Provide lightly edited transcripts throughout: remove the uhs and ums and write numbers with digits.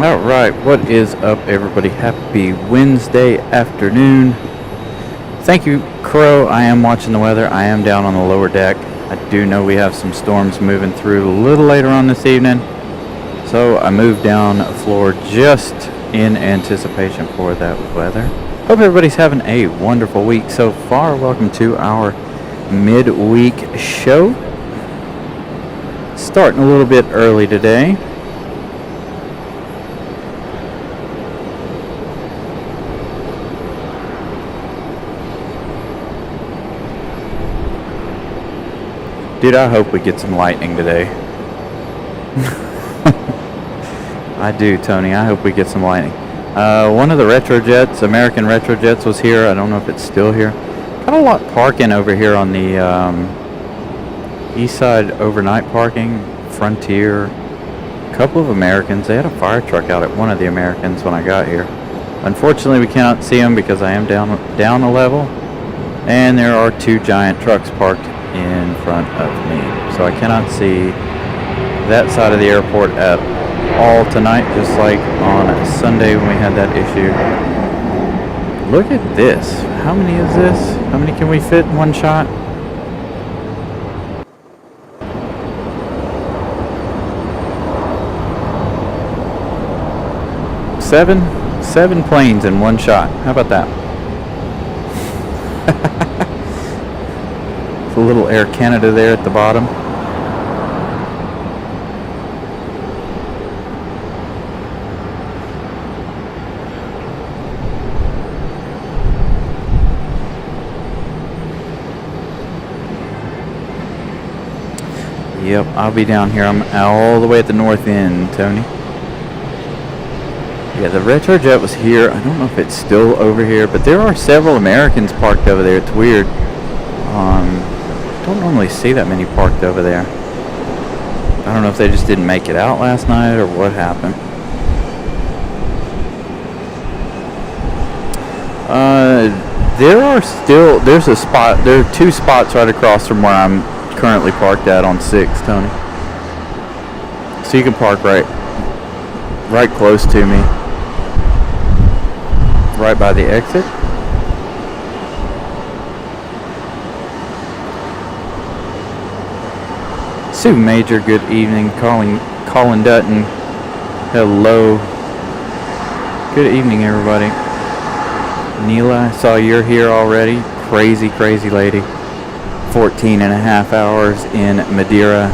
Alright, what is up everybody? Happy Wednesday afternoon. Thank you, Crow. I am watching the weather. I am down on the lower deck. I do know we have some storms moving through a little later on this evening. So I moved down a floor just in anticipation for that weather. Hope everybody's having a wonderful week so far. Welcome to our midweek show. Starting a little bit early today. Dude, I hope we get some lightning today. I do, Tony. I hope we get some lightning. One of the retrojets, American retrojets, was here. I don't know if it's still here. Got a lot parking over here on the east side, overnight parking, Frontier. A couple of Americans. They had a fire truck out at one of the Americans when I got here. Unfortunately, we cannot see them because I am down a level. And there are two giant trucks parked in front of me, so I cannot see that side of the airport at all tonight, just like on Sunday when we had that issue. Look at this. How many is this? How many can we fit in one shot? Seven planes in one shot. How about that? A little Air Canada there at the bottom. Yep, I'll be down here. I'm all the way at the north end, Tony. Yeah, the retrojet was here. I don't know if it's still over here, but there are several Americans parked over there. It's weird. Don't normally see that many parked over there. I don't know if they just didn't make it out last night or what happened. There's a spot, there are two spots right across from where I'm currently parked at on 6, Tony. So you can park right close to me. Right by the exit. Sue Major, good evening. Colin Dutton, hello. Good evening, everybody. Neela, I saw you're here already. Crazy lady. 14 and a half hours in Madeira.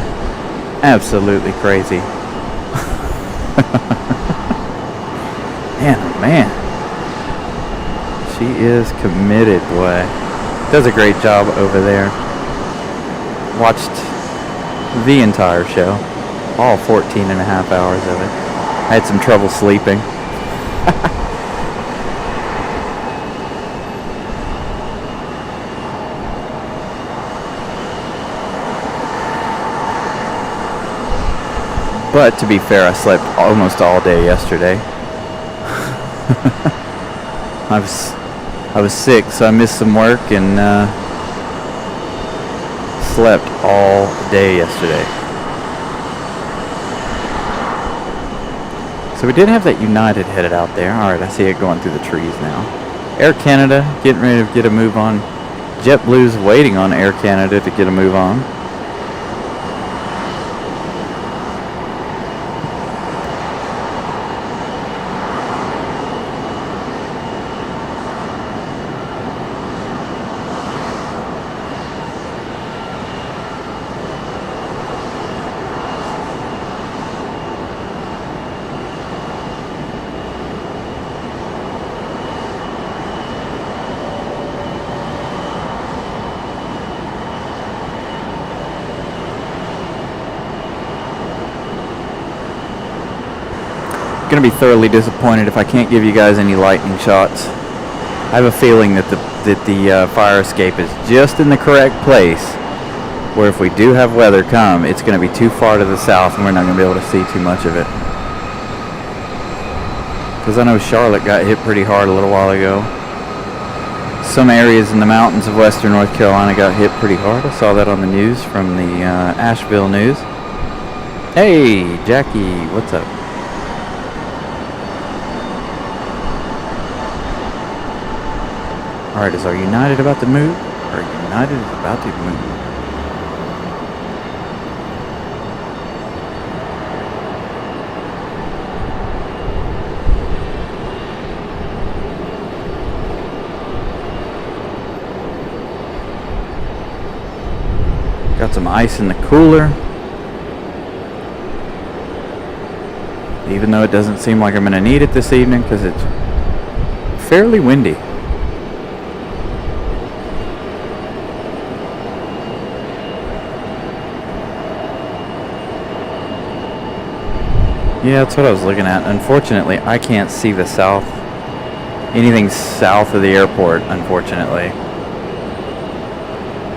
Absolutely crazy. Man, oh man. She is committed, boy. Does a great job over there. Watched the entire show, all 14 and a half hours of it. I had some trouble sleeping. But to be fair, I slept almost all day yesterday. I was sick, so I missed some work and slept all day yesterday. So we did have that United headed out there. Alright, I see it going through the trees now. Air Canada getting ready to get a move on. JetBlue's waiting on Air Canada to get a move on. Going to be thoroughly disappointed if I can't give you guys any lightning shots. I have a feeling that the fire escape is just in the correct place, where if we do have weather come, it's going to be too far to the south and we're not going to be able to see too much of it. Because I know Charlotte got hit pretty hard a little while ago. Some areas in the mountains of western North Carolina got hit pretty hard. I saw that on the news from the Asheville news. Hey, Jackie, what's up? Alright, is our United about to move? Our United is about to move. Got some ice in the cooler. Even though it doesn't seem like I'm going to need it this evening because it's fairly windy. Yeah, that's what I was looking at. Unfortunately, I can't see the south. Anything south of the airport, unfortunately.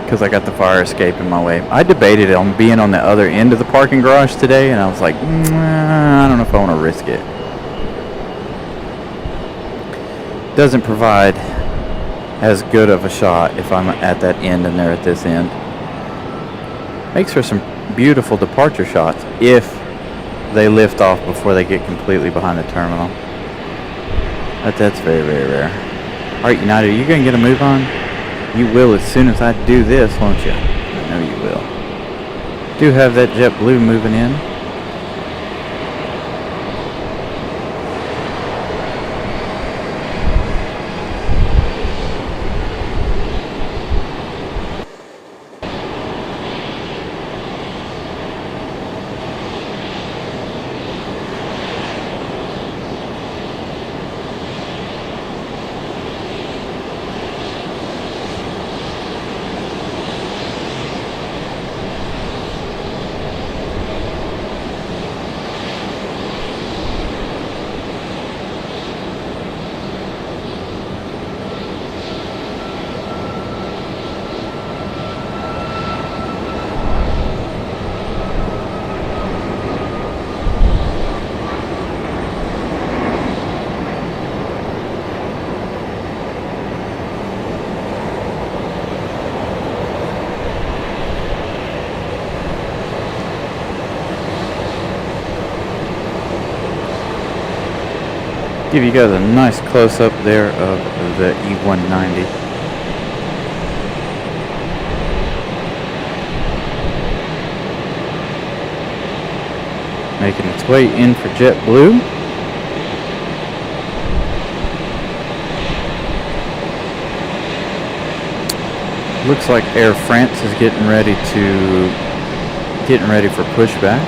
Because I got the fire escape in my way. I debated on being on the other end of the parking garage today, and I was like, I don't know if I want to risk it. Doesn't provide as good of a shot if I'm at that end and they're at this end. Makes for some beautiful departure shots if they lift off before they get completely behind the terminal. But that's very, very rare. Alright, United, are you going to get a move on? You will as soon as I do this, won't you? I know you will. Do have that JetBlue moving in. Give you guys a nice close-up there of the E190. Making its way in for JetBlue. Looks like Air France is getting ready for pushback.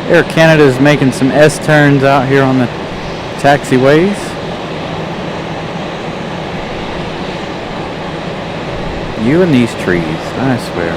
Air Canada is making some S-turns out here on the taxiways. You and these trees, I swear.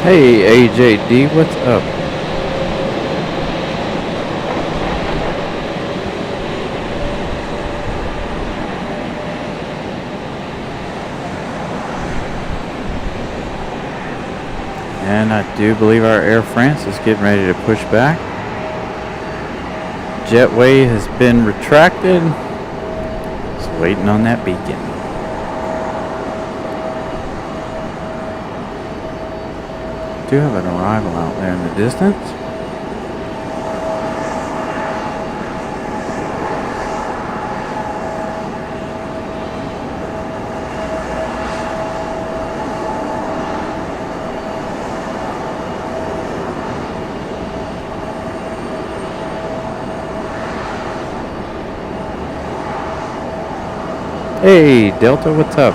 Hey AJD, what's up? And I do believe our Air France is getting ready to push back. Jetway has been retracted. Just waiting on that beacon. Do have an arrival out there in the distance. Hey, Delta, what's up?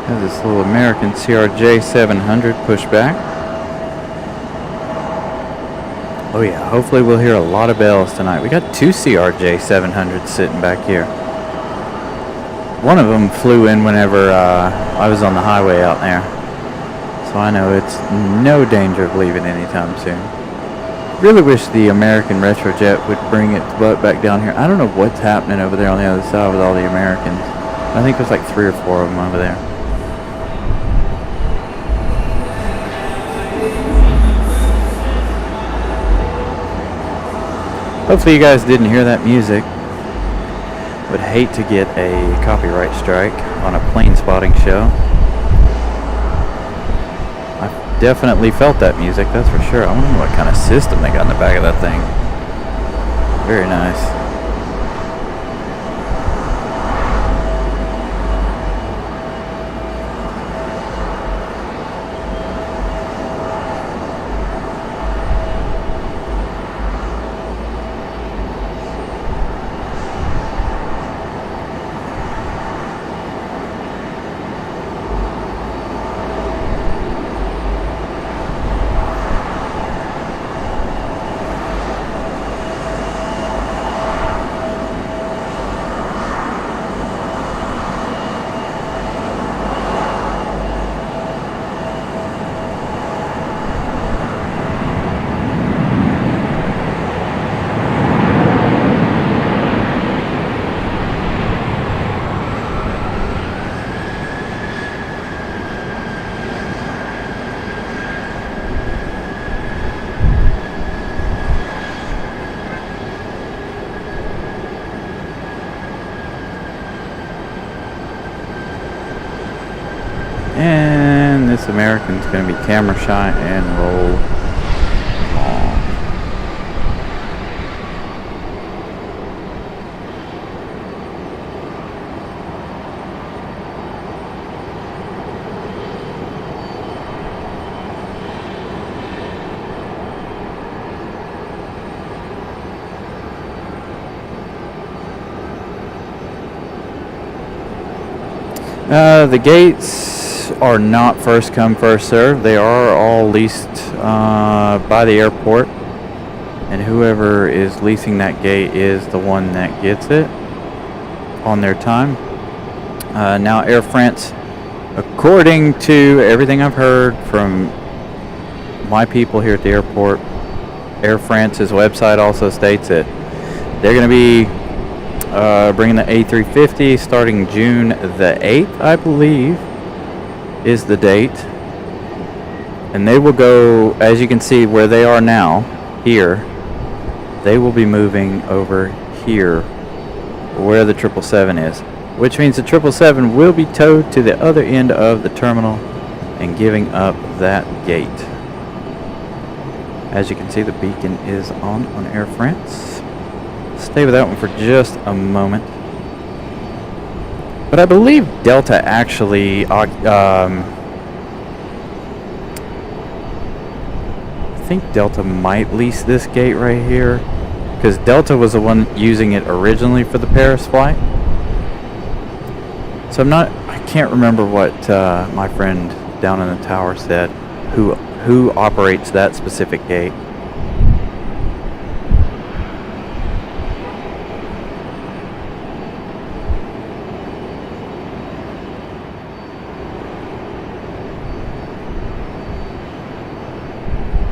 Has this little American CRJ 700 pushback. Oh yeah, hopefully we'll hear a lot of bells tonight. We got 2 CRJ 700s sitting back here. One of them flew in whenever I was on the highway out there. So I know it's no danger of leaving anytime soon. Really wish the American Retrojet would bring its butt back down here. I don't know what's happening over there on the other side with all the Americans. I think there's like 3 or 4 of them over there. Hopefully you guys didn't hear that music. Would hate to get a copyright strike on a plane spotting show. I definitely felt that music, that's for sure. I wonder what kind of system they got in the back of that thing. Very nice. And this American's going to be camera shy and roll long. The gates are not first come first serve. They are all leased by the airport, and whoever is leasing that gate is the one that gets it on their time. Now Air France, according to everything I've heard from my people here at the airport, Air France's website also states it. They're going to be bringing the A350 starting June the 8th, I believe, is the date. And they will go, as you can see where they are now, here, they will be moving over here where the 777 is. Which means the 777 will be towed to the other end of the terminal and giving up that gate. As you can see, the beacon is on Air France. Stay with that one for just a moment. But I believe Delta actually I think Delta might lease this gate right here, because Delta was the one using it originally for the Paris flight. So I can't remember what my friend down in the tower said, who operates that specific gate.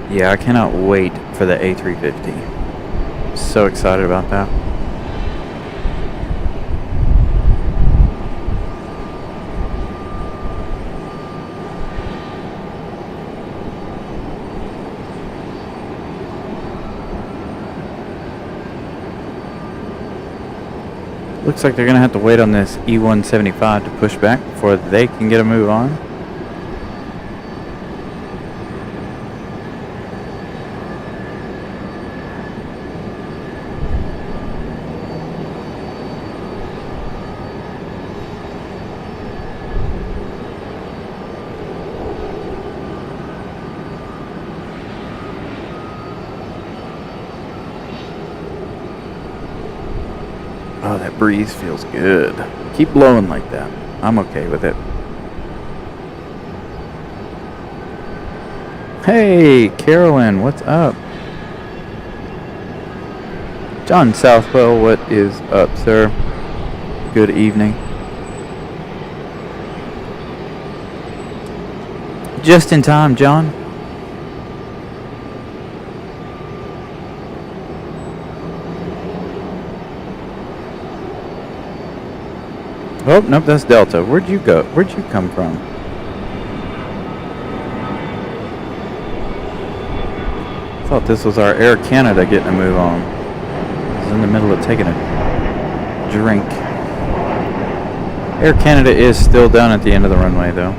Yeah, I cannot wait for the A350. So excited about that. Looks like they're going to have to wait on this E-175 to push back before they can get a move on. Oh, that breeze feels good. Keep blowing like that. I'm okay with it. Hey, Carolyn, what's up? John Southwell, what is up, sir? Good evening. Just in time, John. Oh, nope, that's Delta. Where'd you go? Where'd you come from? Thought this was our Air Canada getting a move on. I was in the middle of taking a drink. Air Canada is still down at the end of the runway, though.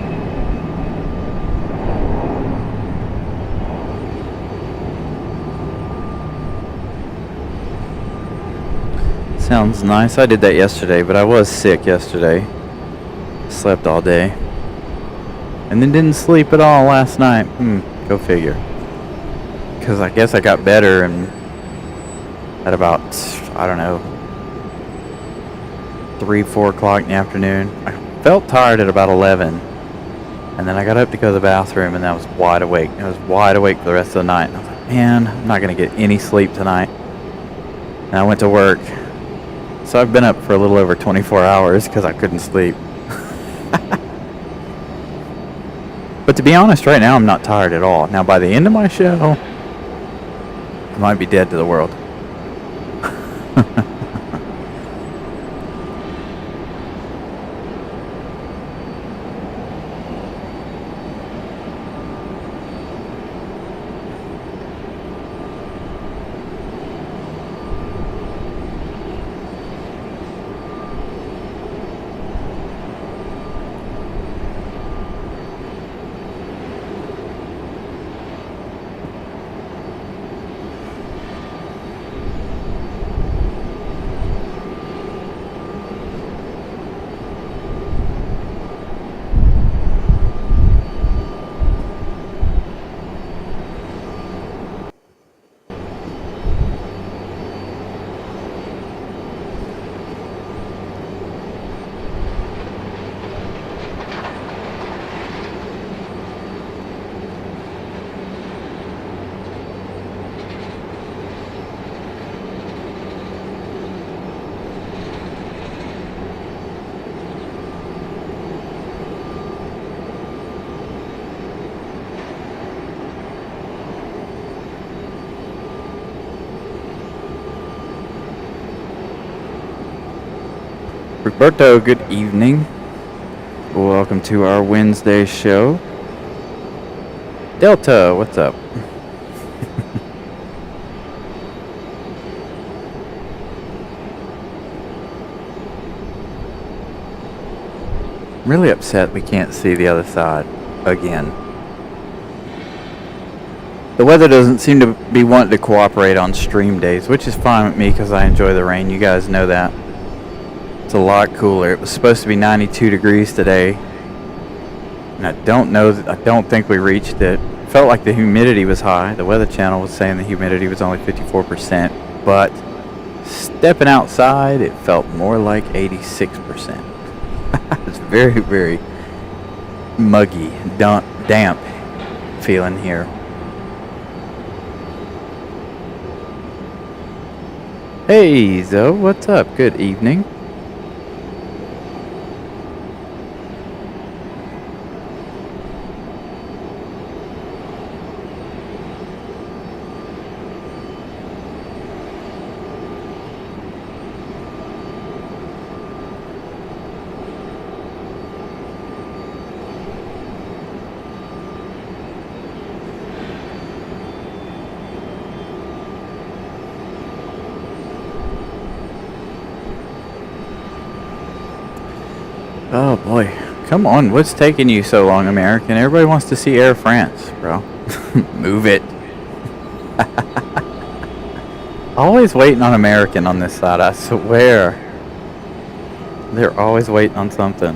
Sounds nice. I did that yesterday, but I was sick yesterday. Slept all day. And then didn't sleep at all last night. Go figure. Because I guess I got better and at about, I don't know, 3, 4 o'clock in the afternoon. I felt tired at about 11. And then I got up to go to the bathroom and I was wide awake. I was wide awake for the rest of the night. And I was like, man, I'm not going to get any sleep tonight. And I went to work. So I've been up for a little over 24 hours because I couldn't sleep. But to be honest, right now I'm not tired at all. Now by the end of my show, I might be dead to the world. Roberto, good evening. Welcome to our Wednesday show. Delta, what's up? I'm really upset we can't see the other side again. The weather doesn't seem to be wanting to cooperate on stream days, which is fine with me because I enjoy the rain. You guys know that. It's a lot cooler. It was supposed to be 92 degrees today. And I don't think we reached it. Felt like the humidity was high. The Weather Channel was saying the humidity was only 54%. But stepping outside, it felt more like 86%. It's very, very muggy, damp feeling here. Hey, Zoe, what's up? Good evening. Boy, come on. What's taking you so long, American? Everybody wants to see Air France, bro. Move it. Always waiting on American on this side, I swear. They're always waiting on something.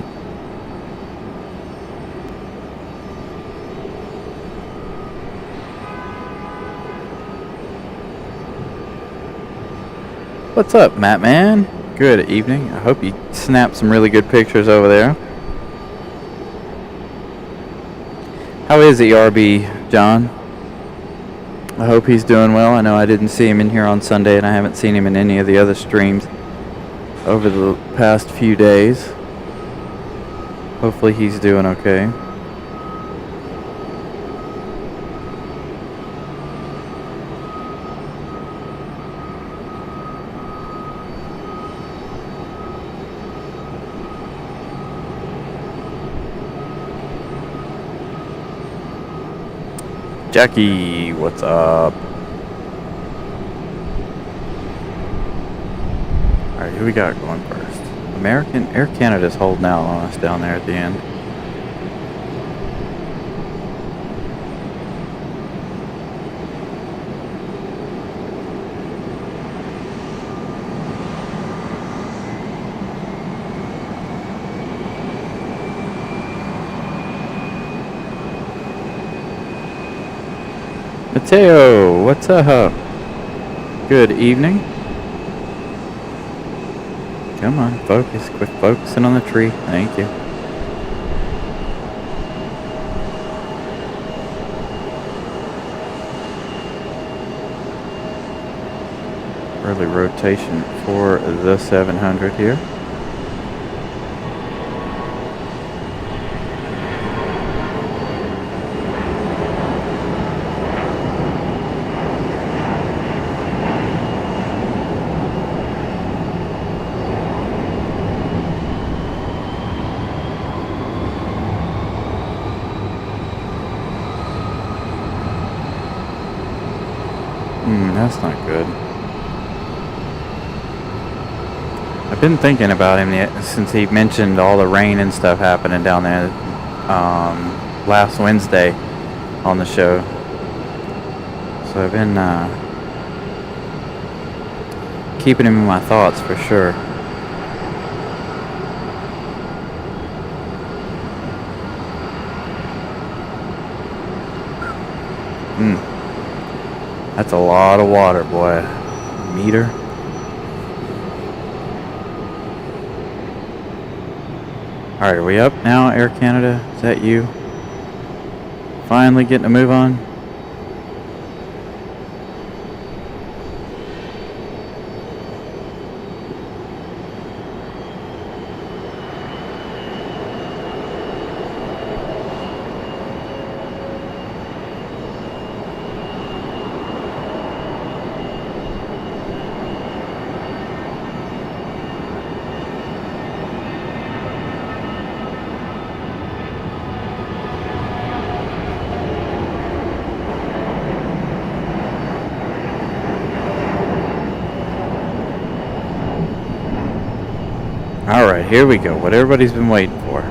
What's up, Matt Man? Good evening. I hope you snapped some really good pictures over there. How is ERB, John? I hope he's doing well. I know I didn't see him in here on Sunday, and I haven't seen him in any of the other streams over the past few days. Hopefully he's doing okay. Jackie, what's up? Alright, who we got going first? American Air Canada's holding out on us down there at the end. Mateo, what's up? Good evening. Come on, focus. Quit focusing on the tree. Thank you. Early rotation for the 700 here. That's not good. I've been thinking about him since he mentioned all the rain and stuff happening down there last Wednesday on the show. So I've been keeping him in my thoughts for sure. That's a lot of water, boy. Meter. Alright, are we up now, Air Canada? Is that you? Finally getting a move on? Alright, here we go. What everybody's been waiting for.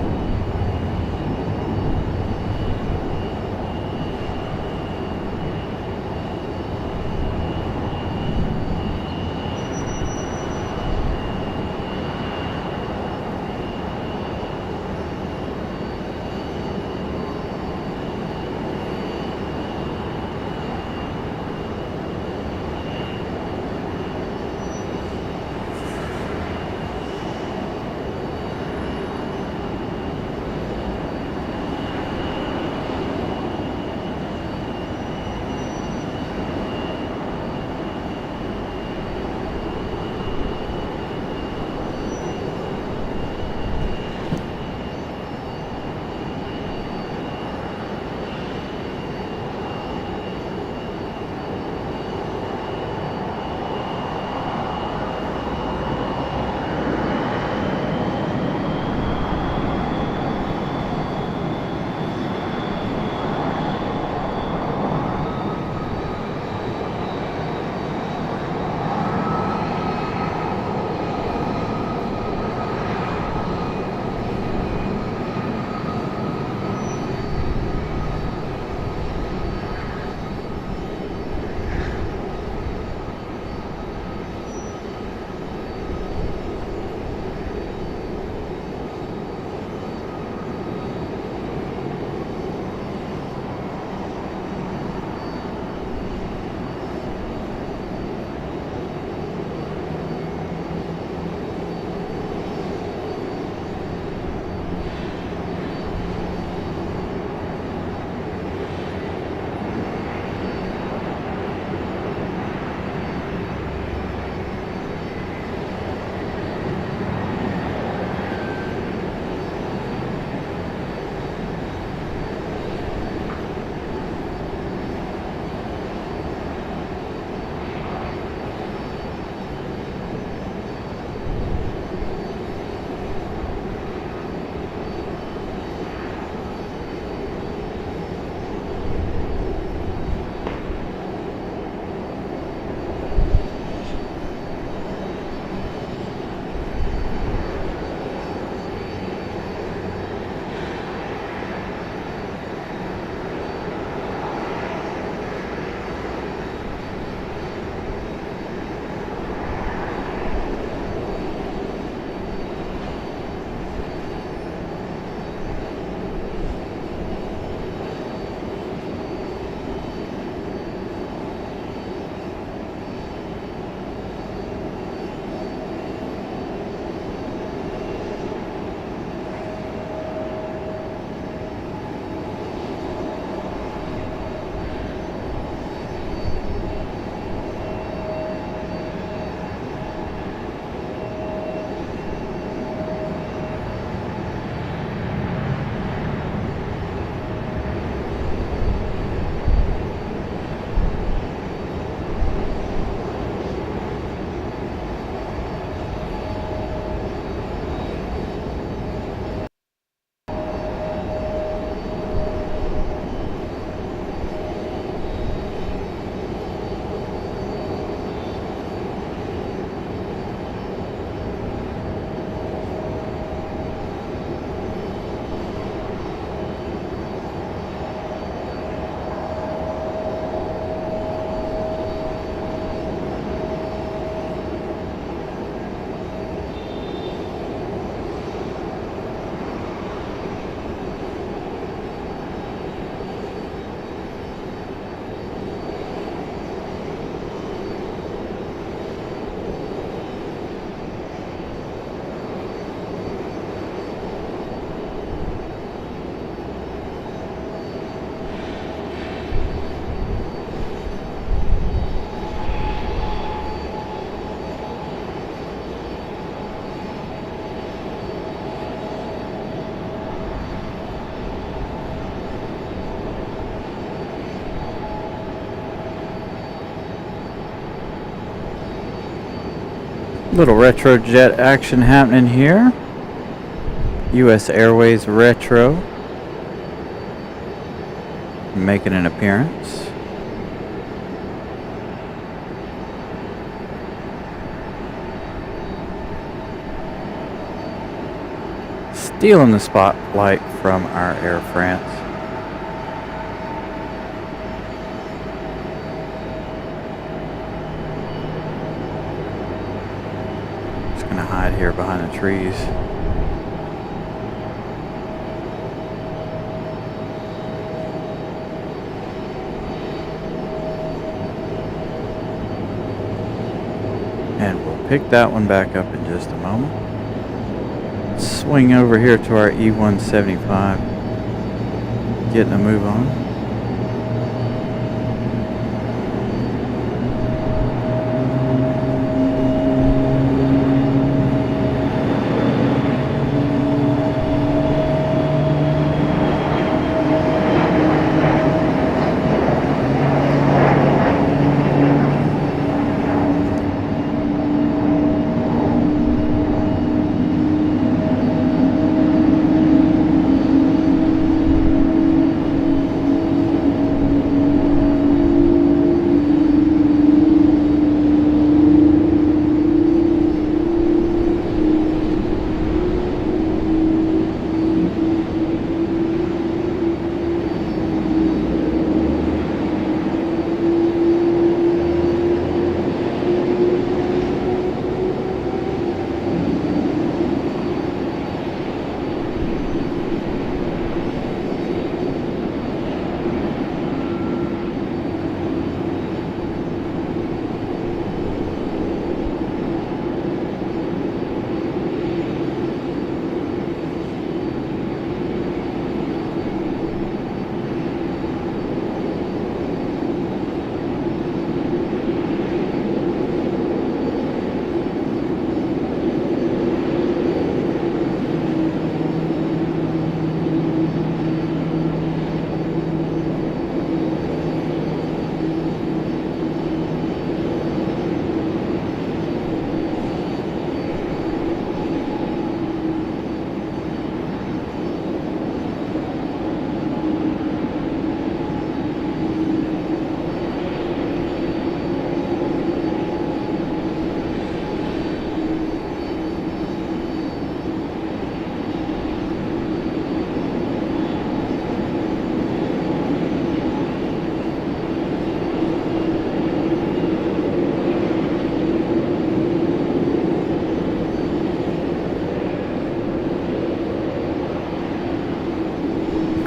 Little retrojet action happening here. US Airways Retro making an appearance. Stealing the spotlight from our Air France. Just gonna hide here behind the trees. And we'll pick that one back up in just a moment. Swing over here to our E175, getting a move on.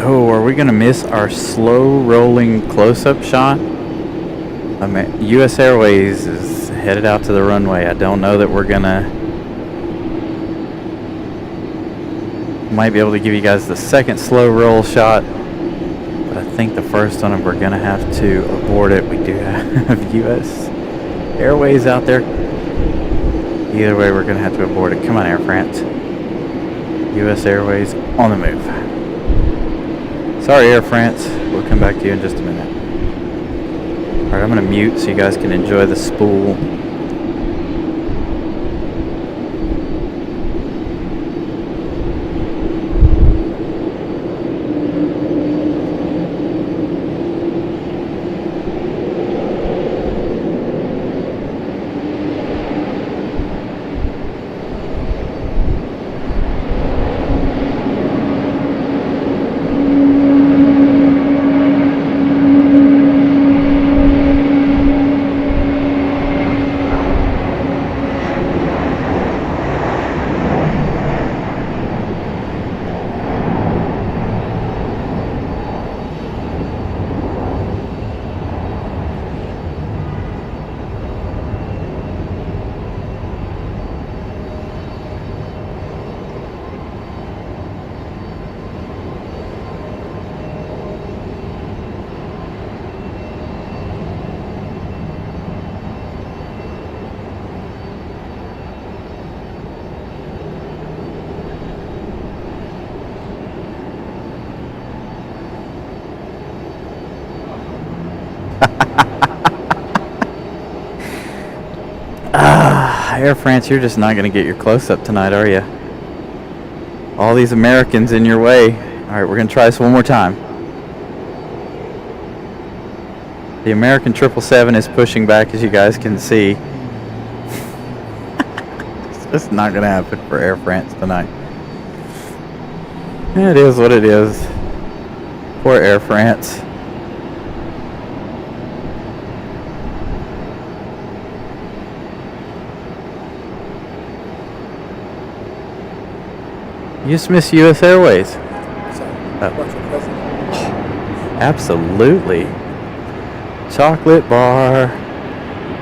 Oh, are we going to miss our slow rolling close-up shot? I mean, US Airways is headed out to the runway. I don't know that we're going to... Might be able to give you guys the second slow roll shot, but I think the first one we're going to have to abort it. We do have US Airways out there. Either way, we're going to have to abort it. Come on, Air France. US Airways on the move. Sorry, Air France. We'll come back to you in just a minute. Alright, I'm going to mute so you guys can enjoy the spool. Air France, you're just not going to get your close-up tonight, are you? All these Americans in your way. All right, we're going to try this one more time. The American 777 is pushing back, as you guys can see. It's just not going to happen for Air France tonight. It is what it is. Poor Air France. You just miss U.S. Airways. Absolutely. Chocolate bar.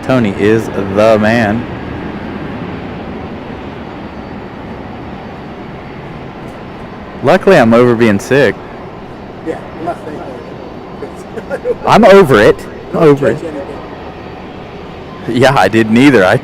Tony is the man. Luckily, I'm over being sick. Yeah, I'm not saying that. I'm over it. I'm over it. Yeah, I didn't either. I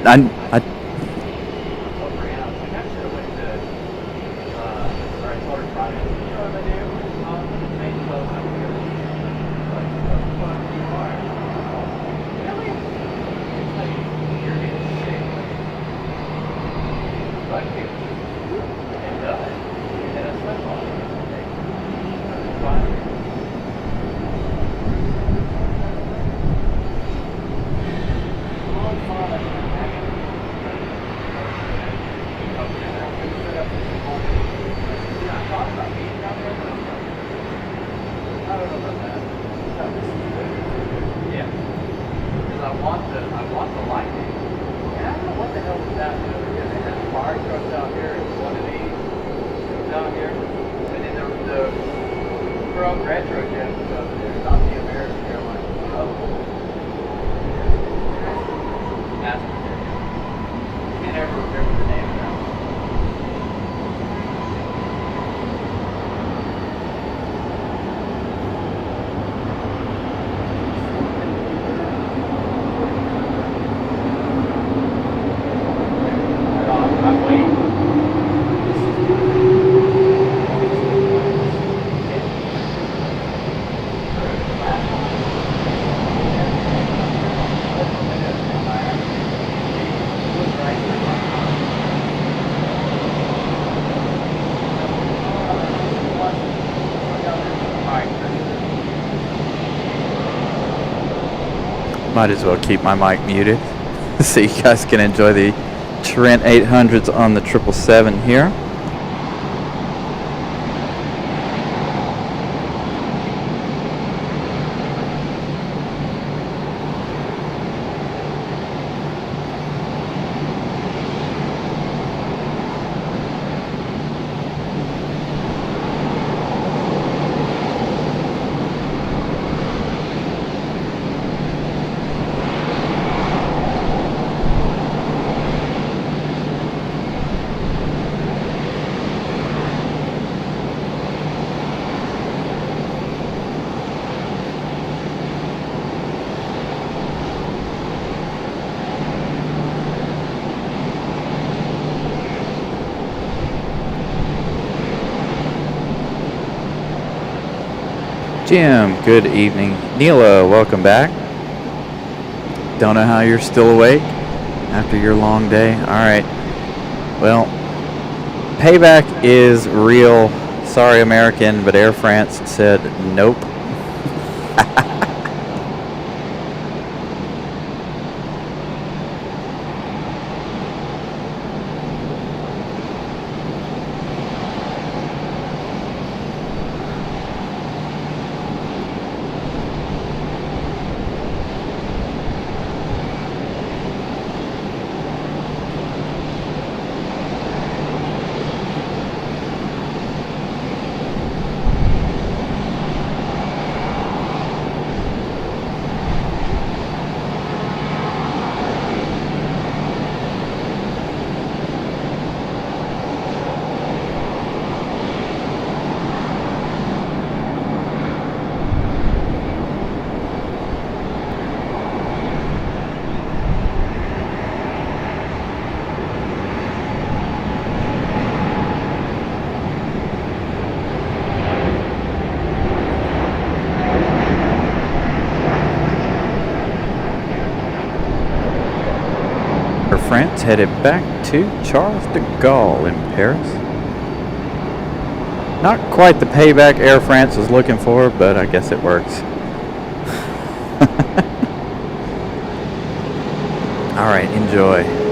might as well keep my mic muted so you guys can enjoy the Trent 800s on the 777 here. Jim, good evening. Neela, welcome back. Don't know how you're still awake after your long day. All right. Well, payback is real. Sorry, American, but Air France said nope. France headed back to Charles de Gaulle in Paris. Not quite the payback Air France was looking for, but I guess it works. Alright, enjoy.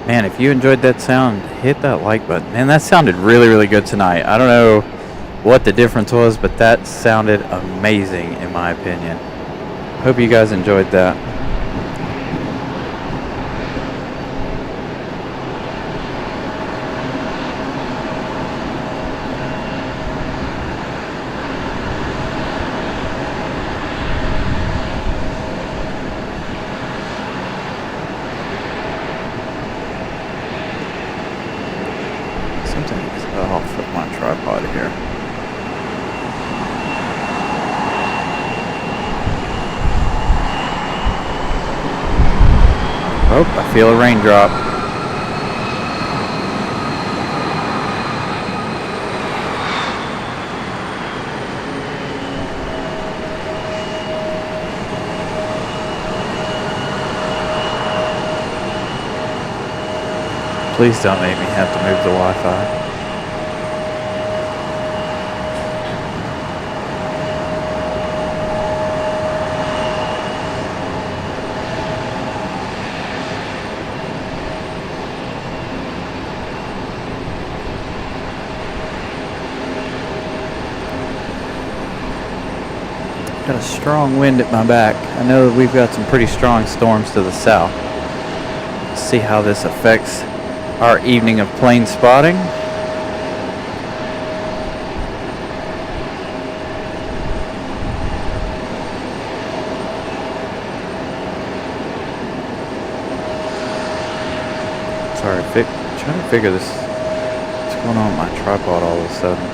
Man, if you enjoyed that sound, hit that like button. Man, that sounded really, really good tonight. I don't know what the difference was, but that sounded amazing in my opinion. Hope you guys enjoyed that. Something's off with my tripod here. Oh, I feel a raindrop. Please don't make me have to move the Wi-Fi. Got a strong wind at my back. I know that we've got some pretty strong storms to the south. Let's see how this affects our evening of plane spotting. Sorry, trying to figure this. What's going on with my tripod all of a sudden?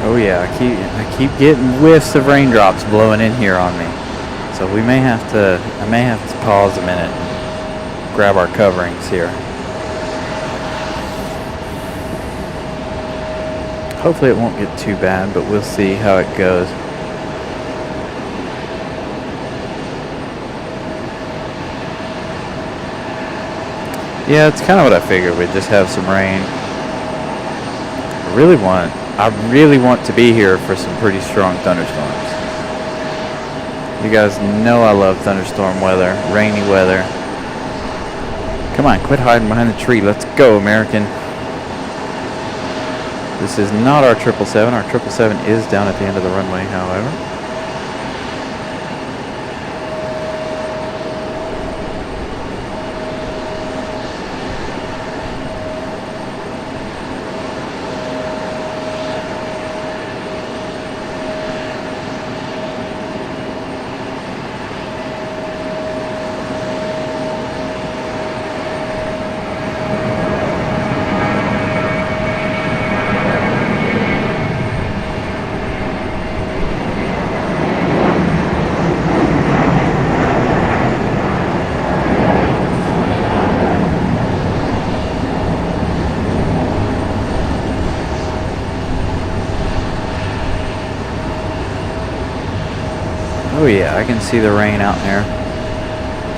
Oh yeah, I keep getting whiffs of raindrops blowing in here on me. So I may have to pause a minute and grab our coverings here. Hopefully it won't get too bad, but we'll see how it goes. Yeah, it's kind of what I figured. We'd just have some rain. I really want to be here for some pretty strong thunderstorms. You guys know I love thunderstorm weather, rainy weather. Come on, quit hiding behind the tree. Let's go, American. This is not our 777. Our 777 is down at the end of the runway, however. Oh yeah, I can see the rain out there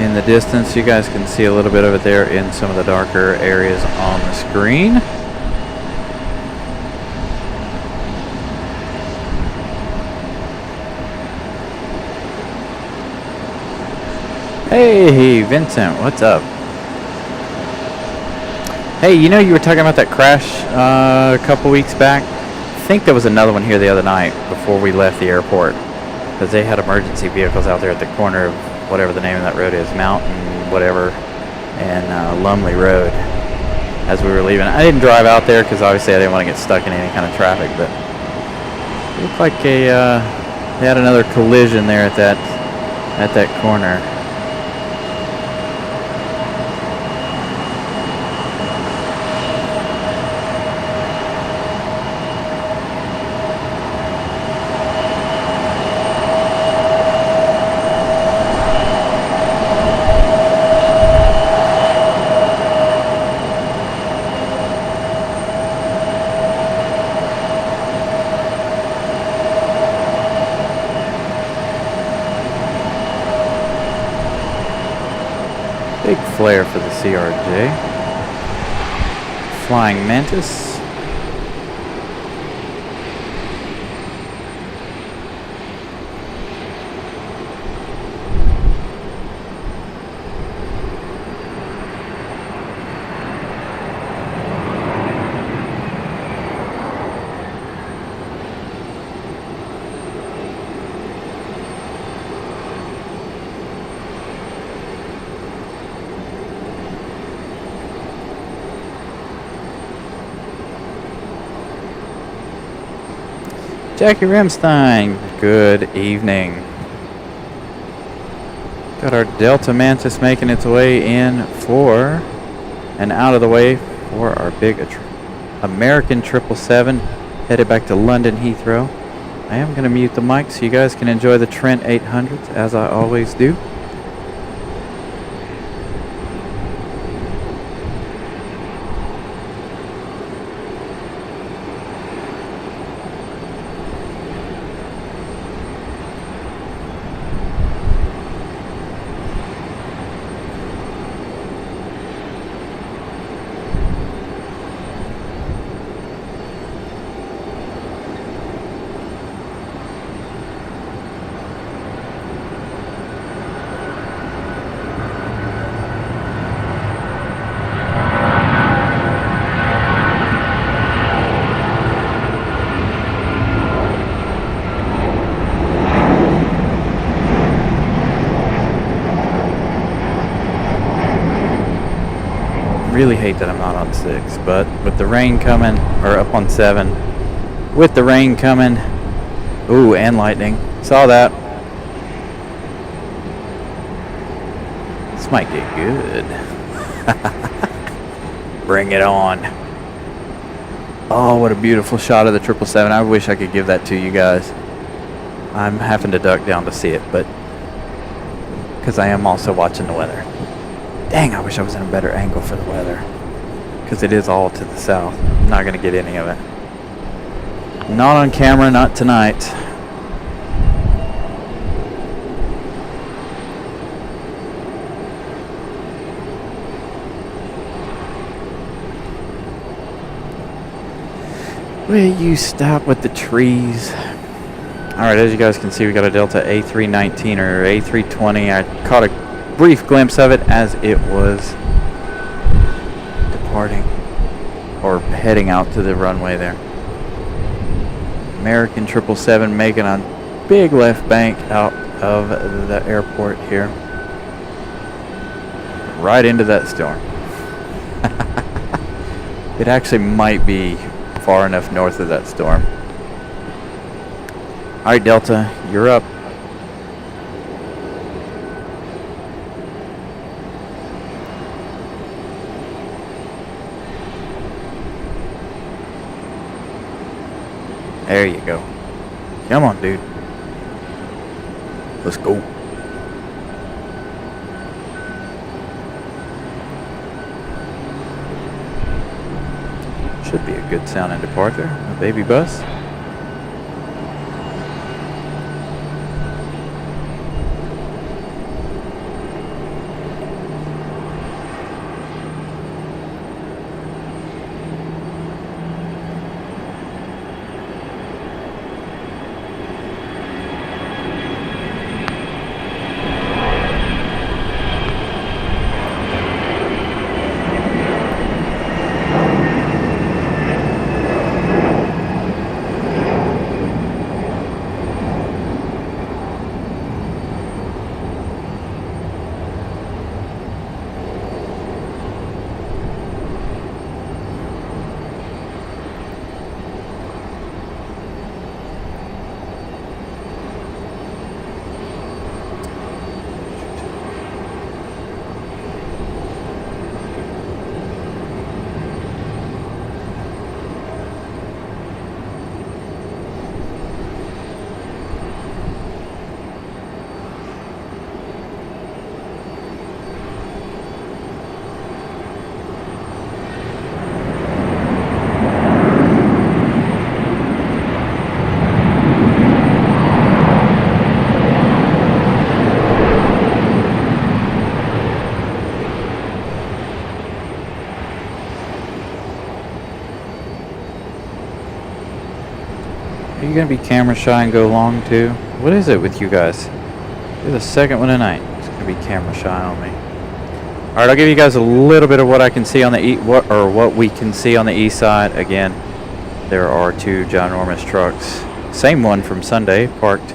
in the distance. You guys can see a little bit of it there in some of the darker areas on the screen. Hey, Vincent, what's up? Hey, you know you were talking about that crash a couple weeks back? I think there was another one here the other night before we left the airport. Because they had emergency vehicles out there at the corner of whatever the name of that road is, Mountain, whatever, and Lumley Road as we were leaving. I didn't drive out there because obviously I didn't want to get stuck in any kind of traffic, but it looked like they had another collision there at that corner. Big flare for the CRJ. Flying Mantis. Jackie Remstein, good evening. Got our Delta Mantis making its way in for and out of the way for our big American 777 headed back to London Heathrow. I am going to mute the mic so you guys can enjoy the Trent 800s as I always do. Really hate that I'm not on 6, but with the rain coming, or up on 7, with the rain coming, ooh, and lightning, saw that. This might get good. Bring it on. Oh, what a beautiful shot of the 777. I wish I could give that to you guys. I'm having to duck down to see it, but because I am also watching the weather. Dang, I wish I was in a better angle for the weather. Because it is all to the south. I'm not going to get any of it. Not on camera, not tonight. Will you stop with the trees? Alright, as you guys can see, we got a Delta A319 or A320. I caught a brief glimpse of it as it was departing or heading out to the runway there. American 777 making a big left bank out of the airport here, right into that storm. It actually might be far enough north of that storm. Alright, Delta, you're up. There you go. Come on, dude. Let's go. Should be a good sounding departure. A baby bus. you gonna be camera shy and go long too? What is it with you guys? You're the second one tonight. It's gonna be camera shy on me. All right, I'll give you guys a little bit of what I can see on the what we can see on the east side. Again, there are two ginormous trucks. Same one from Sunday parked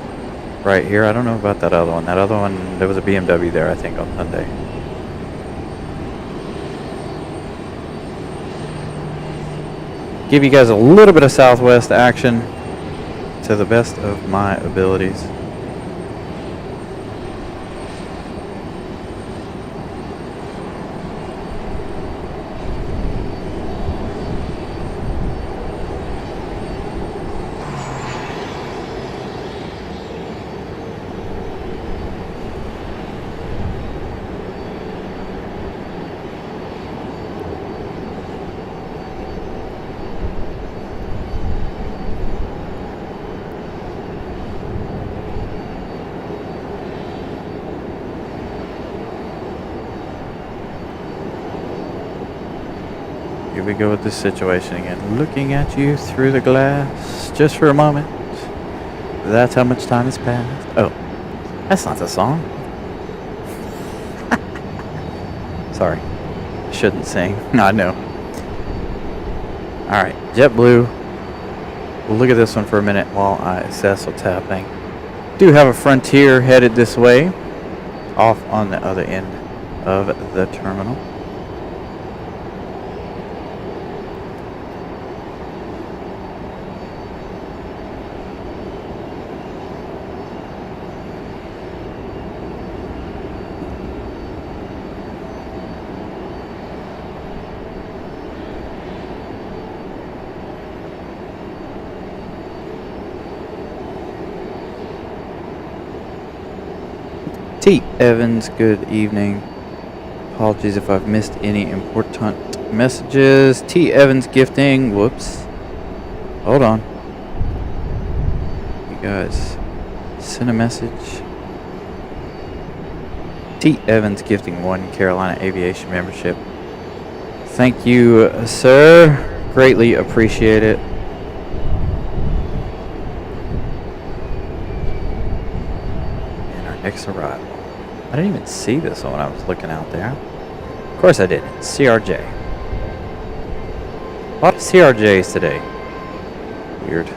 right here. I don't know about that other one. That other one, there was a BMW there, I think, on Sunday. Give you guys a little bit of southwest action to the best of my abilities. Here we go with this situation again. Looking at you through the glass just for a moment. That's how much time has passed. Oh, that's not the song. Sorry. Shouldn't sing. No, I know. Alright, JetBlue. We'll look at this one for a minute while I assess what's happening. Do have a Frontier headed this way, off on the other end of the terminal. T. Evans, good evening. Apologies if I've missed any important messages. T. Evans gifting. Whoops. Hold on. You guys send a message. T. Evans gifting 1 Carolina Aviation membership. Thank you, sir. Greatly appreciate it. And our next arrival. I didn't even see this one when I was looking out there. Of course I didn't. CRJ. A lot of CRJs today. Weird.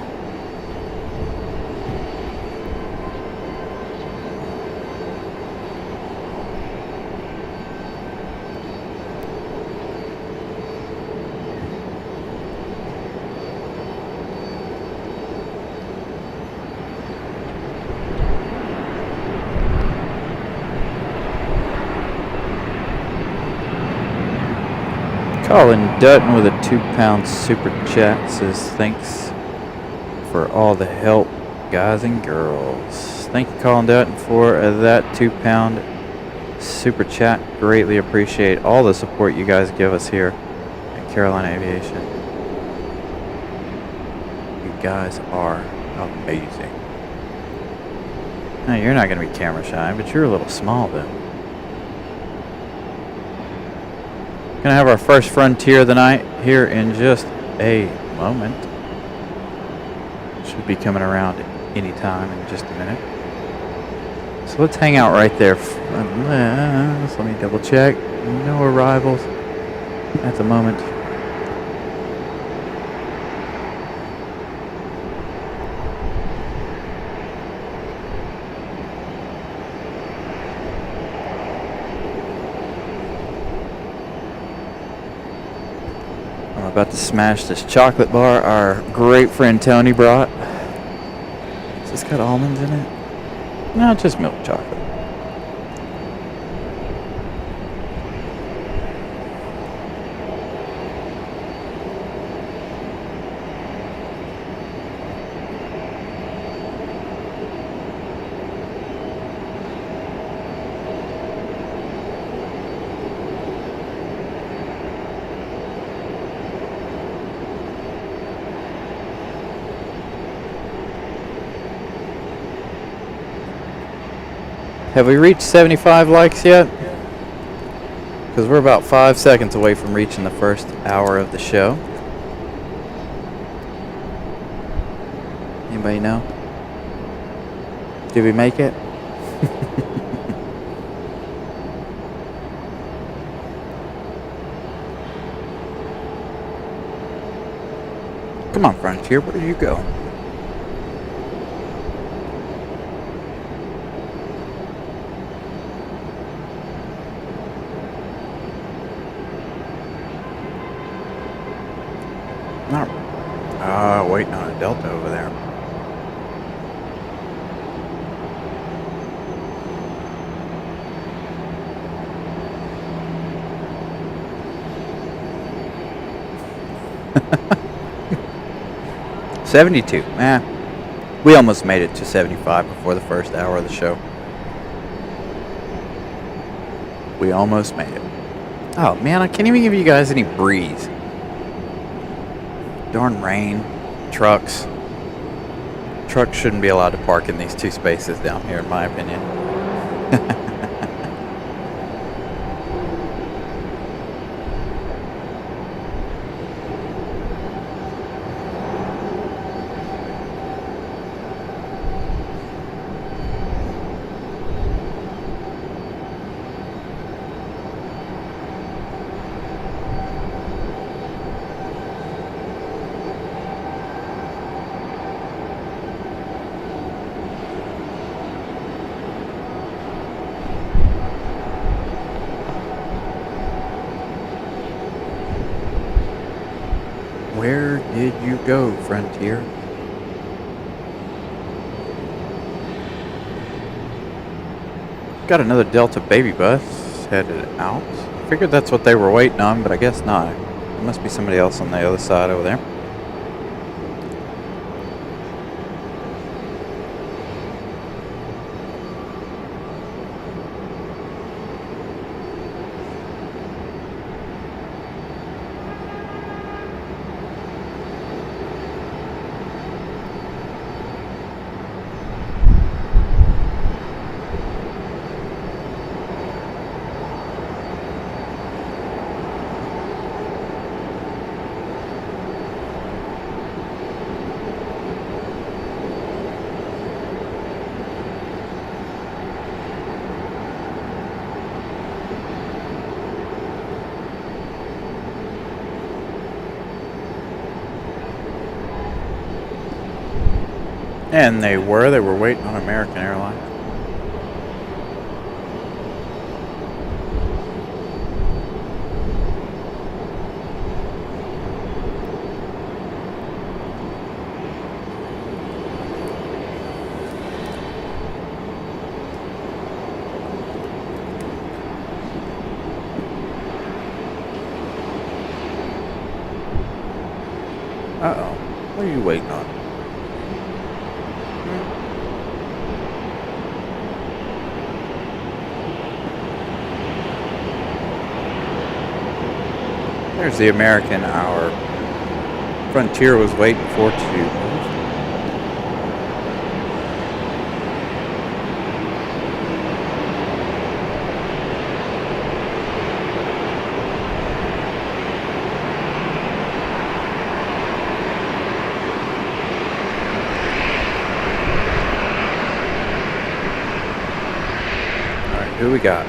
Colin Dutton with a £2 super chat says thanks for all the help, guys and girls. Thank you, Colin Dutton, for that £2 super chat. Greatly appreciate all the support you guys give us here at Carolina Aviation. You guys are amazing. Now, you're not going to be camera shy, but you're a little small though. Gonna have our first Frontier of the night here in just a moment. Should be coming around any time in just a minute. So let's hang out right there. Let me double check. No arrivals at the moment. About to smash this chocolate bar our great friend Tony brought. Has this got almonds in it? No, just milk chocolate. Have we reached 75 likes yet? Because we're about 5 seconds away from reaching the first hour of the show. Anybody know? Did we make it? Come on, Frontier, where did you go? Not waiting on a Delta over there. $72. We almost made it to 75 before the first hour of the show. We almost made it. Oh man, I can't even give you guys any breeze. Darn rain, trucks. Trucks shouldn't be allowed to park in these two spaces down here, in my opinion. Where did you go, Frontier? Got another Delta baby bus headed out. Figured that's what they were waiting on, but I guess not. There must be somebody else on the other side over there. And they were waiting on American Airlines. Uh-oh. What are you waiting on? There's the American our Frontier was waiting for to move. All right, who we got?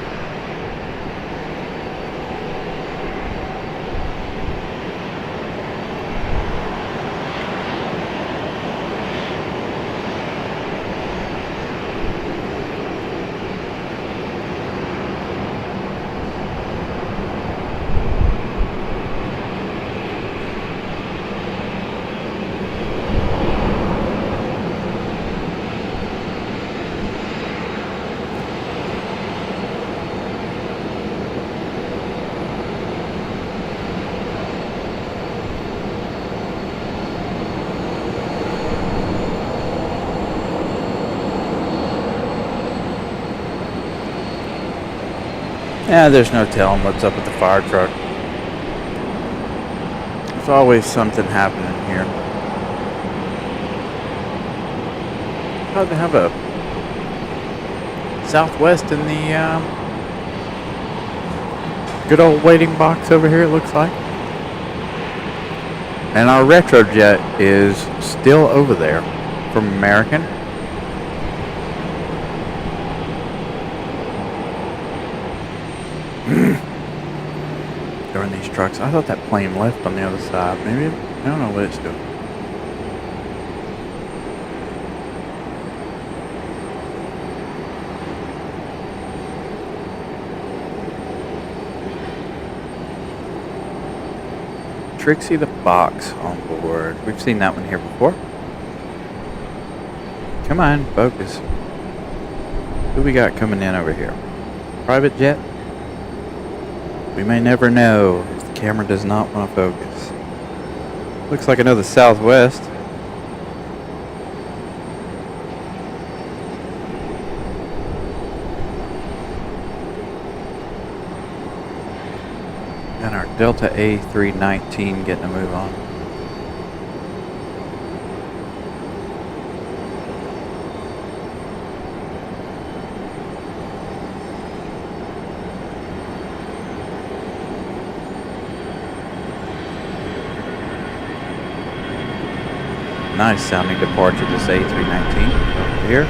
Yeah, there's no telling what's up with the fire truck. There's always something happening here. Oh, they have a Southwest in the good old waiting box over here, it looks like. And our Retrojet is still over there. from American. During these trucks. I thought that plane left on the other side. Maybe, I don't know what it's doing. Trixie the Box on board. We've seen that one here before. Come on, focus. Who we got coming in over here? Private jet? We may never know if the camera does not want to focus. Looks like another Southwest. And our Delta A319 getting a move on. Nice sounding departure, this A319 over here.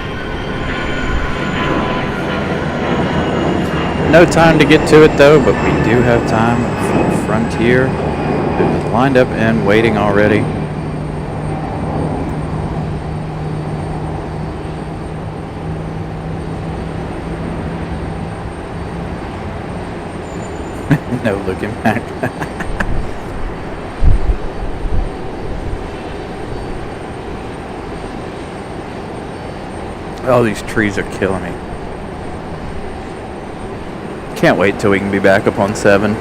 No time to get to it though, but we do have time for Frontier. It's lined up and waiting already. No looking back. Oh, these trees are killing me. Can't wait till we can be back up on 7.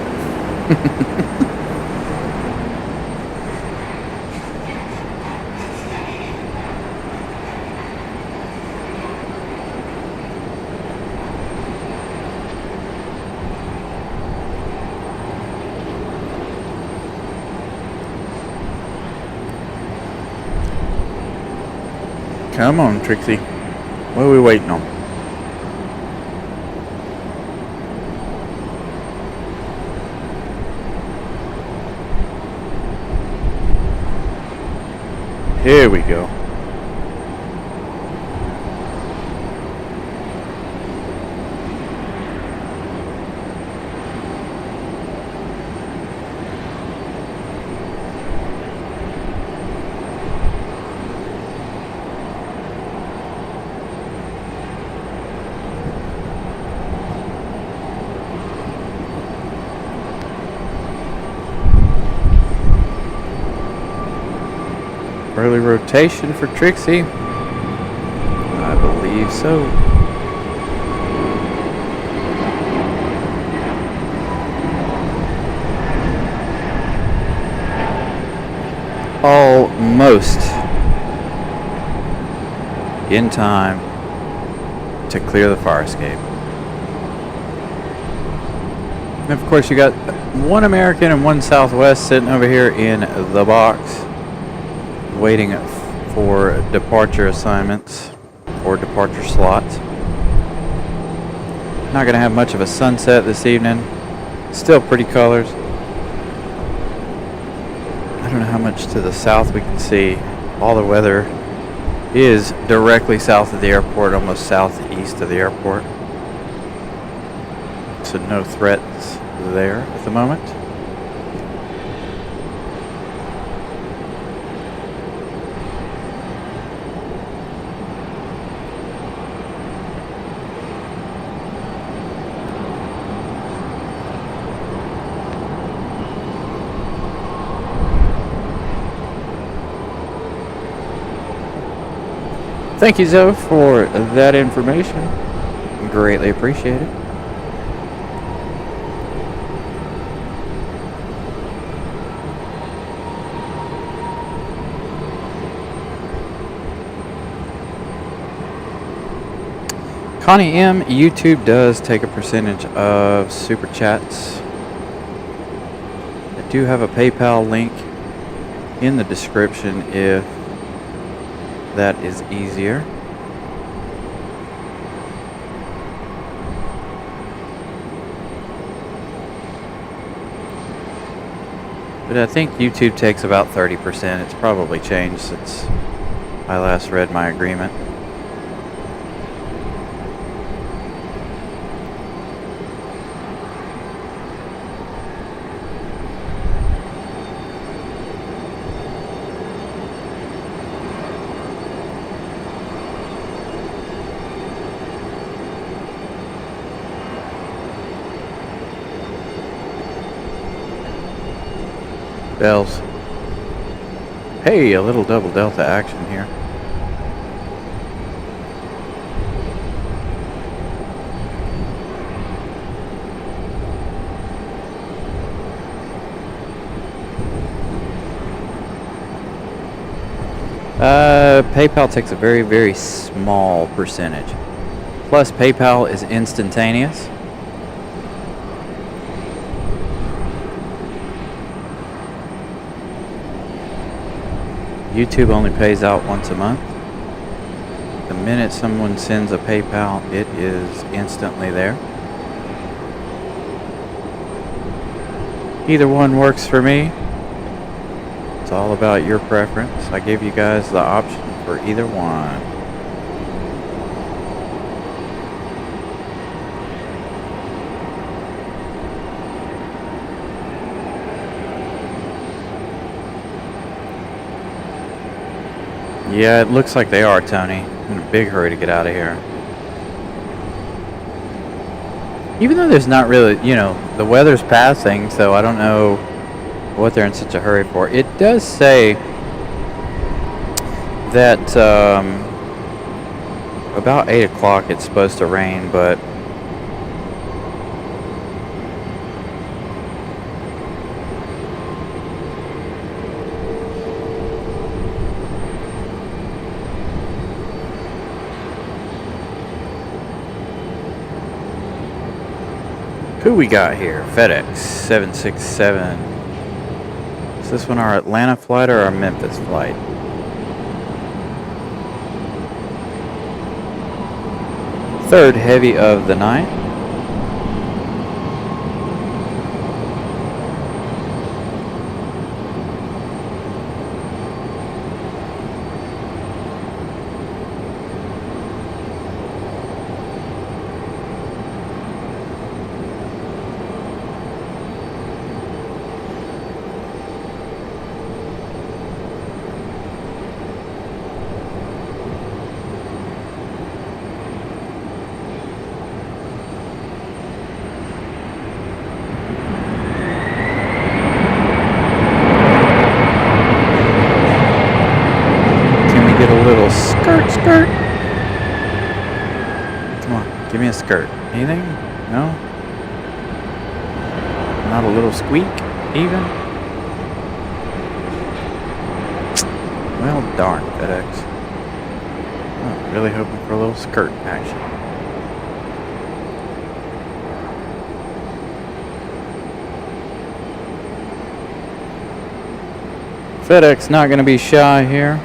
Come on, Trixie. What are we waiting on? Here we go. Early rotation for Trixie. I believe so. Almost in time to clear the fire escape. And of course you got one American and one Southwest sitting over here in the box, waiting for departure assignments or departure slots. Not going to have much of a sunset this evening. Still pretty colors. I don't know how much to the south we can see. All the weather is directly south of the airport, almost southeast of the airport. So no threats there at the moment. Thank you, Zoe, for that information. Greatly appreciate it. Connie M, YouTube does take a percentage of super chats. I do have a PayPal link in the description if that is easier. But I think YouTube takes about 30%. It's probably changed since I last read my agreement. Bells. Hey, a little double delta action here. PayPal takes a very, very small percentage. Plus, PayPal is instantaneous. YouTube only pays out once a month. The minute someone sends a PayPal, it is instantly there. Either one works for me. It's all about your preference. I gave you guys the option for either one. Yeah, it looks like they are, Tony. I'm in a big hurry to get out of here. Even though there's not really, you know, the weather's passing, so I don't know what they're in such a hurry for. It does say that about 8 o'clock it's supposed to rain, but who we got here? FedEx 767. Is this one our Atlanta flight or our Memphis flight? Third heavy of the night. Skirt. Come on, give me a skirt. Anything? No? Not a little squeak, even? Well, darn, FedEx. I'm really hoping for a little skirt action. FedEx not going to be shy here.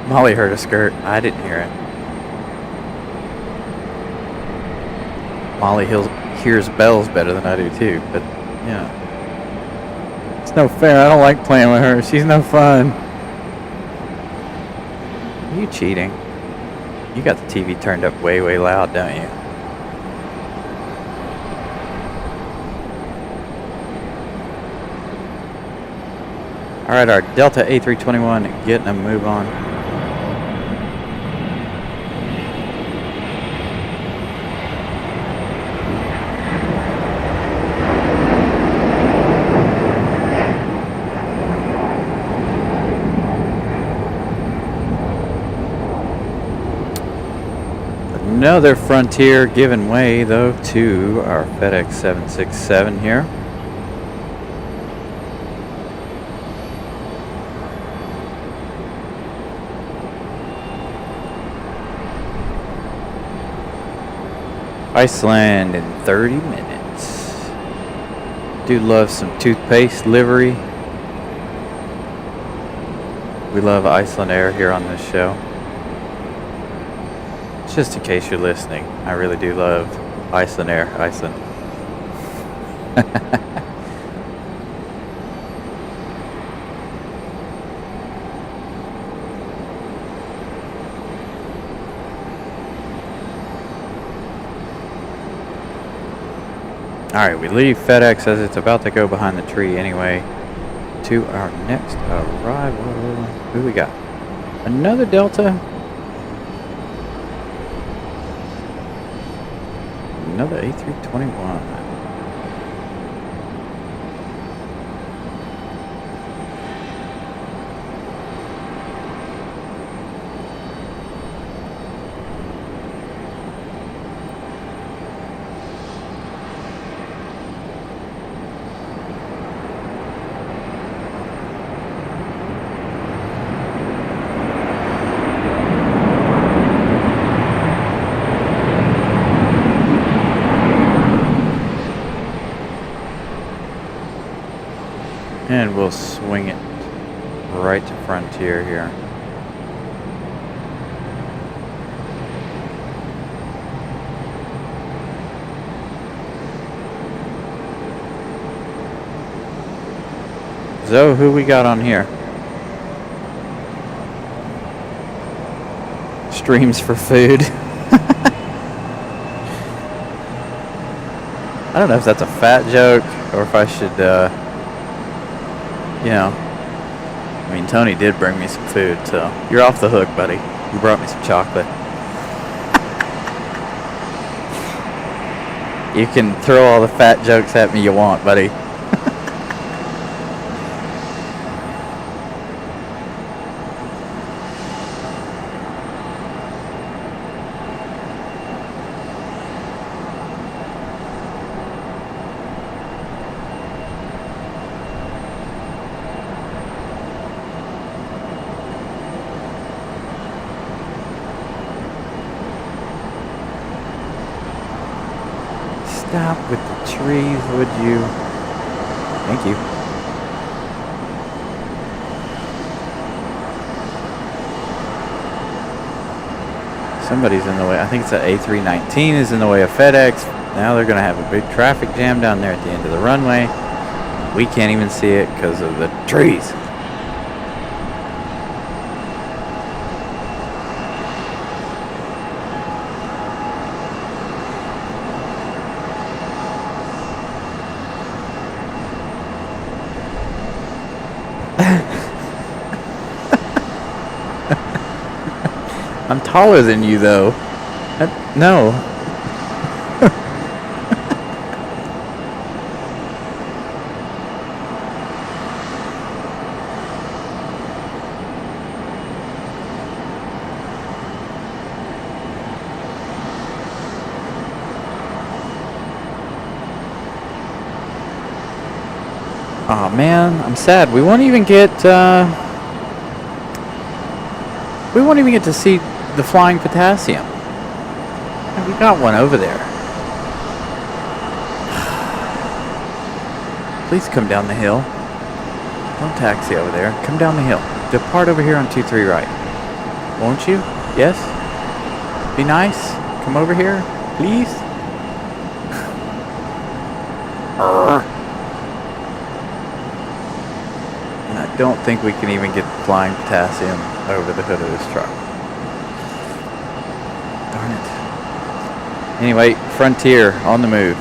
Molly heard a skirt. I didn't hear it. Molly hears bells better than I do too, but yeah. It's no fair. I don't like playing with her. She's no fun. Are you cheating? You got the TV turned up way, way loud, don't you? Alright, our Delta A321 getting a move on. Another Frontier giving way, though, to our FedEx 767 here. Iceland in 30 minutes. Do love some toothpaste livery. We love Iceland Air here on this show. Just in case you're listening, I really do love Iceland Air, Iceland. Alright, we leave FedEx as it's about to go behind the tree anyway to our next arrival. Who we got? Another Delta? Another A321. And we'll swing it right to Frontier here. So, who we got on here? Streams for food. I don't know if that's a fat joke or if I should, you know, I mean, Tony did bring me some food, so you're off the hook, buddy. You brought me some chocolate. You can throw all the fat jokes at me you want, buddy. Stop with the trees, would you? Thank you. Somebody's in the way. I think it's an A319 is in the way of FedEx. Now they're going to have a big traffic jam down there at the end of the runway. We can't even see it because of the trees. I'm taller than you, though. No. Aw, man, I'm sad. We won't even get to see the flying potassium. We got one over there. Please come down the hill. Don't taxi over there. Come down the hill. Depart over here on 23 right. Won't you? Yes? Be nice. Come over here, please. And I don't think we can even get flying potassium over the hood of this truck. Darn it. Anyway, Frontier on the move.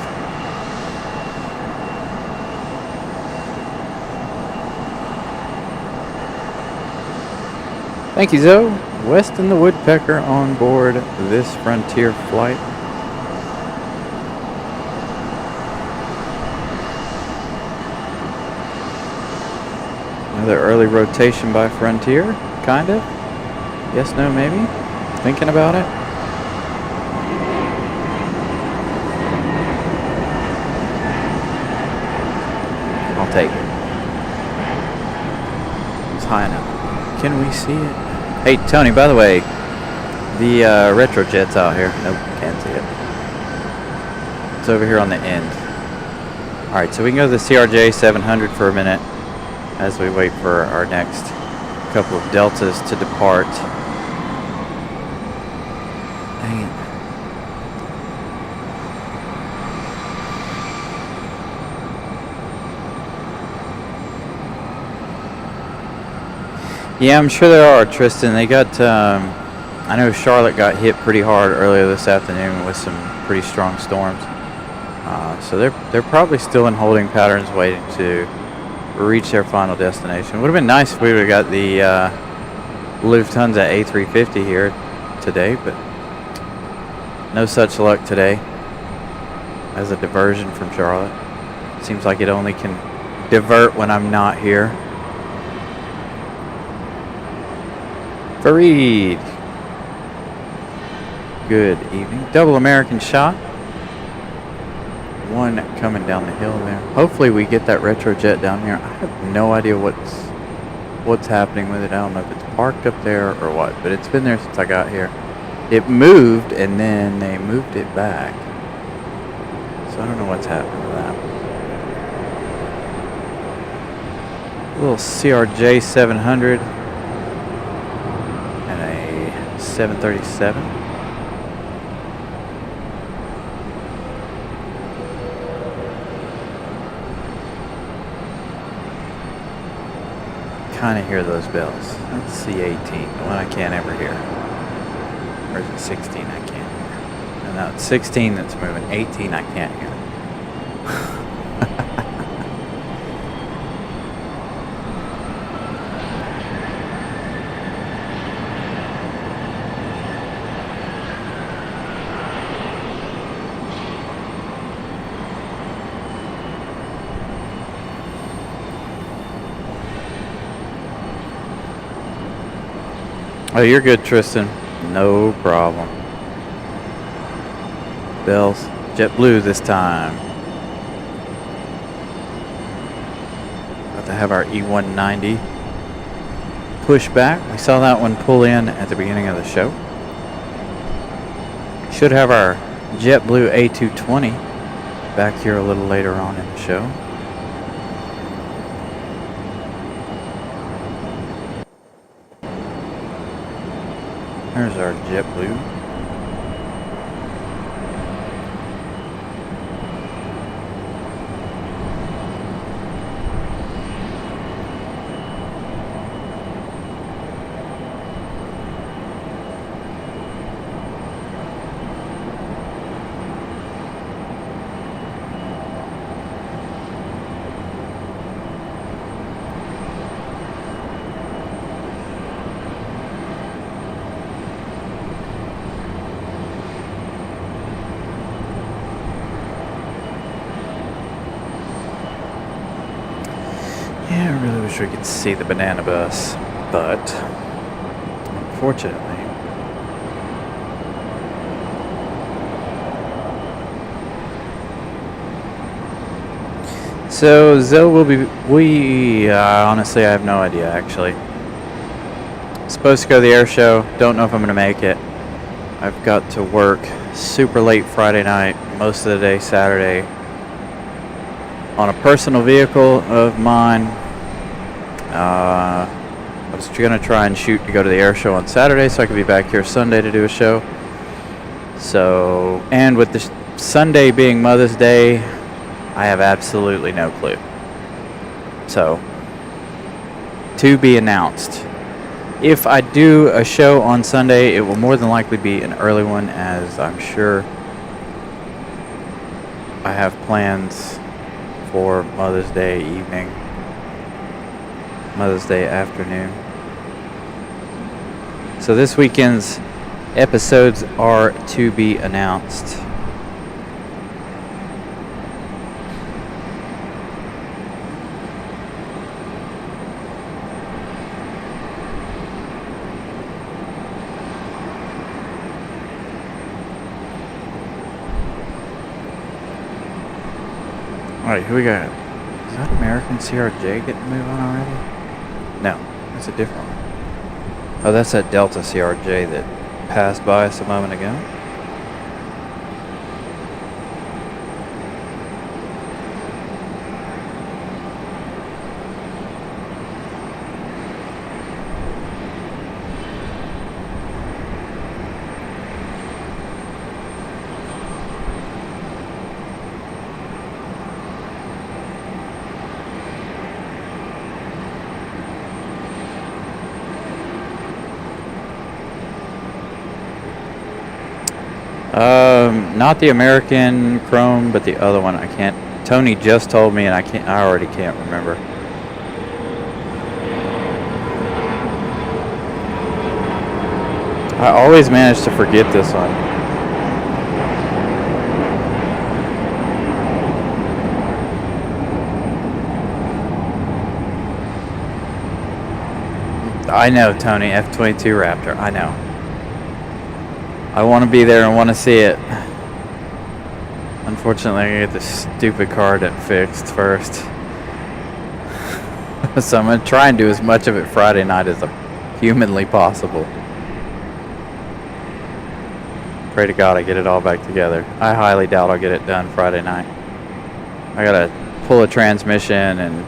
Thank you, Zoe. Weston the Woodpecker on board this Frontier flight. Another early rotation by Frontier, kind of. Yes, no, maybe. Thinking about it. I'll take it. It's high enough. Can we see it? Hey, Tony, by the way, the Retrojet's out here. Nope, can't see it. what's over here on the end. Alright, so we can go to the CRJ 700 for a minute as we wait for our next couple of Deltas to depart. Dang it. Yeah, I'm sure there are, Tristan. They got, I know Charlotte got hit pretty hard earlier this afternoon with some pretty strong storms. So they're probably still in holding patterns waiting to reach their final destination. Would have been nice if we would have got the Lufthansa A350 here today, but no such luck today as a diversion from Charlotte. Seems like it only can divert when I'm not here. Fareed. Good evening. Double American shot. One coming down the hill there. Hopefully we get that retrojet down here. I have no idea what's happening with it. I don't know if it's parked up there or what, but it's been there since I got here. It moved and then they moved it back. So I don't know what's happening with that. A little CRJ 700 and a 737. Kind of hear those bells. That's the 18, the one I can't ever hear. Or is it 16 I can't hear? No, it's 16 that's moving. 18 I can't hear. Oh, you're good, Tristan. No problem. Bells. JetBlue this time. About to have our E190 push back. We saw that one pull in at the beginning of the show. Should have our JetBlue A220 back here a little later on in the show. There's our JetBlue. Yeah, I really wish we could see the banana bus, but unfortunately. So Zoe will be, honestly I have no idea actually. Supposed to go to the air show, don't know if I'm going to make it. I've got to work super late Friday night, most of the day Saturday, on a personal vehicle of mine. I was going to try and shoot to go to the air show on Saturday so I could be back here Sunday to do a show. So, and with the Sunday being Mother's Day, I have absolutely no clue. So, to be announced. If I do a show on Sunday, it will more than likely be an early one, as I'm sure I have plans for Mother's Day evening, Mother's Day afternoon. So this weekend's episodes are to be announced. Alright, who we got? Is that American CRJ getting moved on already? No, that's a different one. Oh, that's that Delta CRJ that passed by us a moment ago. Not the American Chrome, but the other one. I can't. Tony just told me, and I already can't remember. I always manage to forget this one. I know, Tony. F-22 Raptor. I know. I want to be there and want to see it. Unfortunately, I get this stupid car that fixed first. So I'm going to try and do as much of it Friday night as humanly possible. Pray to God I get it all back together. I highly doubt I'll get it done Friday night. I got to pull a transmission and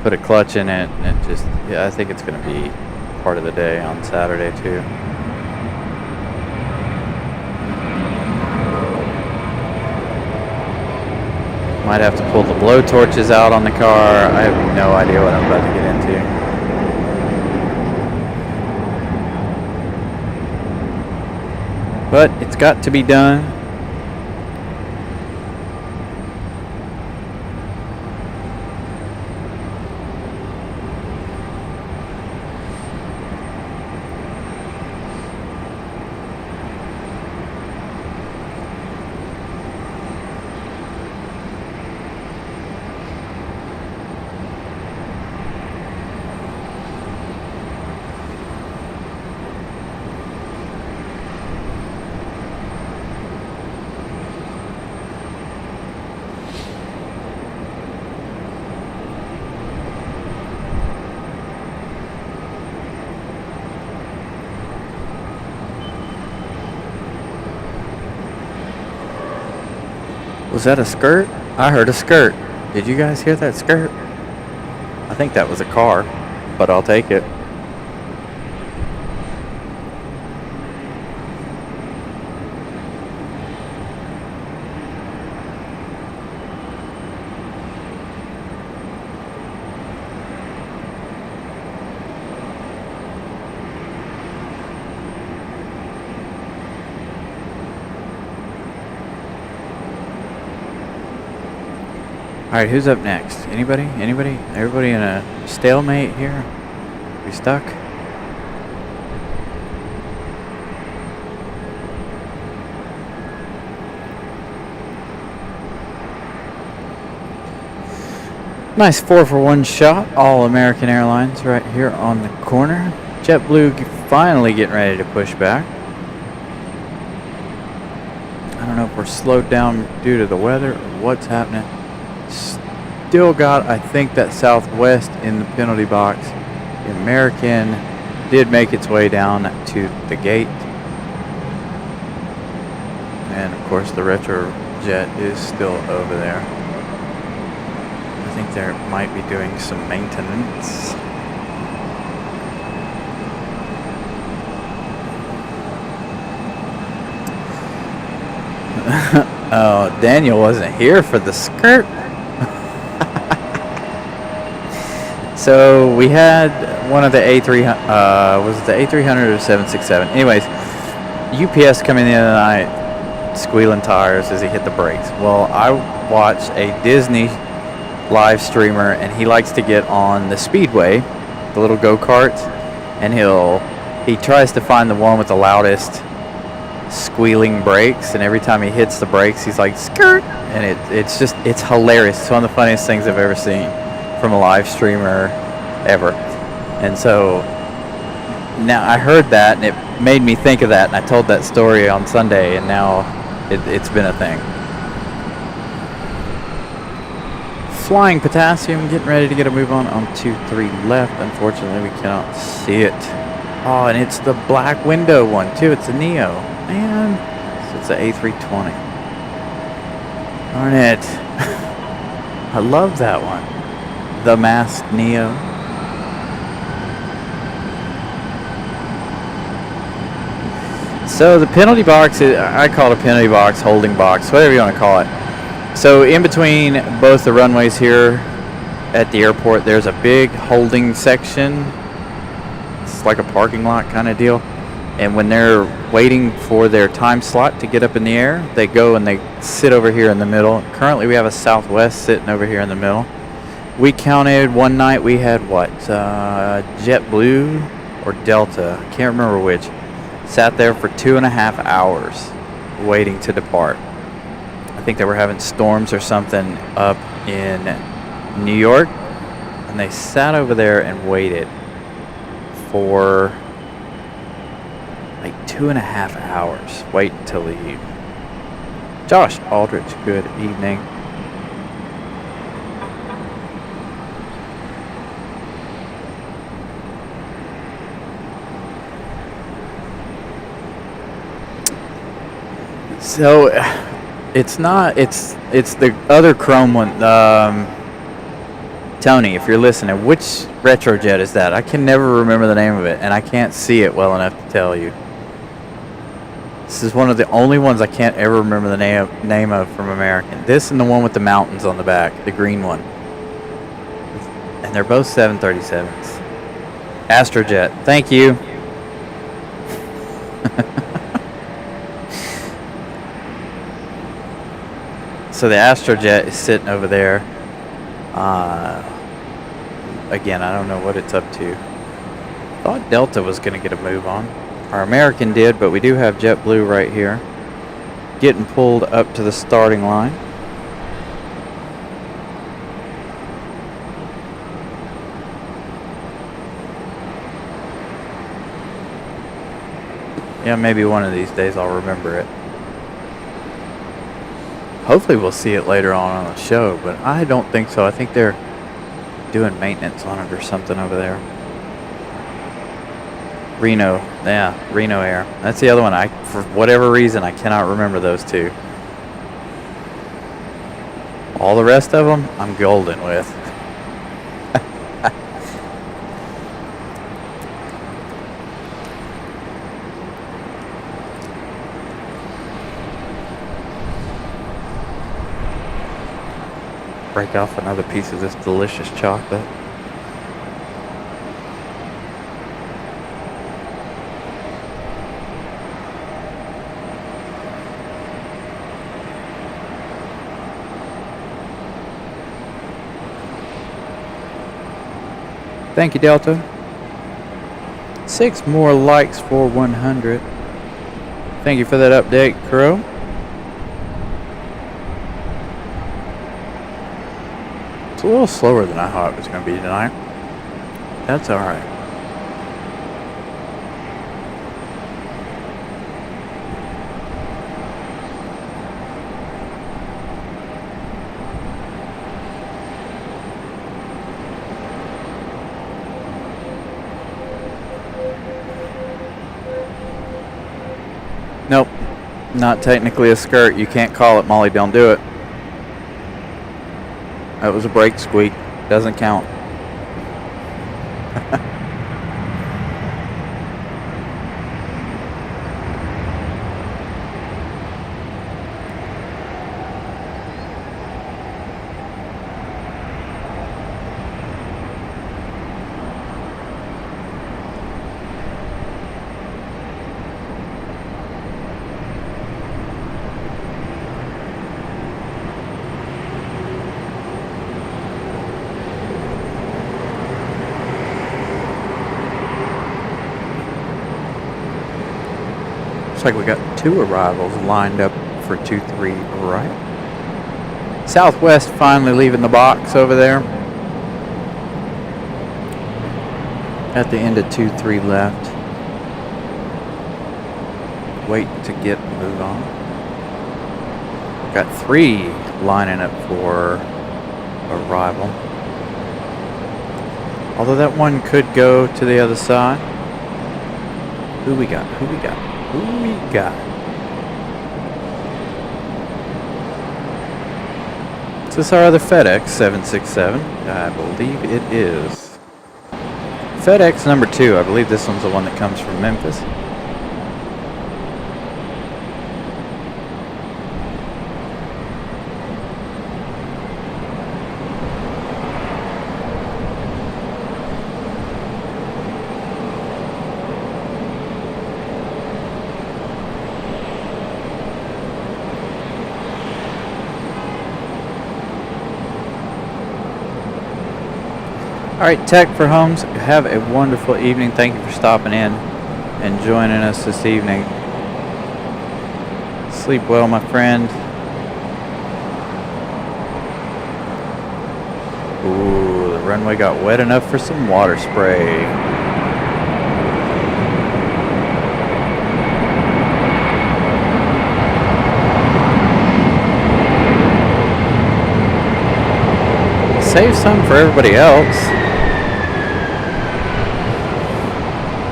put a clutch in it, and it just, yeah, I think it's going to be part of the day on Saturday too. Might have to pull the blow torches out on the car. I have no idea what I'm about to get into. But it's got to be done. Was that a skirt? I heard a skirt. Did you guys hear that skirt? I think that was a car, but I'll take it. Alright, who's up next? Anybody? Anybody? Everybody in a stalemate here? We stuck? Nice 4-for-1 shot. All American Airlines right here on the corner. JetBlue finally getting ready to push back. I don't know if we're slowed down due to the weather or what's happening. Still got, I think, that Southwest in the penalty box. The American did make its way down to the gate. And of course the Retrojet is still over there. I think they might be doing some maintenance. Oh, Daniel wasn't here for the skirt. So we had one of the A300, was it the A300 or 767? Anyways, UPS coming in the other night, squealing tires as he hit the brakes. Well, I watched a Disney live streamer, and he likes to get on the speedway, the little go-karts, and he tries to find the one with the loudest squealing brakes, and every time he hits the brakes, he's like, skirt, and it's hilarious. It's one of the funniest things I've ever seen from a live streamer ever. And so now I heard that, and it made me think of that, and I told that story on Sunday, and now it's been a thing. Flying Potassium getting ready to get a move on 23 left. Unfortunately, we cannot see it. Oh, and it's the black window one too. It's a Neo, man. So it's the A320. Darn it. I love that one. The masked Neo. So the penalty box, I call it a penalty box, holding box, whatever you want to call it. So in between both the runways here at the airport, there's a big holding section. It's like a parking lot kind of deal. And when they're waiting for their time slot to get up in the air, they go and they sit over here in the middle. Currently, we have a Southwest sitting over here in the middle. We counted one night we had what? JetBlue or Delta? I can't remember which. Sat there for 2.5 hours waiting to depart. I think they were having storms or something up in New York. And they sat over there and waited for like 2.5 hours waiting to leave. Josh Aldrich, good evening. So it's not, it's the other chrome one. Tony, if you're listening, which Retrojet is that? I can never remember the name of it, and I can't see it well enough to tell you. This is one of the only ones I can't ever remember the name of from American. This and the one with the mountains on the back, the green one. And they're both 737s. Astrojet, thank you. So the Astrojet is sitting over there. Again, I don't know what it's up to. Thought Delta was going to get a move on. Our American did, but we do have JetBlue right here, getting pulled up to the starting line. Yeah, maybe one of these days I'll remember it. Hopefully we'll see it later on the show, but I don't think so. I think they're doing maintenance on it or something over there. Reno, yeah, Reno Air. That's the other one. For whatever reason, I cannot remember those two. All the rest of them, I'm golden with. Break off another piece of this delicious chocolate. Thank you, Delta. 6 more likes for 100. Thank you for that update, Crow. It's a little slower than I thought it was going to be tonight. That's all right. Nope, not technically a skirt. You can't call it, Molly. Don't do it. That was a brake squeak. Doesn't count. Like we got 2 arrivals lined up for 2-3 right. Southwest finally leaving the box over there at the end of 2-3 left. Wait to get the move on. Got 3 lining up for arrival. Although that one could go to the other side. Who we got? Who we got? Who we got? Is this our other FedEx 767? I believe it is. FedEx number 2. I believe this one's the one that comes from Memphis. Alright, Tech for Homes, have a wonderful evening. Thank you for stopping in and joining us this evening. Sleep well, my friend. Ooh, the runway got wet enough for some water spray. Save some for everybody else.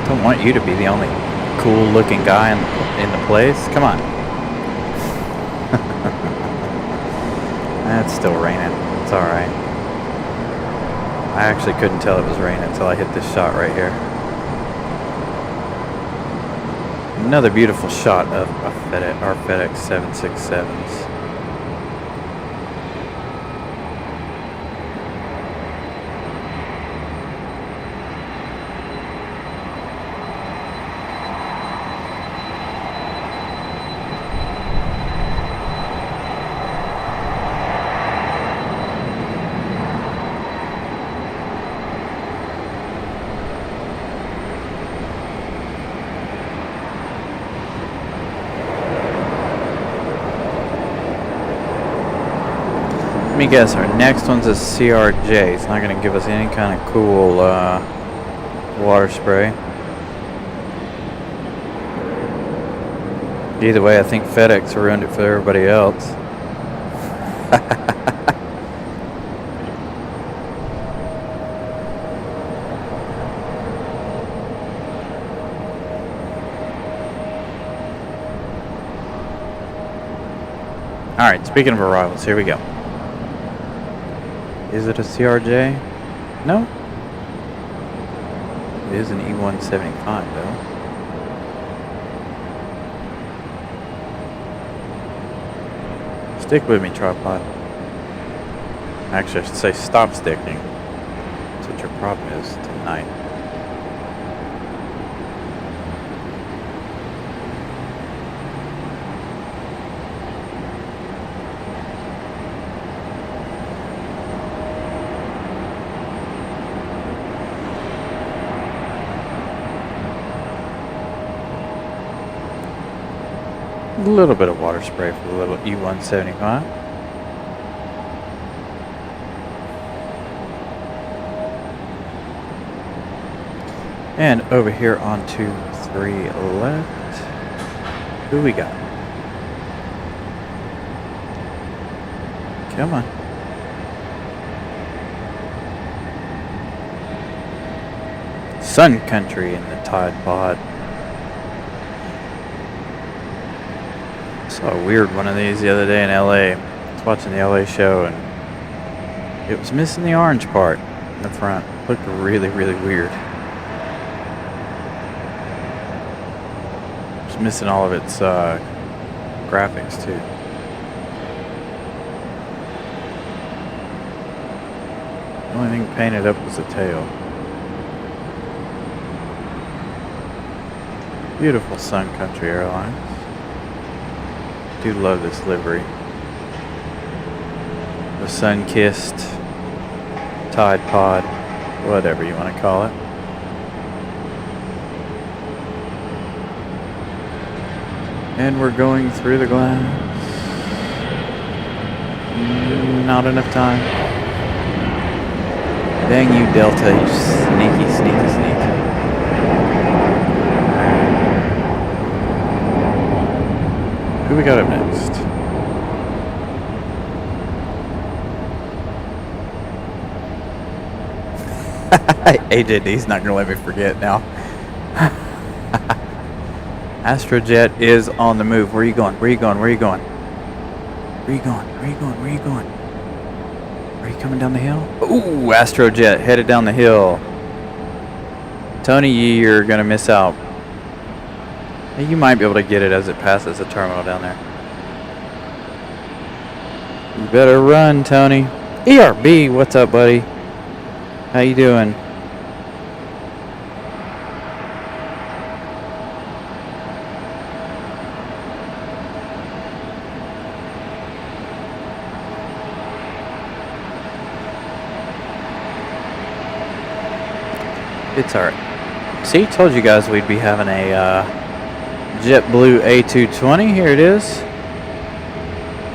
Don't want you to be the only cool looking guy in the place. Come on. It's still raining. It's alright. I actually couldn't tell it was raining until I hit this shot right here. Another beautiful shot of our FedEx 767s. Let me guess, our next one's a CRJ. It's not going to give us any kind of cool water spray. Either way, I think FedEx ruined it for everybody else. Alright, speaking of arrivals, here we go. Is it a CRJ? No. It is an E175 though. Stick with me, tripod. Actually, I should say stop sticking. That's what your problem is tonight. A little bit of water spray for the little E175. And over here on 23 left, who we got? Come on. Sun Country in the Tide Pod. Saw a weird one of these the other day in LA. I was watching the LA show and it was missing the orange part in the front. It looked really, really weird. It was missing all of its graphics too. The only thing painted up was the tail. Beautiful Sun Country Airlines. Do love this livery. The sun-kissed Tide Pod, whatever you want to call it. And we're going through the glass. Not enough time. Dang you, Delta, you sneaky, sneaky, sneaky. Who we got up next? AJD's not gonna let me forget now. Astrojet is on the move. Where are you going? Where are you going? Where are you going? Where are you going? Where are you going? Where are you going? Are you coming down the hill? Ooh, Astrojet headed down the hill. Tony, you're gonna miss out. You might be able to get it as it passes the terminal down there. You better run, Tony. ERB, what's up, buddy? How you doing? It's alright. See, told you guys we'd be having a JetBlue A220. Here it is.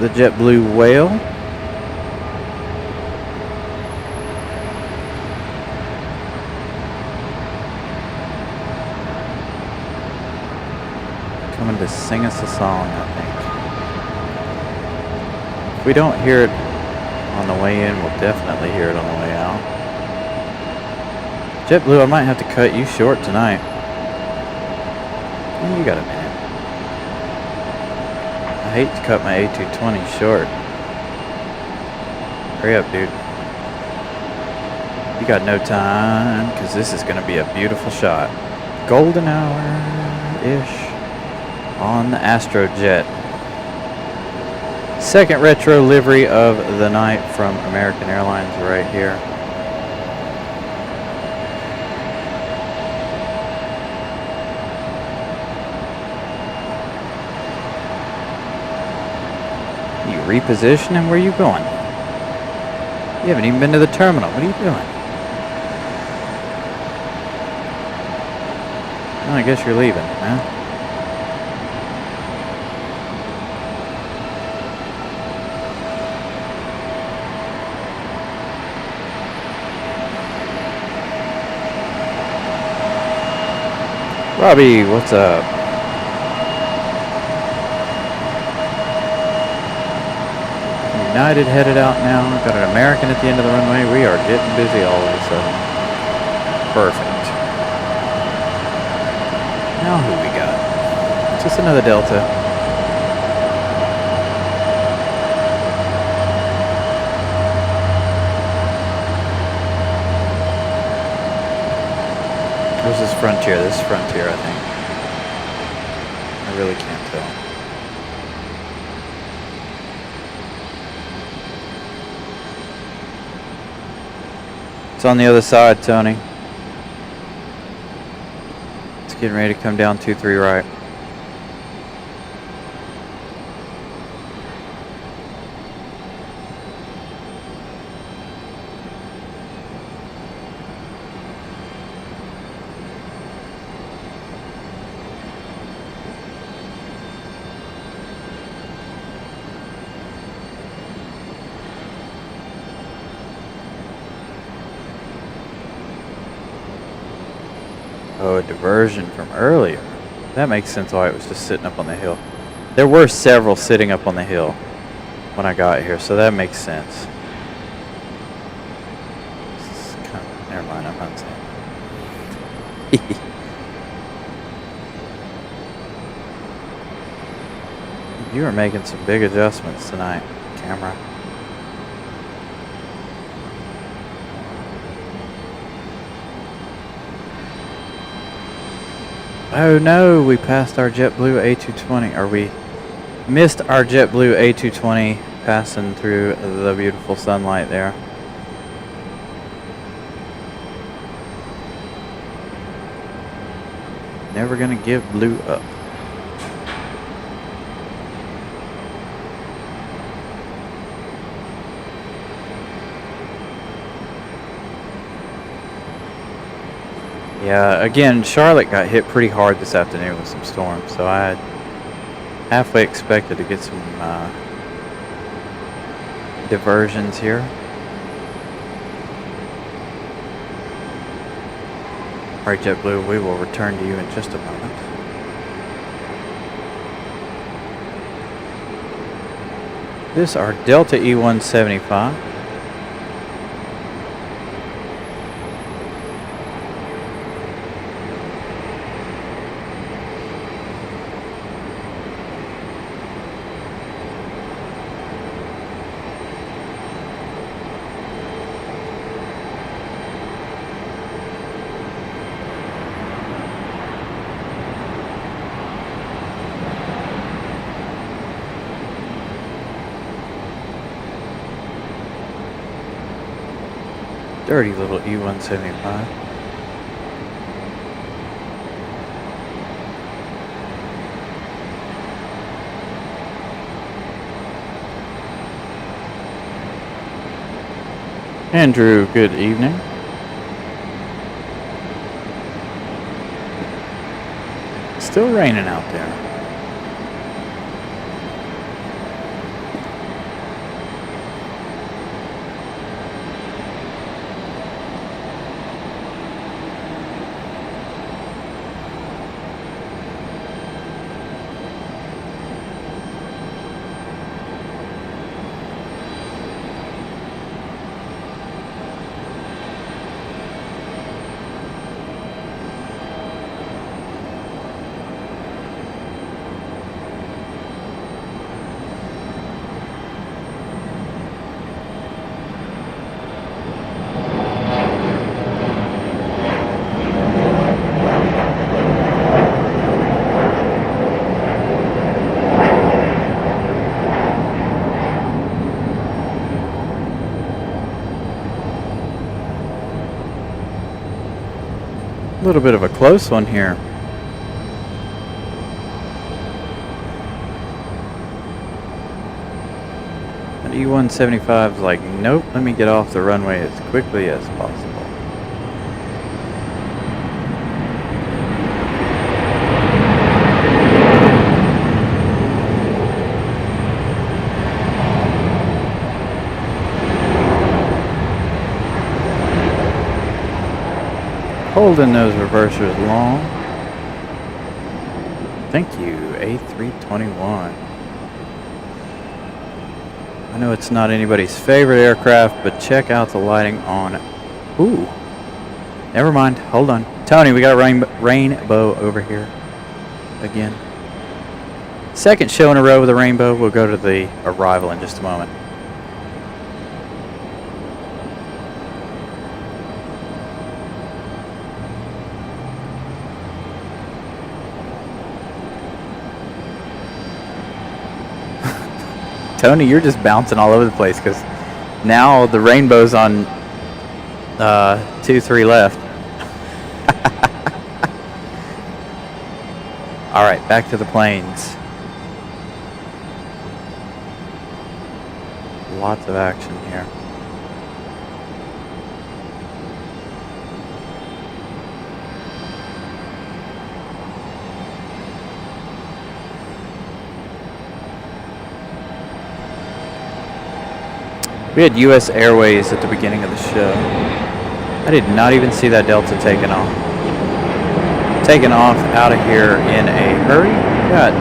The JetBlue Whale. Coming to sing us a song, I think. If we don't hear it on the way in, we'll definitely hear it on the way out. JetBlue, I might have to cut you short tonight. You got a minute. I hate to cut my A220 short. Hurry up, dude. You got no time, because this is going to be a beautiful shot. Golden hour-ish on the Astrojet. Second retro livery of the night from American Airlines right here. Repositioning? Where are you going? You haven't even been to the terminal. What are you doing? Well, I guess you're leaving, huh? Robbie, what's up? United headed out now. Got an American at the end of the runway. We are getting busy all of a sudden. Perfect. Now who we got? Just another Delta. This is Frontier. This is Frontier, I think. I really can't tell. It's on the other side, Tony. It's getting ready to come down 2-3 right. Oh, a diversion from earlier. That makes sense why it was just sitting up on the hill. There were several sitting up on the hill when I got here, so that makes sense. This is never mind, I'm not saying. You are making some big adjustments tonight, camera. Oh no, we passed our JetBlue A220, or we missed our JetBlue A220 passing through the beautiful sunlight there. Never gonna give blue up. Yeah, again, Charlotte got hit pretty hard this afternoon with some storms, so I halfway expected to get some diversions here. All right, JetBlue, we will return to you in just a moment. This is our Delta E175. Dirty little E175. Andrew, good evening. still raining out there. A little bit of a close one here. And E175 is like, nope, let me get off the runway as quickly as possible. Holding those reversers long. Thank you, A321. I know it's not anybody's favorite aircraft, but check out the lighting on it. Ooh. Never mind. Hold on. Tony, we got a rainbow over here. Again. Second show in a row with a rainbow. We'll go to the arrival in just a moment. Tony, you're just bouncing all over the place because now the rainbow's on 2-3 left. All right, back to the planes. Lots of action here. We had US Airways at the beginning of the show. I did not even see that Delta taking off. Taking off out of here in a hurry. Got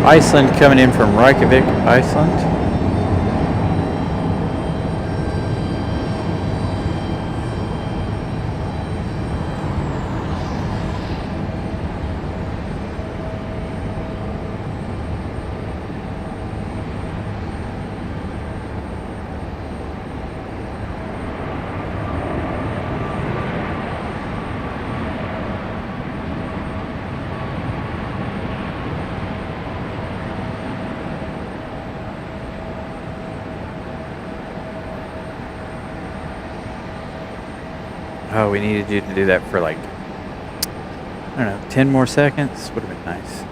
Iceland coming in from Reykjavik, Iceland. Oh, we needed you to do that for like, I don't know, 10 more seconds. Would have been nice.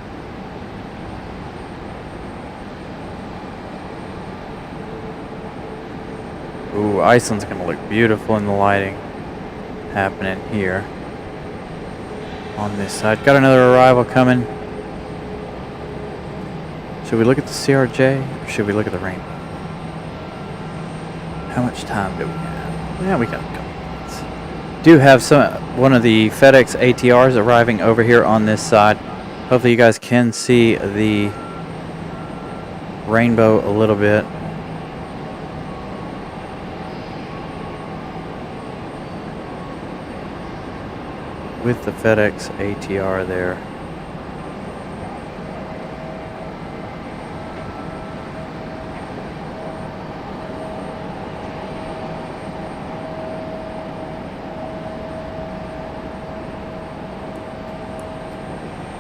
Ooh, Iceland's gonna look beautiful in the lighting happening here on this side. Got another arrival coming. Should we look at the CRJ or should we look at the rainbow? How much time do we have? Yeah, we got a couple. Do have one of the FedEx ATRs arriving over here on this side. Hopefully you guys can see the rainbow a little bit. With the FedEx ATR there.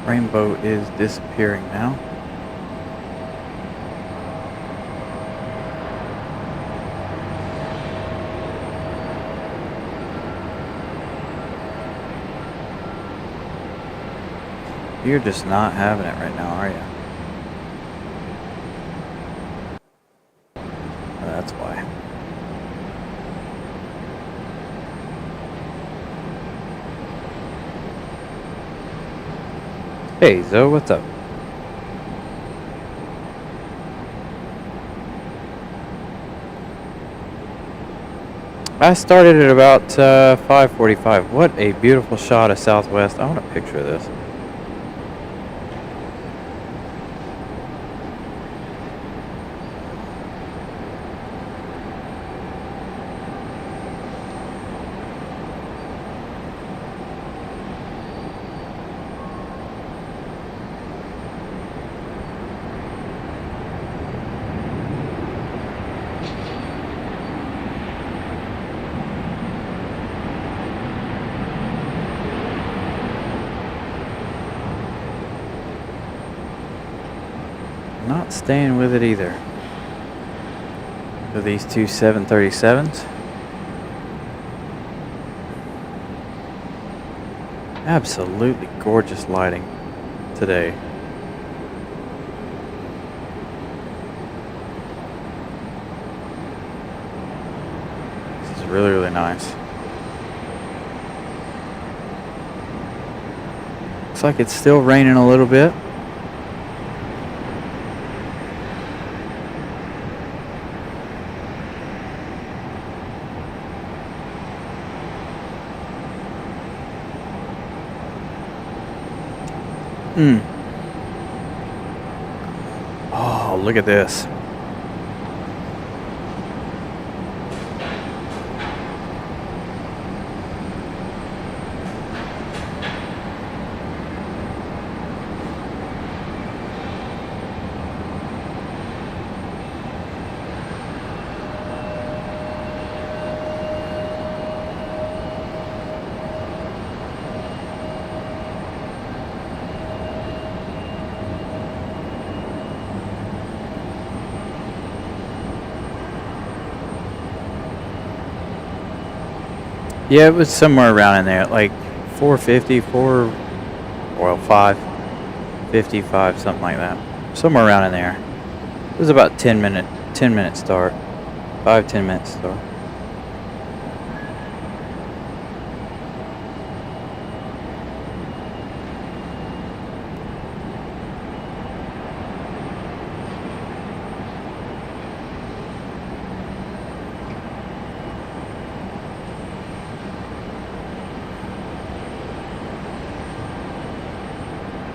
Rainbow is disappearing now. You're just not having it right now, are you? Oh, that's why. Hey, Zoe, what's up? I started at about 5:45. What a beautiful shot of Southwest. I want a picture of this. Not staying with it either. So these two 737s. Absolutely gorgeous lighting today. This is really, really nice. Looks like it's still raining a little bit. Oh, look at this. Yeah, it was somewhere around in there, like 450, 555, something like that. Somewhere around in there. It was about 10 minute start. 5-10 minute start.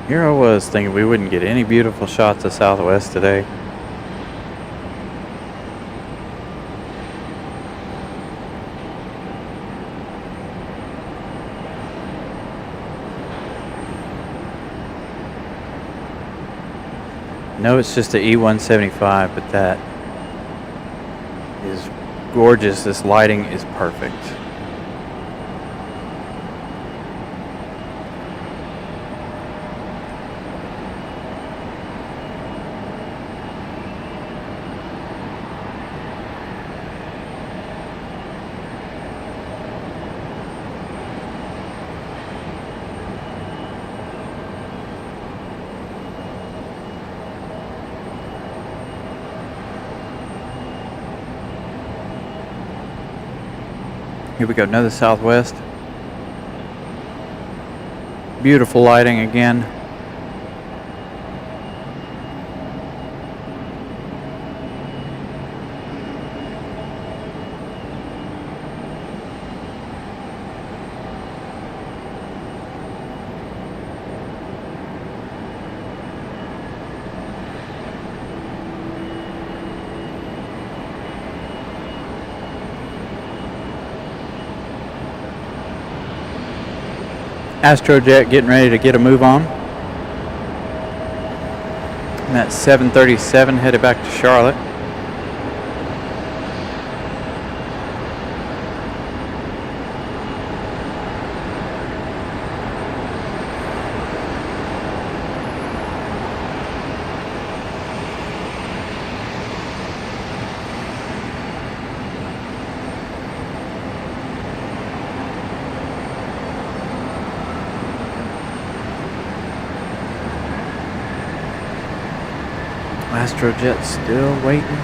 Here I was thinking we wouldn't get any beautiful shots of Southwest today. No, it's just the E175, but that is gorgeous. This lighting is perfect. Here we go, another Southwest. Beautiful lighting again. Astrojet getting ready to get a move on. And that 737 headed back to Charlotte. Astrojet still waiting.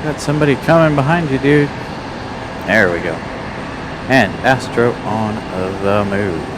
Got somebody coming behind you, dude. There we go. And Astro on the move.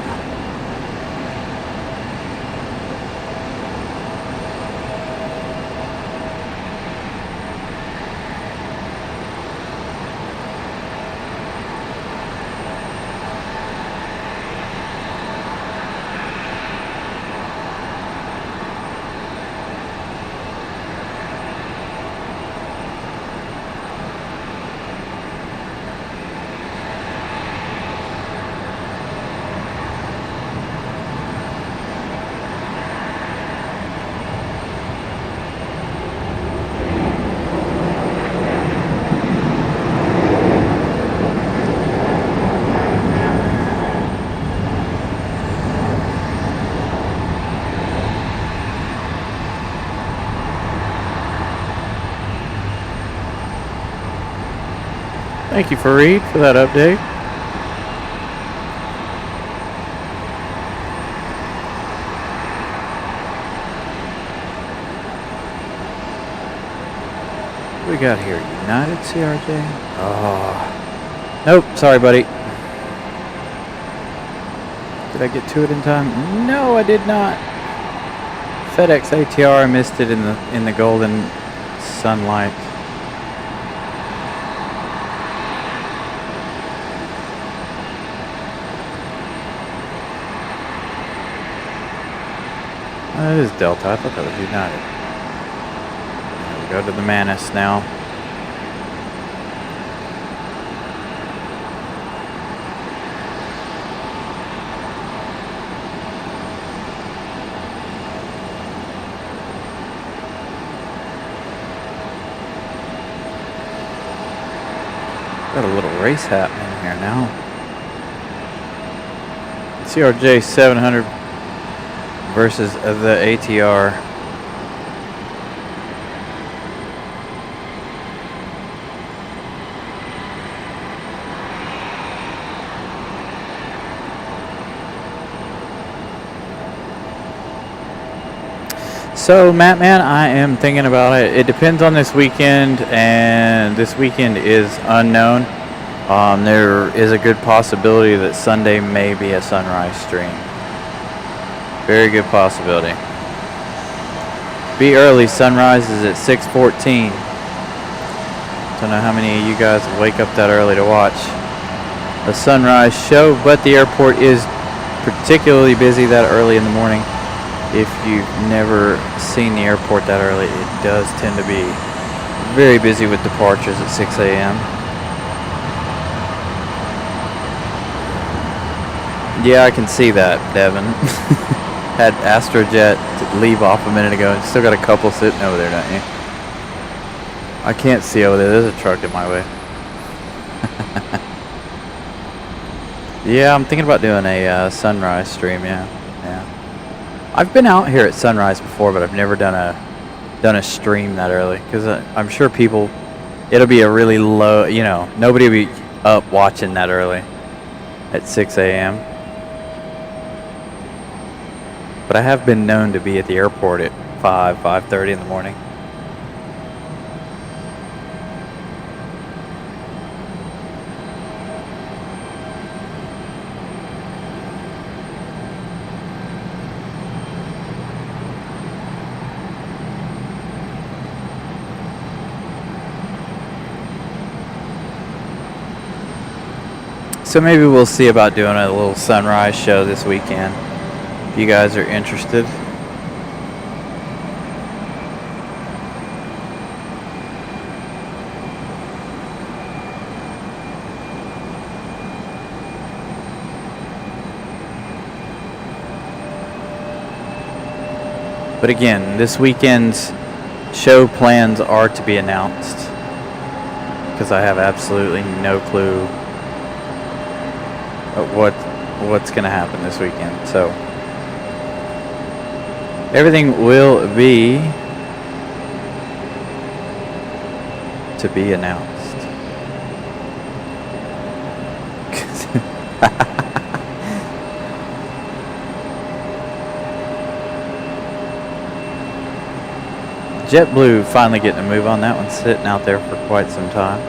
Thank you, Fareed, for that update. What we got here? United CRJ? Oh. Nope, sorry, buddy. Did I get to it in time? No, I did not. FedEx ATR, I missed it in the golden sunlight. That is Delta. I thought that was United. We go to the Manus now. Got a little race happening here now. CRJ 700 versus the ATR. So, Matt, man, I am thinking about it. It depends on this weekend, and this weekend is unknown. There is a good possibility that Sunday may be a sunrise stream. Very good possibility. Be early. Sunrise is at 6:14. Don't know how many of you guys wake up that early to watch a sunrise show, but the airport is particularly busy that early in the morning. If you've never seen the airport that early, it does tend to be very busy with departures at 6 a.m. Yeah, I can see that, Devin. Had Astrojet to leave off a minute ago and still got a couple sitting over there, don't you? I can't see over there. There's a truck in my way. Yeah, I'm thinking about doing a sunrise stream, yeah. I've been out here at sunrise before, but I've never done a stream that early because I'm sure people, it'll be a really low, you know, nobody will be up watching that early at 6 a.m. But I have been known to be at the airport at 5:30 in the morning. So maybe we'll see about doing a little sunrise show this weekend. If you guys are interested. But again, this weekend's show plans are to be announced because I have absolutely no clue what's going to happen this weekend. So everything will be to be announced. JetBlue finally getting a move on that one, sitting out there for quite some time.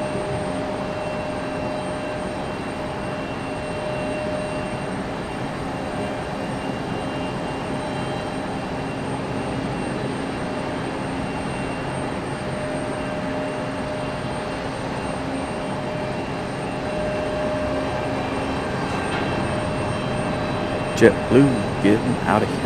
JetBlue getting out of here.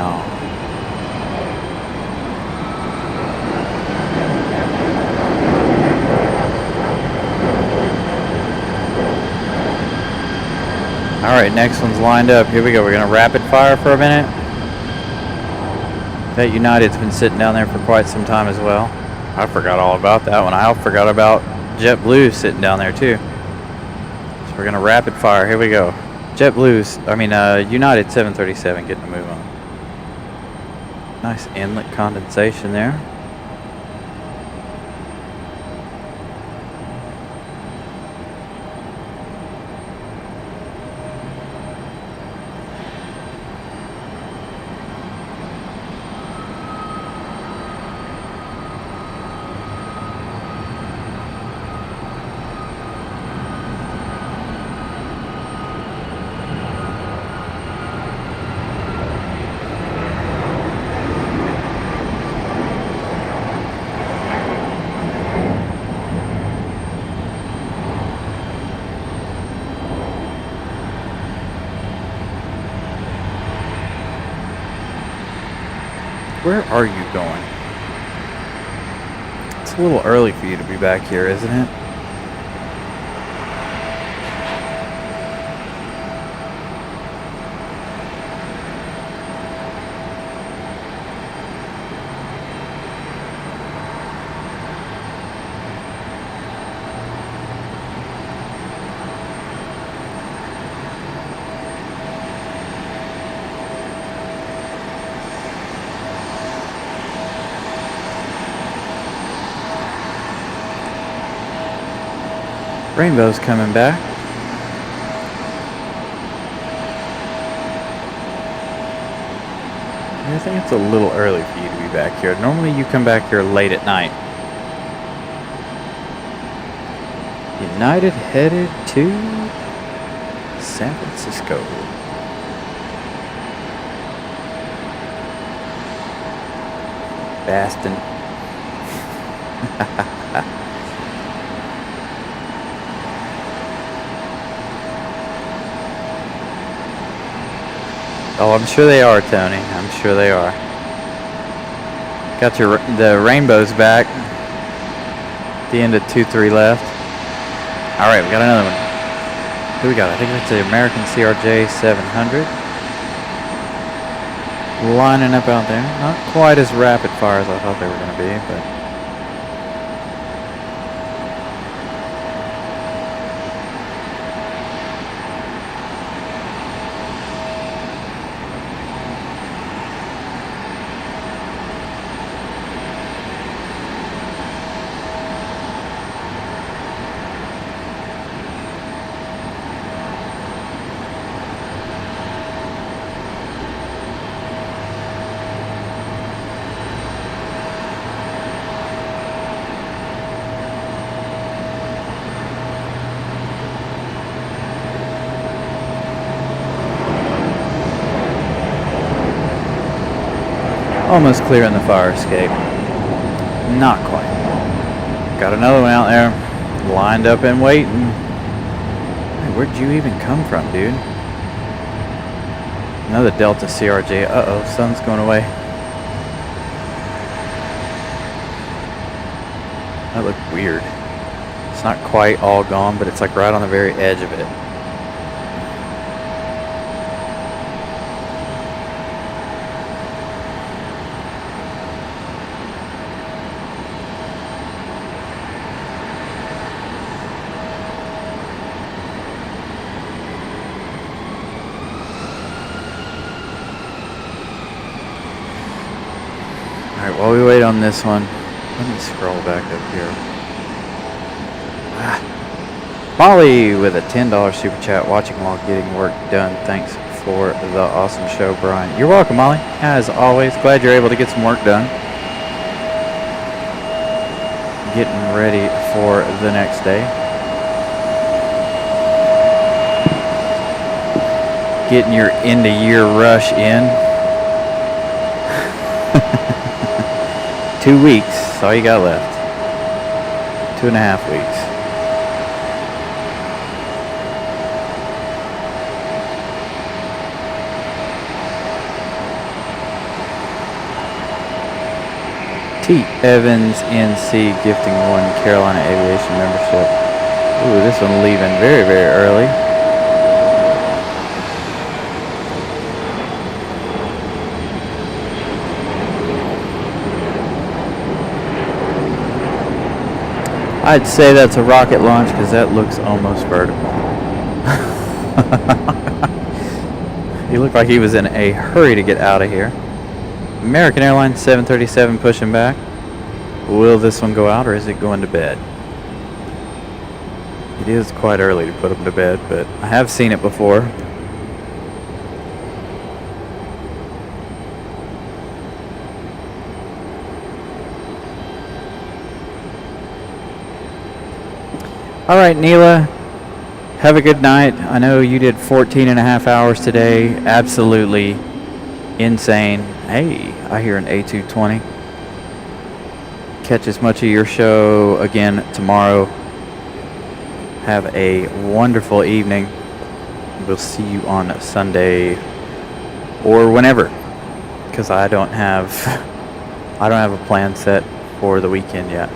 All right, next one's lined up. Here we go. We're gonna rapid fire for a minute. That United's been sitting down there for quite some time as well. I forgot all about that one. I forgot about JetBlue sitting down there too. So we're gonna rapid fire. Here we go. United 737 getting a move on. Nice inlet condensation there. Where are you going? It's a little early for you to be back here, isn't it? Rainbow's coming back. I think it's a little early for you to be back here. Normally you come back here late at night. United headed to San Francisco. Bastin. Oh, I'm sure they are, Tony. I'm sure they are. Got the rainbows back. The end of 2-3 left. All right, we got another one. Who we got? I think it's the American CRJ 700. Lining up out there. Not quite as rapid fire as I thought they were going to be, but. Almost clearing the fire escape. Not quite. Got another one out there, lined up and waiting. Hey, where'd you even come from, dude? Another Delta CRJ. Uh-oh, sun's going away. That looked weird. It's not quite all gone, but it's like right on the very edge of it. Alright, while we wait on this one, let me scroll back up here. Molly with a $10 super chat, watching while getting work done. Thanks for the awesome show, Brian. You're welcome, Molly. As always, glad you're able to get some work done. getting ready for the next day. Getting your end of year rush in. 2 weeks, that's all you got left. 2.5 weeks. T. Evans NC gifting 1 Carolina Aviation membership. Ooh, this one leaving very, very early. I'd say that's a rocket launch because that looks almost vertical. He looked like he was in a hurry to get out of here. American Airlines 737 pushing back. Will this one go out or is it going to bed? It is quite early to put them to bed, but I have seen it before. All right, Neela, have a good night. I know you did 14.5 hours today. Absolutely insane. Hey, I hear an A220. Catch as much of your show again tomorrow. Have a wonderful evening. We'll see you on Sunday or whenever, because I don't have a plan set for the weekend yet.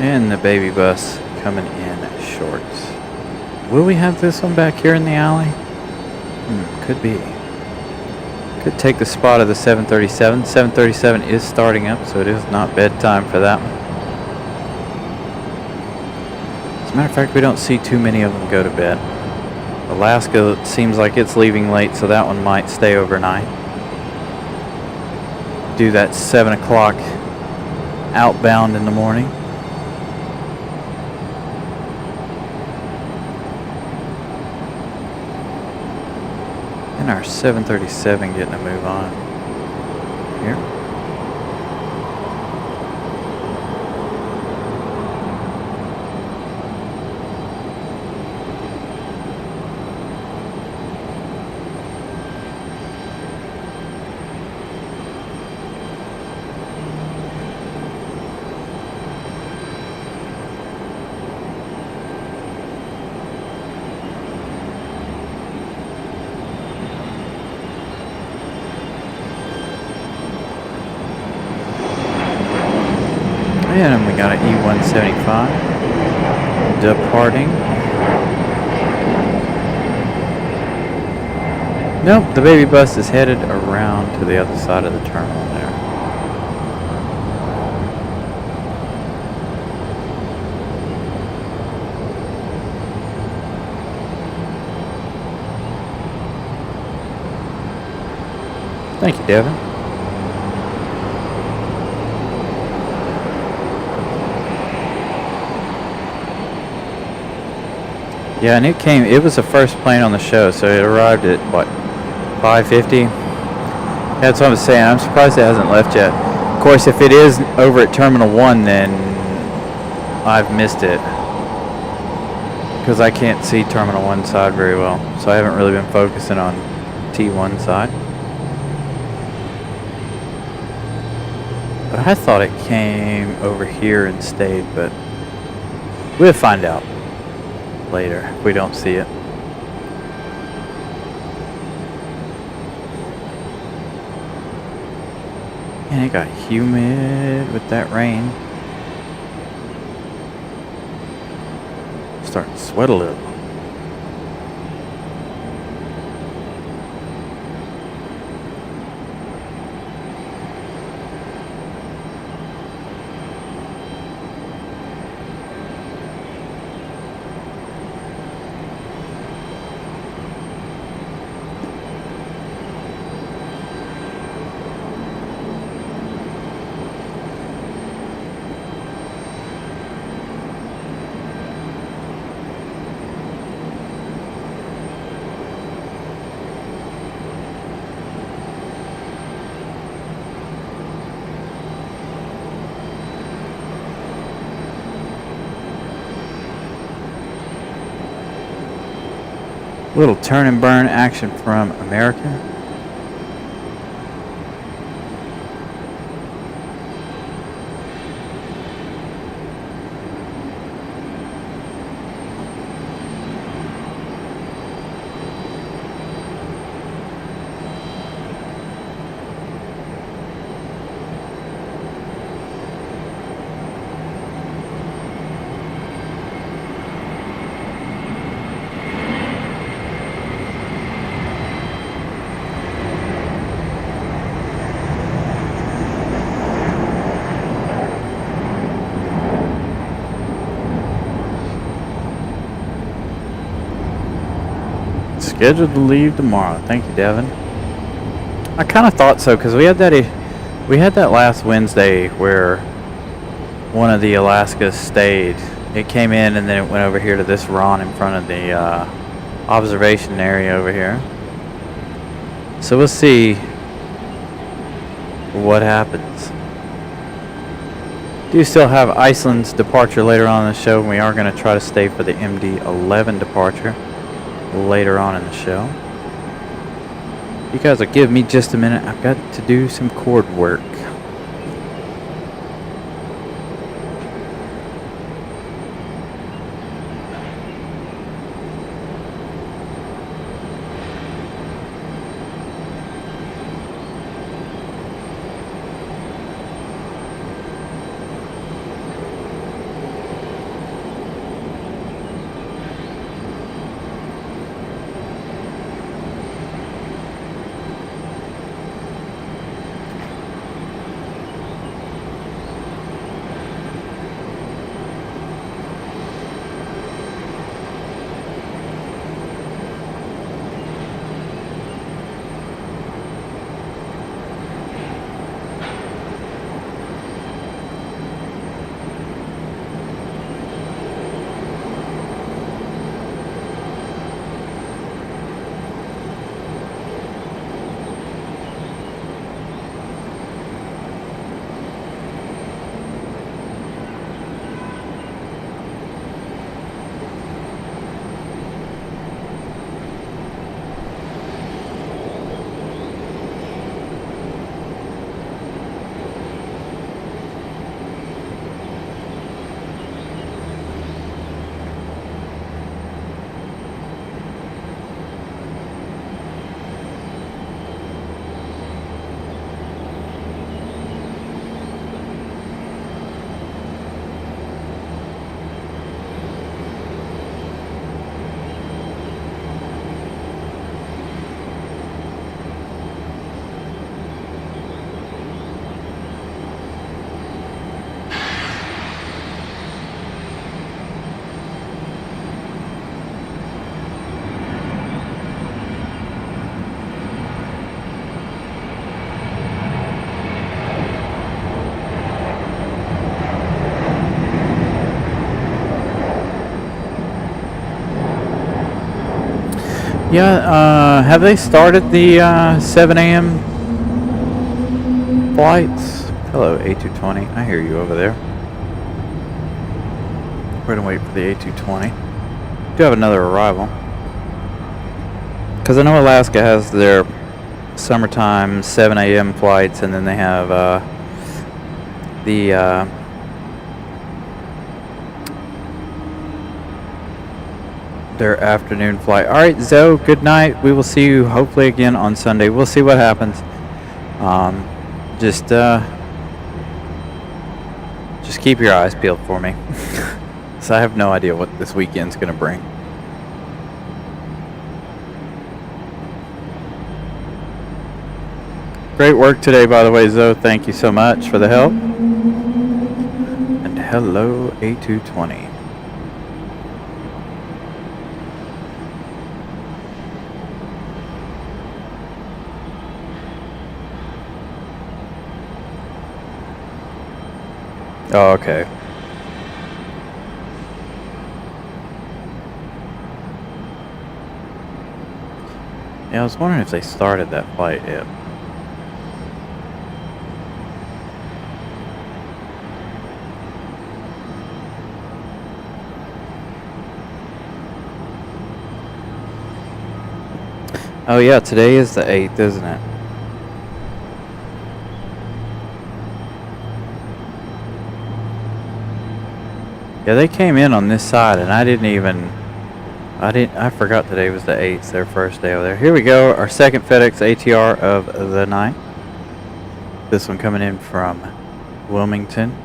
And the baby bus coming in shorts. Will we have this one back here in the alley? Could be. Could take the spot of the 737. 737 is starting up, so it is not bedtime for that one. As a matter of fact, we don't see too many of them go to bed. Alaska seems like it's leaving late, so that one might stay overnight. Do that 7 o'clock outbound in the morning. And our 737 getting a move on here. And we got an E-175 departing. Nope, the baby bus is headed around to the other side of the terminal there. Thank you, Devin. Yeah, and it was the first plane on the show, so it arrived at, what, 5:50? That's what I'm saying. I'm surprised it hasn't left yet. Of course, if it is over at Terminal 1, then I've missed it. Because I can't see Terminal 1 side very well. So I haven't really been focusing on T1 side. But I thought it came over here and stayed, but we'll find out later if we don't see it. And it got humid with that rain. Starting to sweat a little. Little turn and burn action from American. Scheduled to leave tomorrow. Thank you, Devin. I kind of thought so because we had that last Wednesday where one of the Alaskas stayed. It came in and then it went over here to this run in front of the observation area over here. So we'll see what happens. Do still have Iceland's departure later on in the show, and we are going to try to stay for the MD-11 departure later on in the show. You guys will give me just a minute. I've got to do some cord work. Yeah, have they started the 7 a.m. flights. Hello, A220. I hear you over there. We're gonna wait for the A220. Do have another arrival. Because I know Alaska has their summertime 7 a.m. flights, and then they have their afternoon flight. All right, Zoe, good night. We will see you hopefully again on Sunday. We'll see what happens. Just keep your eyes peeled for me. So I have no idea what this weekend's gonna bring. Great work today, by the way, Zoe. Thank you so much for the help. And hello, A220. Oh, okay. Yeah, I was wondering if they started that flight yet. Oh yeah, today is the 8th, isn't it? Yeah, they came in on this side and I forgot today was the 8th, their first day over there. Here we go, our second FedEx ATR of the night. This one coming in from Wilmington.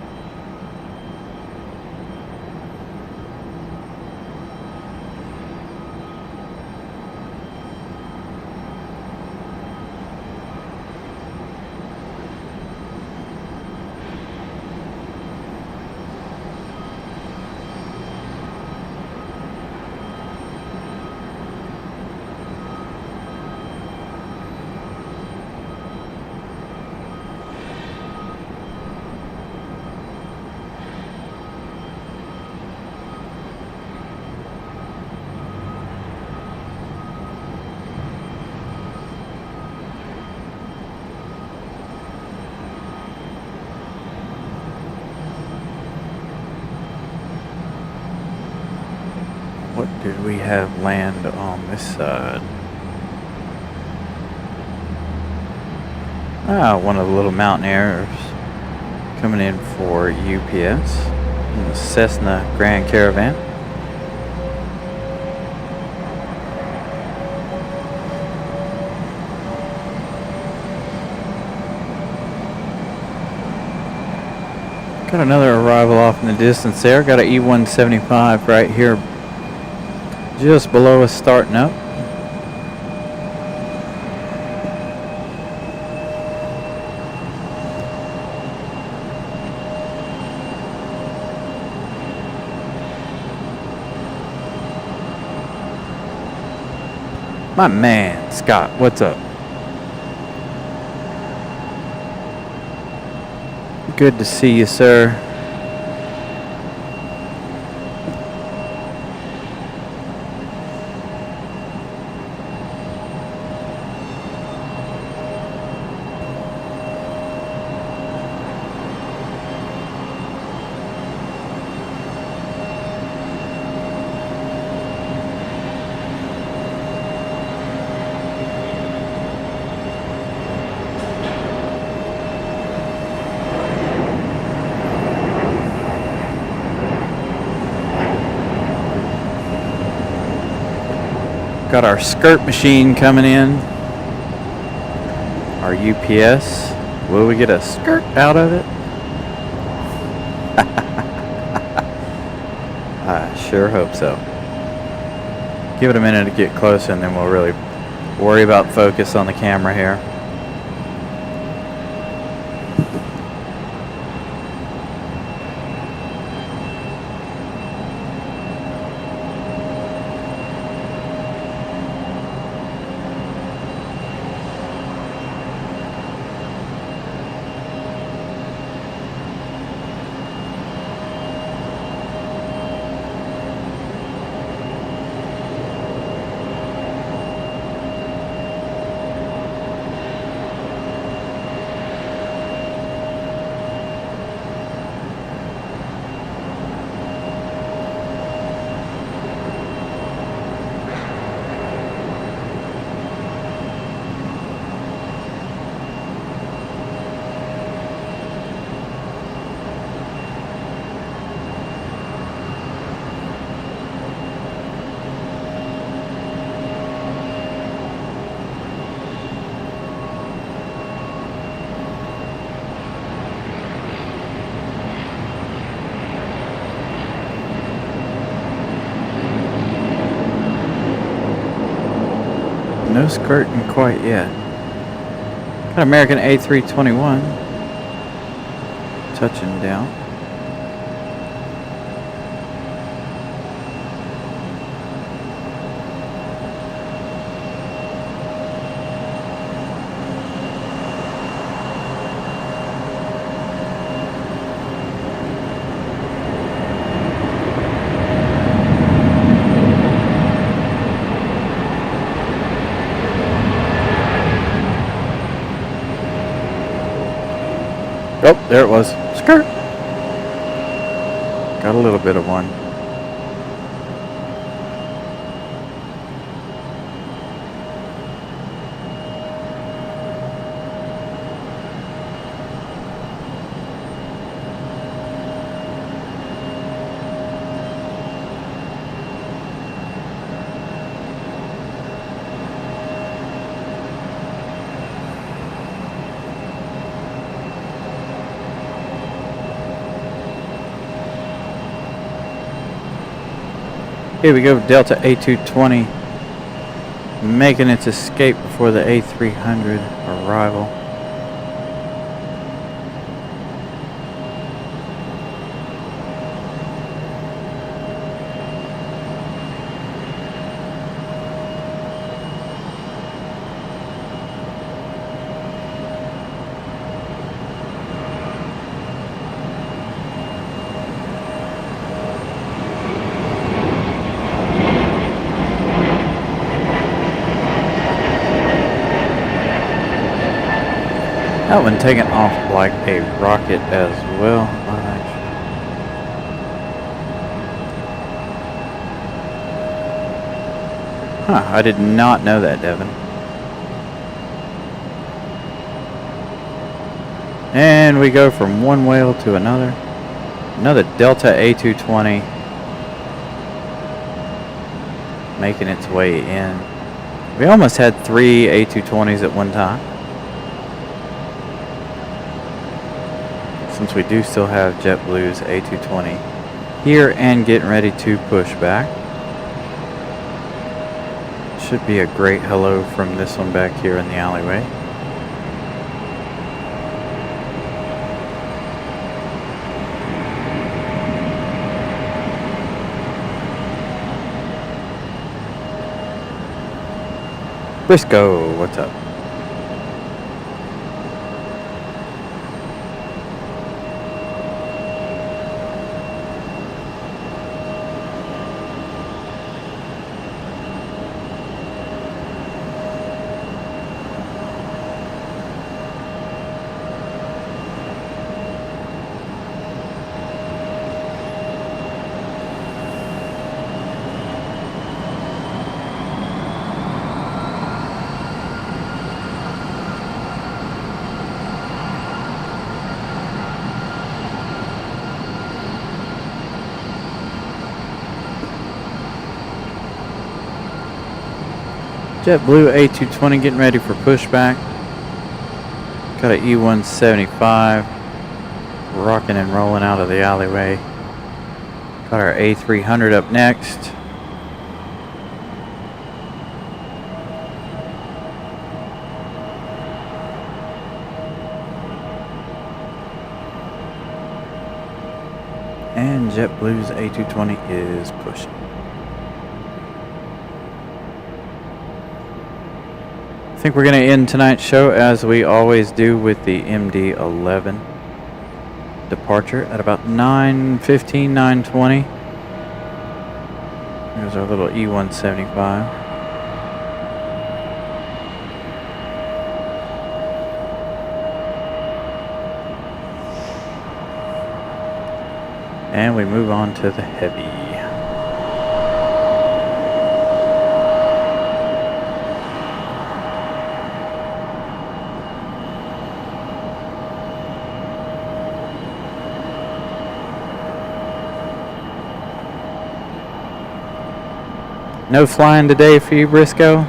What did we have land on this side? One of the little mountaineers coming in for UPS in the Cessna Grand Caravan. Got another arrival off in the distance there. Got an E175 right here just below us starting up. My man, Scott, what's up? Good to see you, sir. Got our skirt machine coming in. Our UPS. Will we get a skirt out of it? I sure hope so. Give it a minute to get closer and then we'll really worry about focus on the camera here. no skirting quite yet. Got American A321 touching down. Oh, there it was. Skirt. Got a little bit of one. Here we go, Delta A220 making its escape before the A300 arrival. That one taking off like a rocket as well. Huh, I did not know that, Devin. And we go from one whale to another. Another Delta A220 making its way in. We almost had 3 A220s at one time. Since we do still have JetBlue's A220 here and getting ready to push back. Should be a great hello from this one back here in the alleyway. Briscoe, what's up? JetBlue A220 getting ready for pushback. Got an E175 rocking and rolling out of the alleyway. Got our A300 up next. And JetBlue's A220 is pushing. I think we're going to end tonight's show as we always do with the MD-11 departure at about 9:15, 9:20. Here's our little E175. And we move on to the heavy. No flying today for you, Briscoe?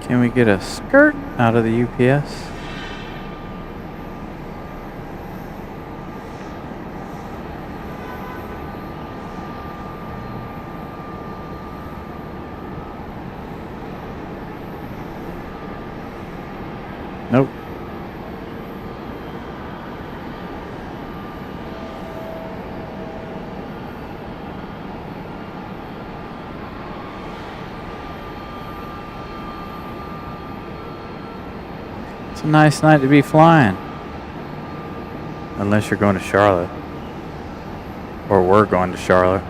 Can we get a skirt out of the UPS? Nope. It's a nice night to be flying. Unless you're going to Charlotte. Or we're going to Charlotte.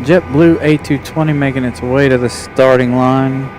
JetBlue A220 making its way to the starting line.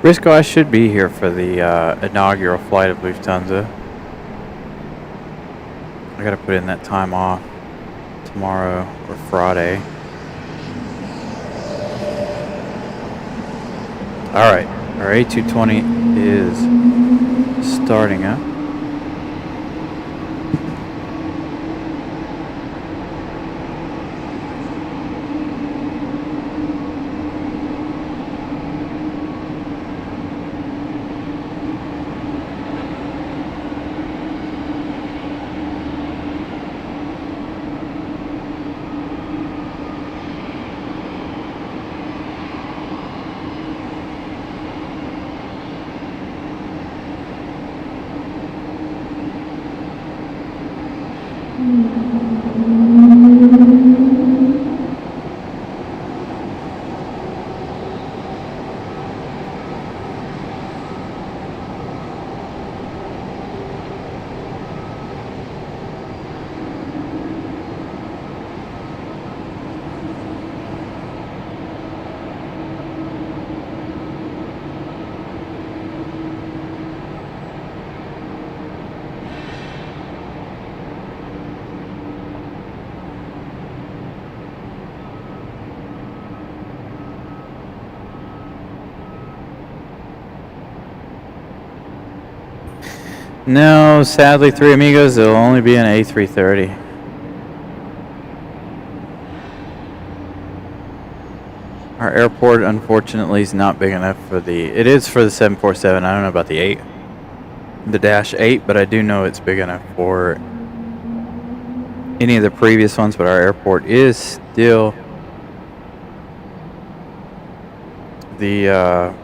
Briscoe, I should be here for the inaugural flight of Lufthansa. I gotta put in that time off tomorrow or Friday. Alright, our A220 is starting up. No, sadly, Three Amigos, there'll only be an A330. Our airport, unfortunately, is not big enough for the... It is for the 747. I don't know about the 8. The Dash 8, but I do know it's big enough for any of the previous ones, but our airport is still the...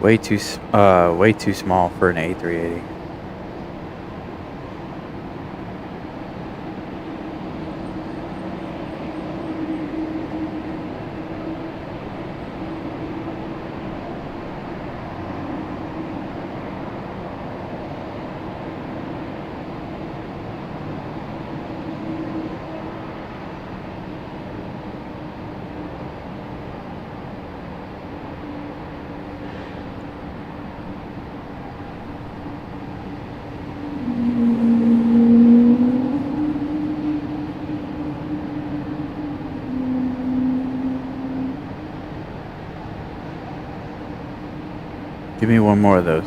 way too small for an A380. Give me one more of those.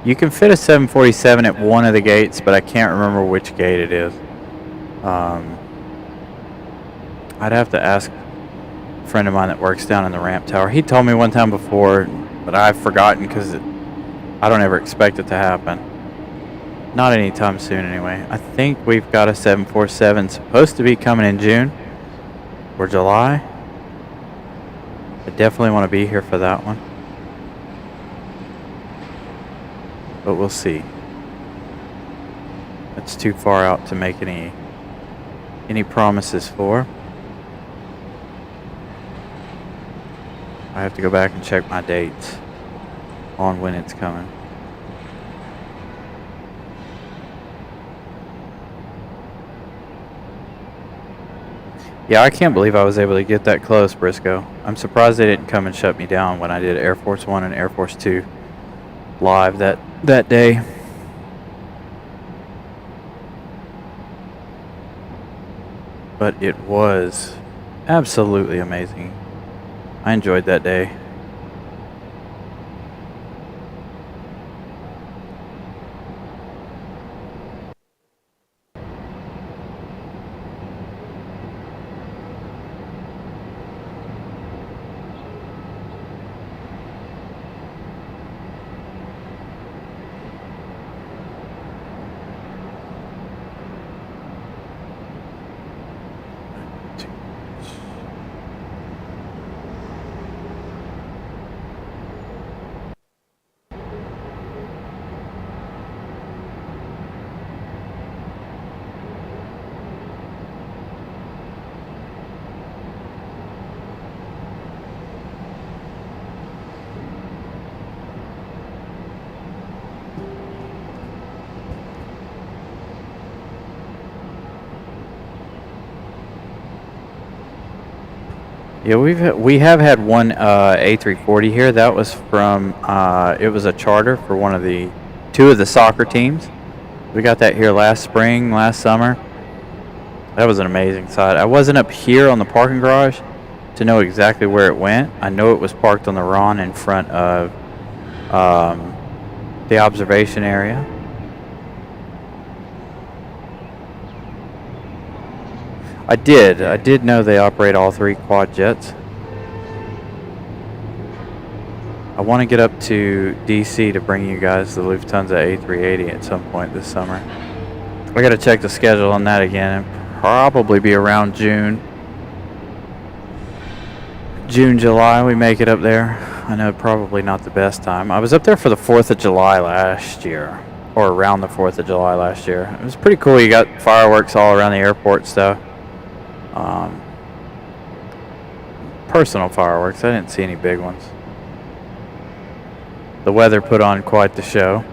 You can fit a 747 at one of the gates, but I can't remember which gate it is. I'd have to ask a friend of mine that works down in the ramp tower. He told me one time before, but I've forgotten because I don't ever expect it to happen. Not anytime soon, anyway. I think we've got a 747 supposed to be coming in June or July. I definitely want to be here for that one. But we'll see. It's too far out to make any promises for. I have to go back and check my dates on when it's coming. Yeah, I can't believe I was able to get that close, Briscoe. I'm surprised they didn't come and shut me down when I did Air Force One and Air Force Two live that day. But it was absolutely amazing. I enjoyed that day. Yeah, we have had one A340 here. That was from it was a charter for two of the soccer teams. We got that here last summer. That was an amazing sight. I wasn't up here on the parking garage to know exactly where it went. I know it was parked on the RON in front of the observation area. I did know they operate all 3 quad jets. I want to get up to DC to bring you guys the Lufthansa A380 at some point this summer. I gotta check the schedule on that again. It'll probably be around June, July we make it up there. I know probably not the best time. I was up there for the 4th of July last year, or around the 4th of July last year. It was pretty cool. You got fireworks all around the airport stuff. Personal fireworks. I didn't see any big ones. The weather put on quite the show.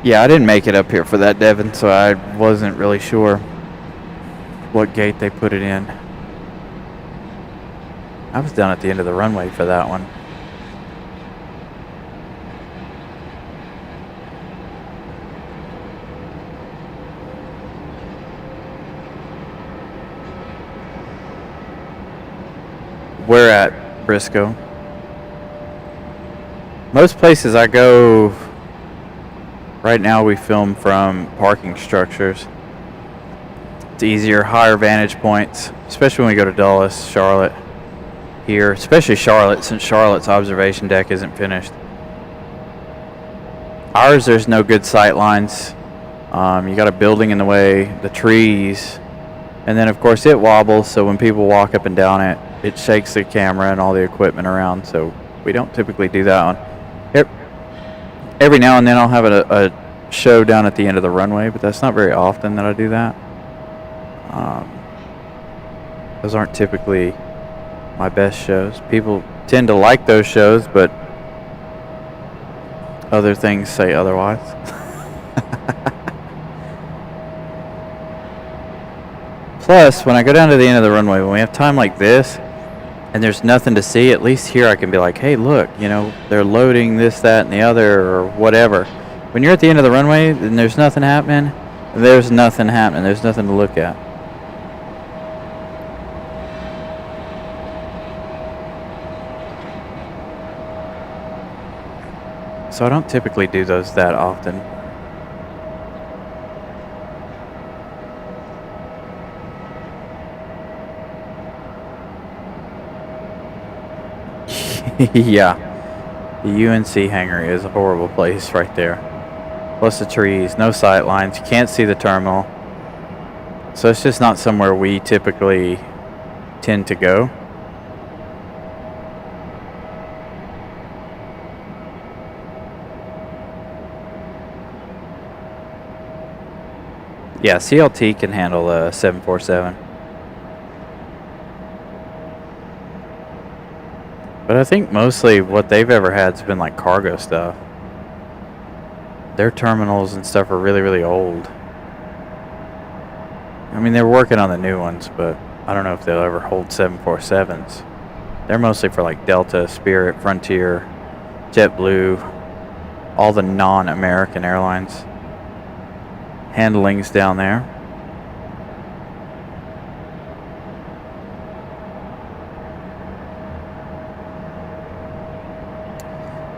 Yeah, I didn't make it up here for that, Devin, so I wasn't really sure what gate they put it in. I was down at the end of the runway for that one. We're at Briscoe. Most places I go, right now we film from parking structures. It's easier, higher vantage points, especially when we go to Dulles, Charlotte, here, especially Charlotte, since Charlotte's observation deck isn't finished. Ours, there's no good sight lines. You got a building in the way, the trees, and then of course it wobbles, so when people walk up and down it, it shakes the camera and all the equipment around, so we don't typically do that one. Every now and then I'll have a show down at the end of the runway, but that's not very often that I do that. Those aren't typically my best shows. People tend to like those shows, but other things say otherwise. Plus, when I go down to the end of the runway, when we have time like this, and there's nothing to see, at least here I can be like, hey, look, you know, they're loading this, that, and the other, or whatever. When you're at the end of the runway and there's nothing happening, there's nothing happening. There's nothing to look at. So I don't typically do those that often. Yeah, the UNC hangar is a horrible place right there. Plus the trees, no sight lines, you can't see the terminal. So it's just not somewhere we typically tend to go. Yeah, CLT can handle a 747. But I think mostly what they've ever had has been like cargo stuff. Their terminals and stuff are really, really old. I mean, they're working on the new ones, but I don't know if they'll ever hold 747s. They're mostly for like Delta, Spirit, Frontier, JetBlue, all the non-American airlines. Handling's down there.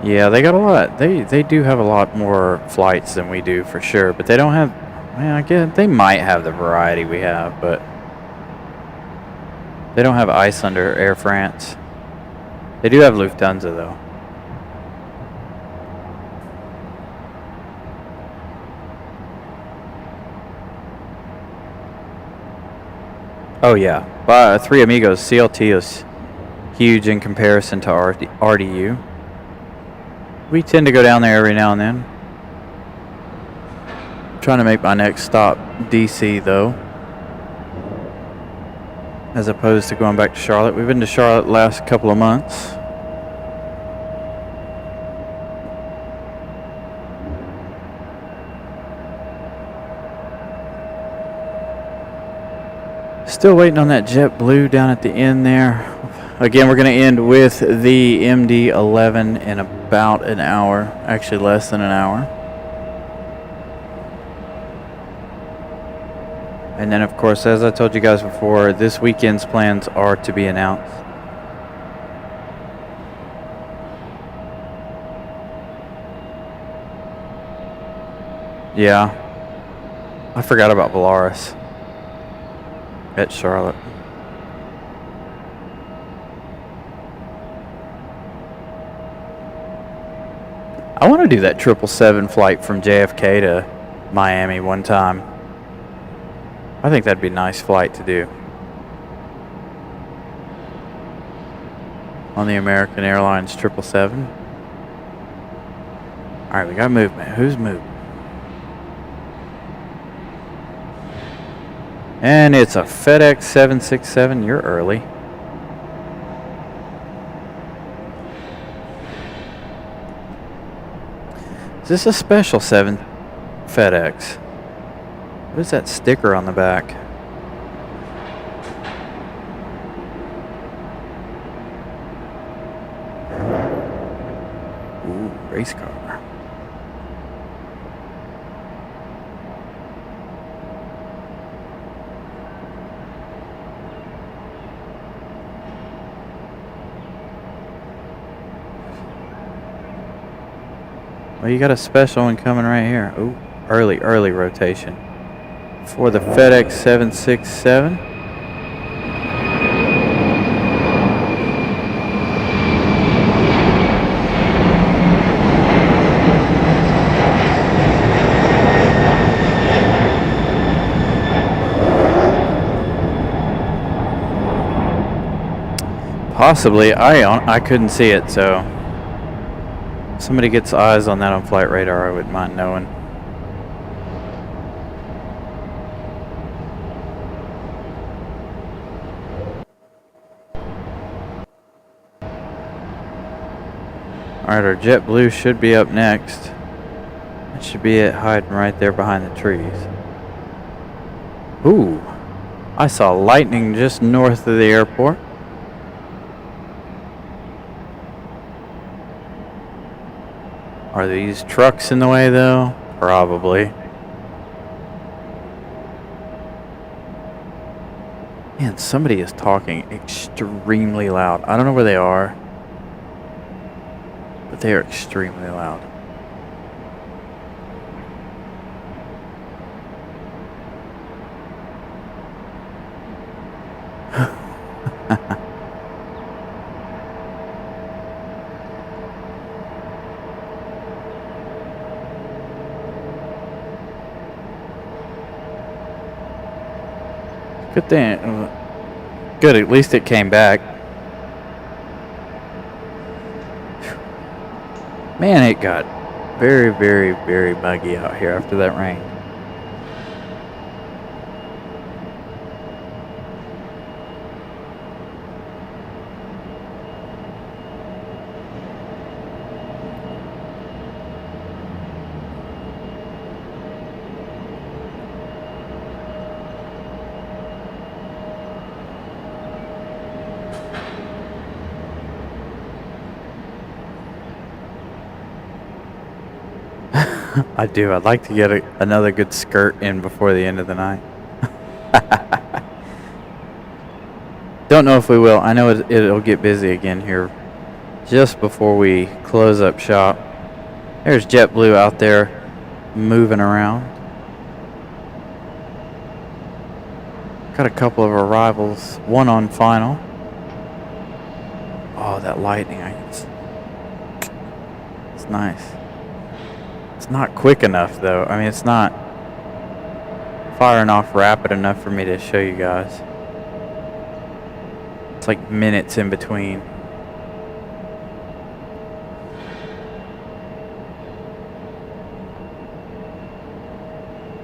Yeah, they got a lot. They do have a lot more flights than we do for sure, but they don't have. Well, I guess they might have the variety we have, but they don't have Iceland or Air France. They do have Lufthansa though. Oh yeah, Three Amigos CLT is huge in comparison to RDU. We tend to go down there every now and then. I'm trying to make my next stop DC though, as opposed to going back to Charlotte. We've been to Charlotte the last couple of months. Still waiting on that JetBlue down at the end there. Again, we're going to end with the MD-11 in about an hour, actually less than an hour. And then, of course, as I told you guys before, this weekend's plans are to be announced. Yeah, I forgot about Volaris at Charlotte. I want to do that 777 flight from JFK to Miami one time. I think that'd be a nice flight to do. On the American Airlines 777. Alright, we got movement. Who's moving? And it's a FedEx 767. You're early. Is this a special 7 FedEx? What is that sticker on the back? Ooh, race car. Well, you got a special one coming right here. Ooh, early rotation for the FedEx 767. Possibly. I couldn't see it, so if somebody gets eyes on that on flight radar, I wouldn't mind knowing. Alright, our JetBlue should be up next. It should be it hiding right there behind the trees. Ooh, I saw lightning just north of the airport. Are these trucks in the way though? Probably. Man, somebody is talking extremely loud. I don't know where they are, but they are extremely loud. Good thing. Good, at least it came back. Man, it got very, very, very muggy out here after that rain. I do. I'd like to get another good skirt in before the end of the night. Don't know if we will. I know it'll get busy again here just before we close up shop. There's JetBlue out there moving around. Got a couple of arrivals, one on final. Oh, that lightning. It's nice. It's not quick enough though. I mean, it's not firing off rapid enough for me to show you guys. It's like minutes in between.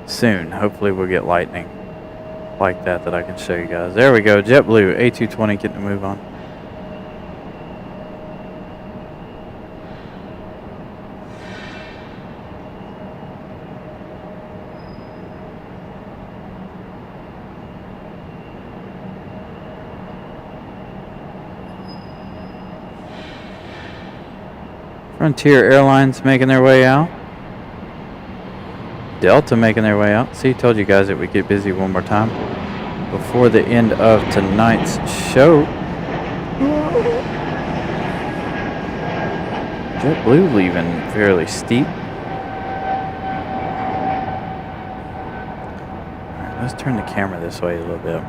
Soon, hopefully we'll get lightning like that I can show you guys. There we go, JetBlue A220 getting to move on. Frontier Airlines making their way out. Delta making their way out. See, told you guys that we get busy one more time before the end of tonight's show. JetBlue leaving fairly steep. Alright, let's turn the camera this way a little bit.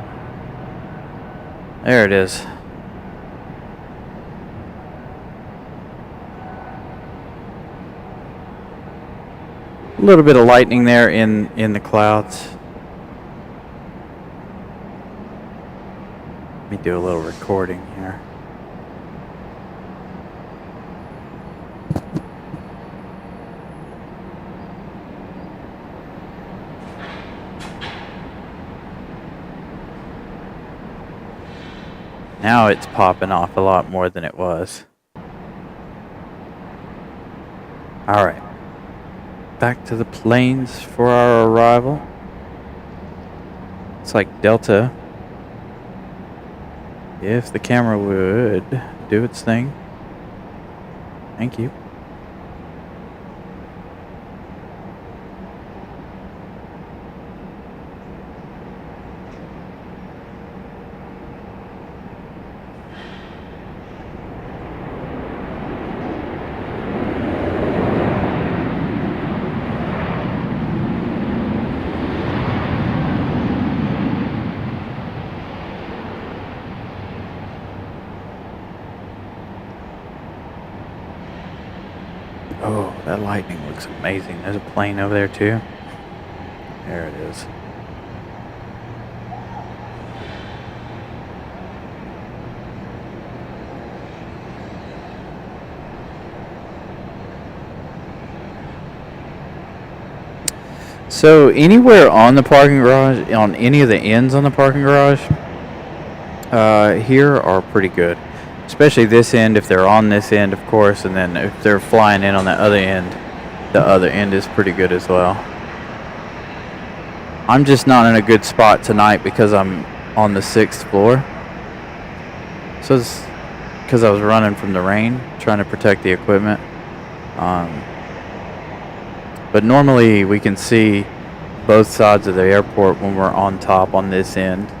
There it is. A little bit of lightning there in the clouds. Let me do a little recording here. Now it's popping off a lot more than it was. All right. Back to the planes for our arrival. It's like Delta, if the camera would do its thing. Thank you. Oh, that lightning looks amazing. There's a plane over there too. There it is. So anywhere on the parking garage, on any of the ends on the parking garage, here are pretty good. Especially this end, if they're on this end, of course, and then if they're flying in on the other end is pretty good as well. I'm just not in a good spot tonight because I'm on the 6th floor. So it's because I was running from the rain, trying to protect the equipment. But normally we can see both sides of the airport when we're on top on this end.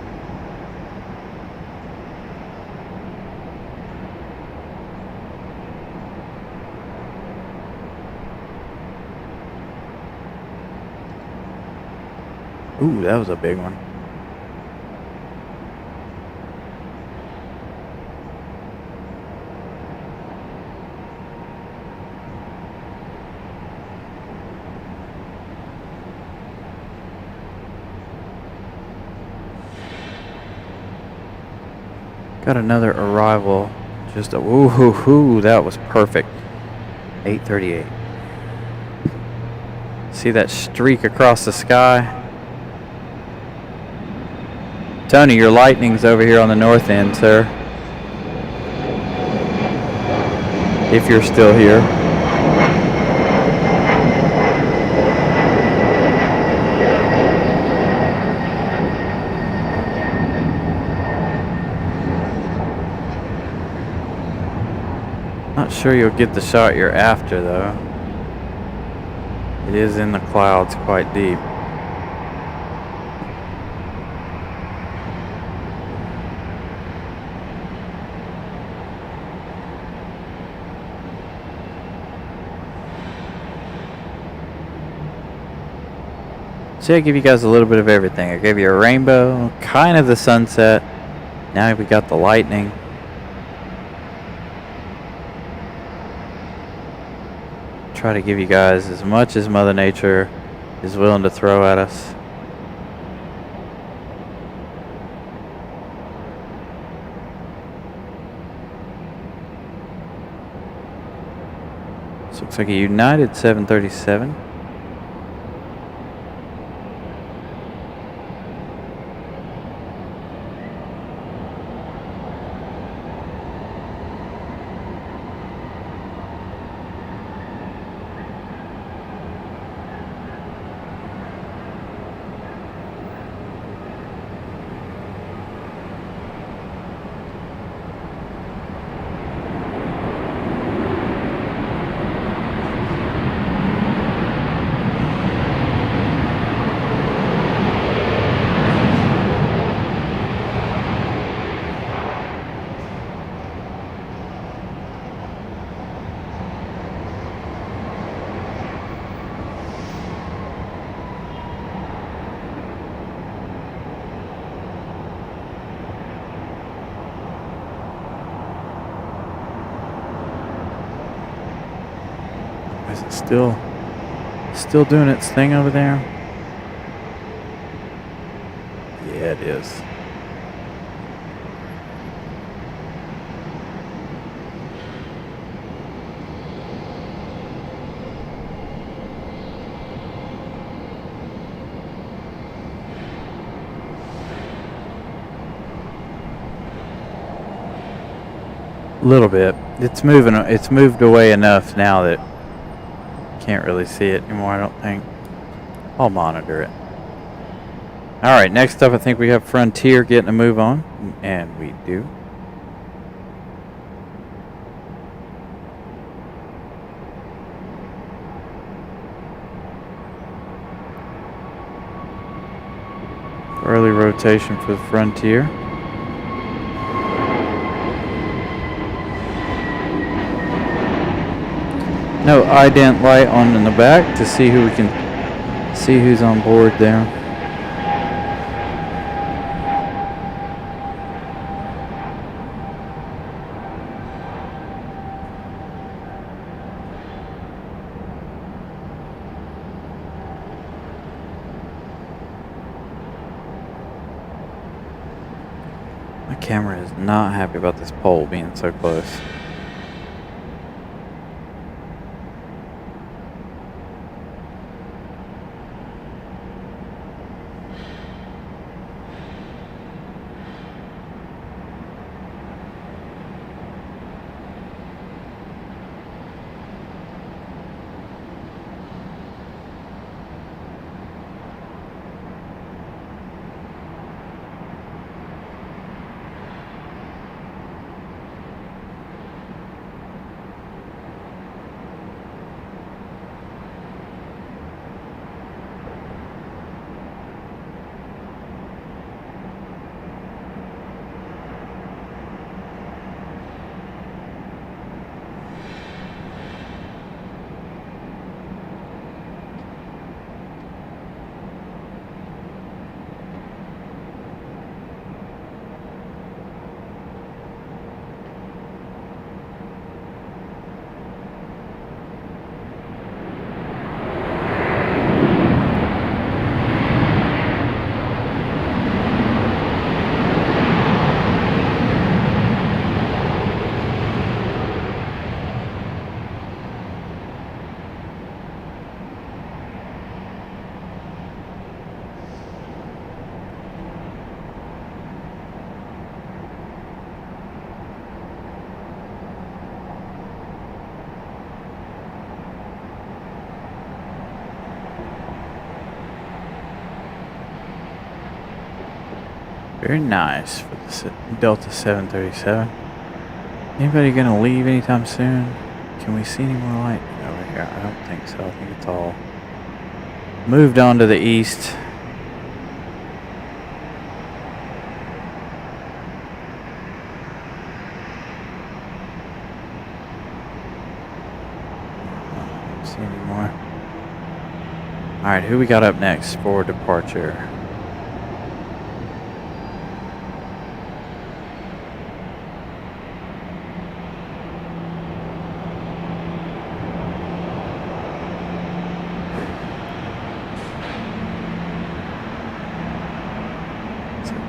Ooh, that was a big one. Got another arrival. Just a ooh, that was perfect. 8:38. See that streak across the sky? Tony, your lightning's over here on the north end, sir. If you're still here. Not sure you'll get the shot you're after, though. It is in the clouds quite deep. See, I give you guys a little bit of everything. I gave you a rainbow, kind of the sunset. Now we got the lightning. Try to give you guys as much as Mother Nature is willing to throw at us. This looks like a United 737. Is it still doing its thing over there? Yeah, it is. A little bit. It's moving. It's moved away enough now that can't really see it anymore, I don't think. I'll monitor it. Alright, next up I think we have Frontier getting a move on. And we do. Early rotation for the Frontier. No ident light on in the back to see who we can see who's on board there. My camera is not happy about this pole being so close. Very nice for the Delta 737. Anybody gonna leave anytime soon? Can we see any more light over here? I don't think so. I think it's all moved on to the east. I don't see any more. Alright, who we got up next for departure?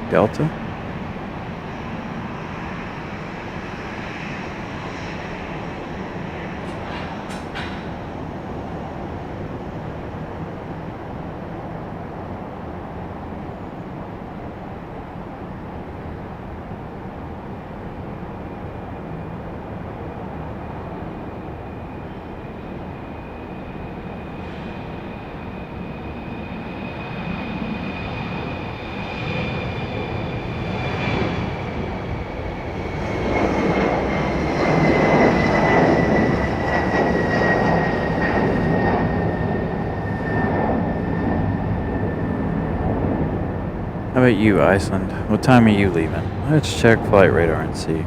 Delta. How about you, Iceland? What time are you leaving? Let's check flight radar and see.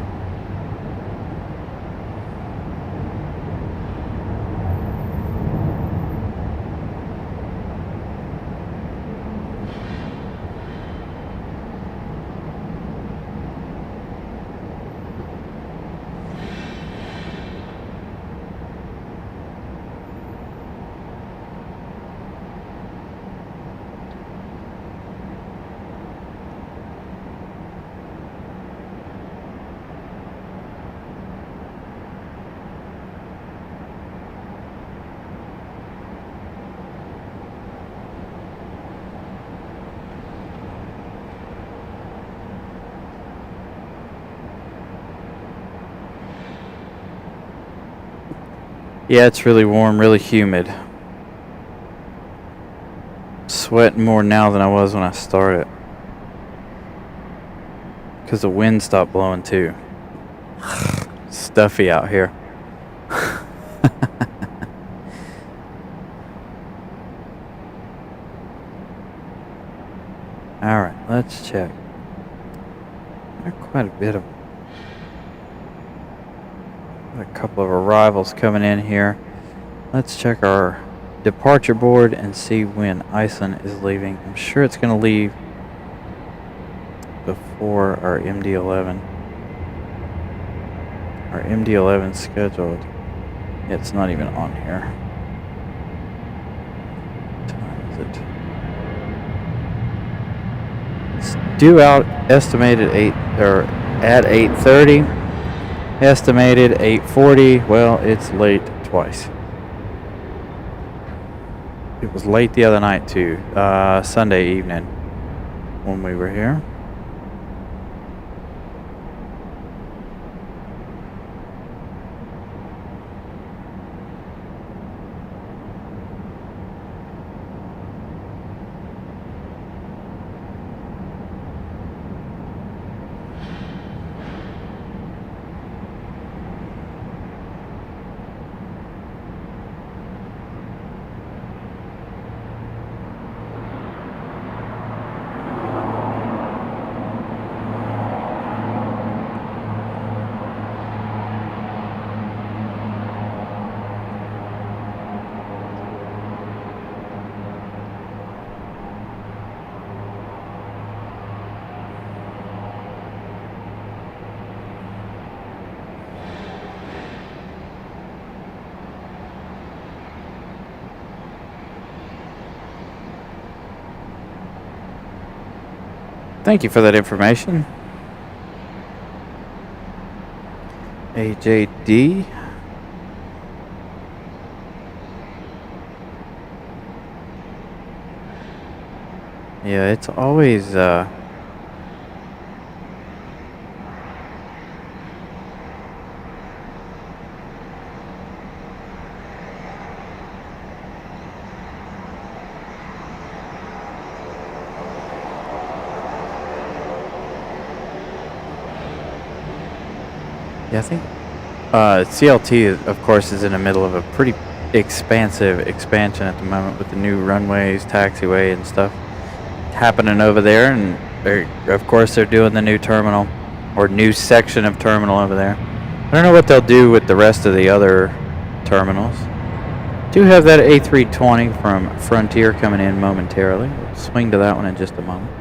Yeah, it's really warm, really humid. Sweating more now than I was when I started. Because the wind stopped blowing too. Stuffy out here. Alright, let's check. There are quite a bit of... a couple of arrivals coming in here. Let's check our departure board and see when Iceland is leaving. I'm sure it's going to leave before our MD-11. Our MD-11 scheduled. It's not even on here. What time is it? It's due out estimated at 8:30. Estimated 8:40. Well, it's late twice. It was late the other night too. Sunday evening when we were here. Thank you for that information. AJD. Yeah, it's always yeah, I think CLT, of course, is in the middle of a pretty expansive expansion at the moment with the new runways, taxiway, and stuff happening over there. And of course, they're doing the new terminal or new section of terminal over there. I don't know what they'll do with the rest of the other terminals. Do have that A320 from Frontier coming in momentarily. We'll swing to that one in just a moment.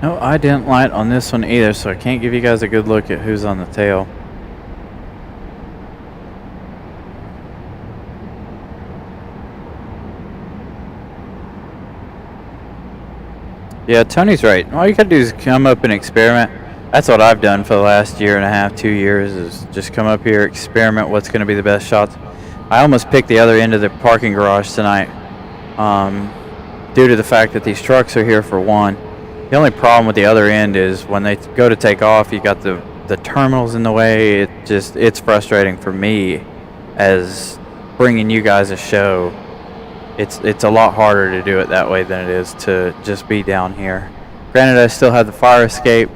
No, I didn't light on this one either, so I can't give you guys a good look at who's on the tail. Yeah, Tony's right. All you gotta do is come up and experiment. That's what I've done for the last year and a half, 2 years, is just come up here, experiment what's gonna be the best shots. I almost picked the other end of the parking garage tonight, due to the fact that these trucks are here for one. The only problem with the other end is when they go to take off, you got the terminals in the way. It's frustrating for me as bringing you guys a show. It's a lot harder to do it that way than it is to just be down here. Granted, I still have the fire escape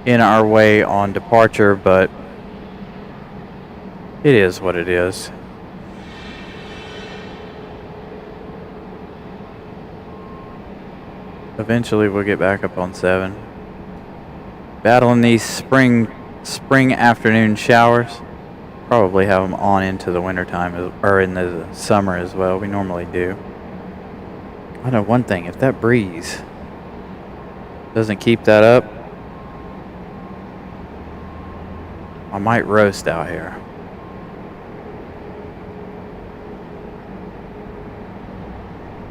in our way on departure, but it is what it is. Eventually we'll get back up on 7. Battling these spring afternoon showers. Probably have them on into the wintertime, or in the summer as well. We normally do. I know one thing, if that breeze doesn't keep that up, I might roast out here.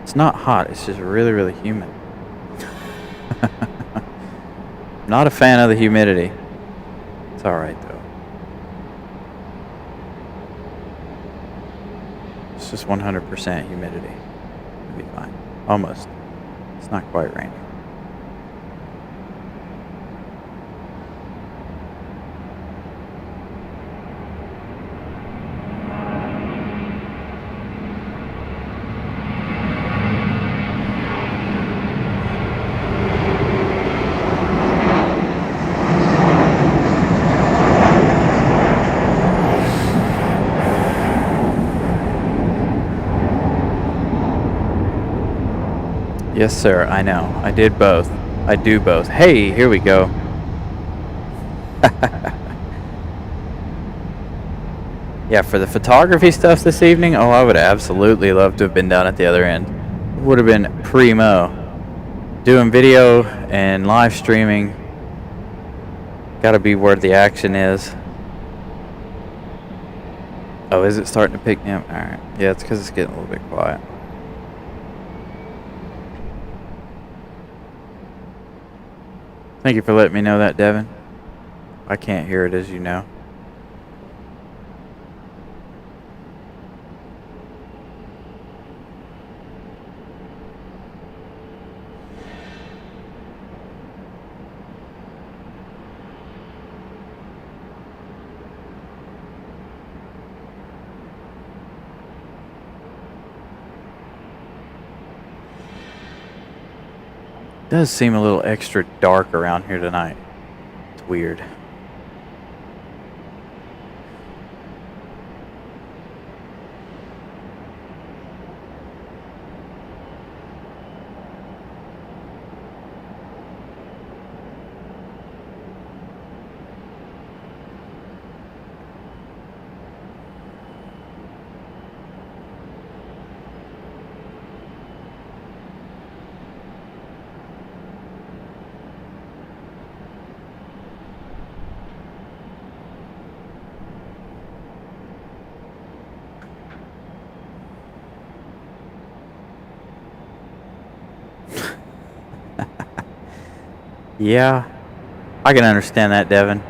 It's not hot, it's just really, really humid. Not a fan of the humidity. It's alright though. It's just 100% humidity. It'll be fine. Almost. It's not quite raining. Yes, sir, I know. I did both. I do both. Hey, here we go. Yeah, for the photography stuff this evening, oh, I would absolutely love to have been down at the other end. Would have been primo. Doing video and live streaming. Gotta be where the action is. Oh, is it starting to pick me up? Alright. Yeah, it's because it's getting a little bit quiet. Thank you for letting me know that, Devin. I can't hear it, as you know. It does seem a little extra dark around here tonight. It's weird. Yeah, I can understand that, Devin.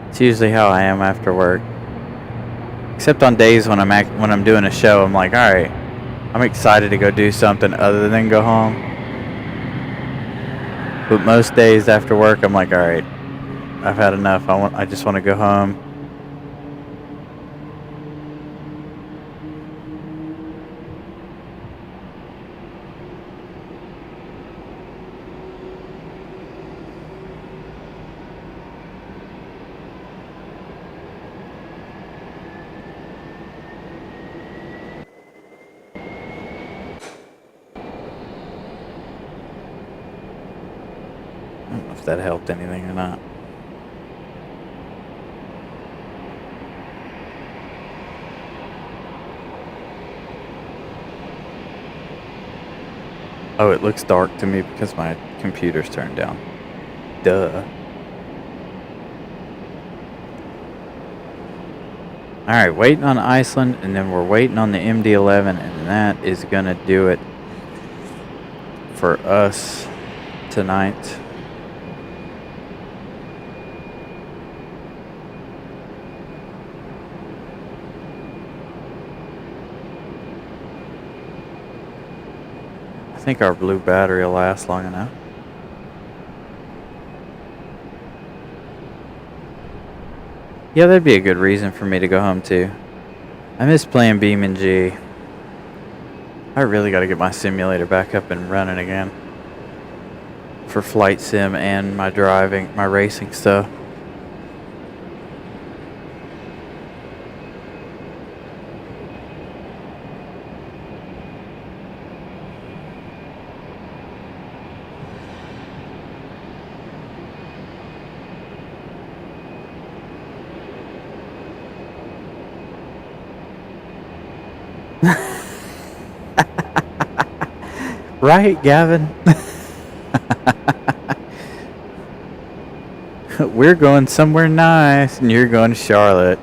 It's usually how I am after work. Except on days when I'm doing a show, I'm like, all right, I'm excited to go do something other than go home. But most days after work, I'm like, all right, I've had enough. I just want to go home. I don't know if that helped anything or not. Oh, it looks dark to me because my computer's turned down. Duh. Alright, waiting on Iceland, and then we're waiting on the MD-11, and that is going to do it for us tonight. I think our blue battery will last long enough. Yeah, that'd be a good reason for me to go home too. I miss playing Beam and G. I really got to get my simulator back up and running again for flight sim and my driving, my racing stuff. Right, Gavin? We're going somewhere nice, and you're going to Charlotte.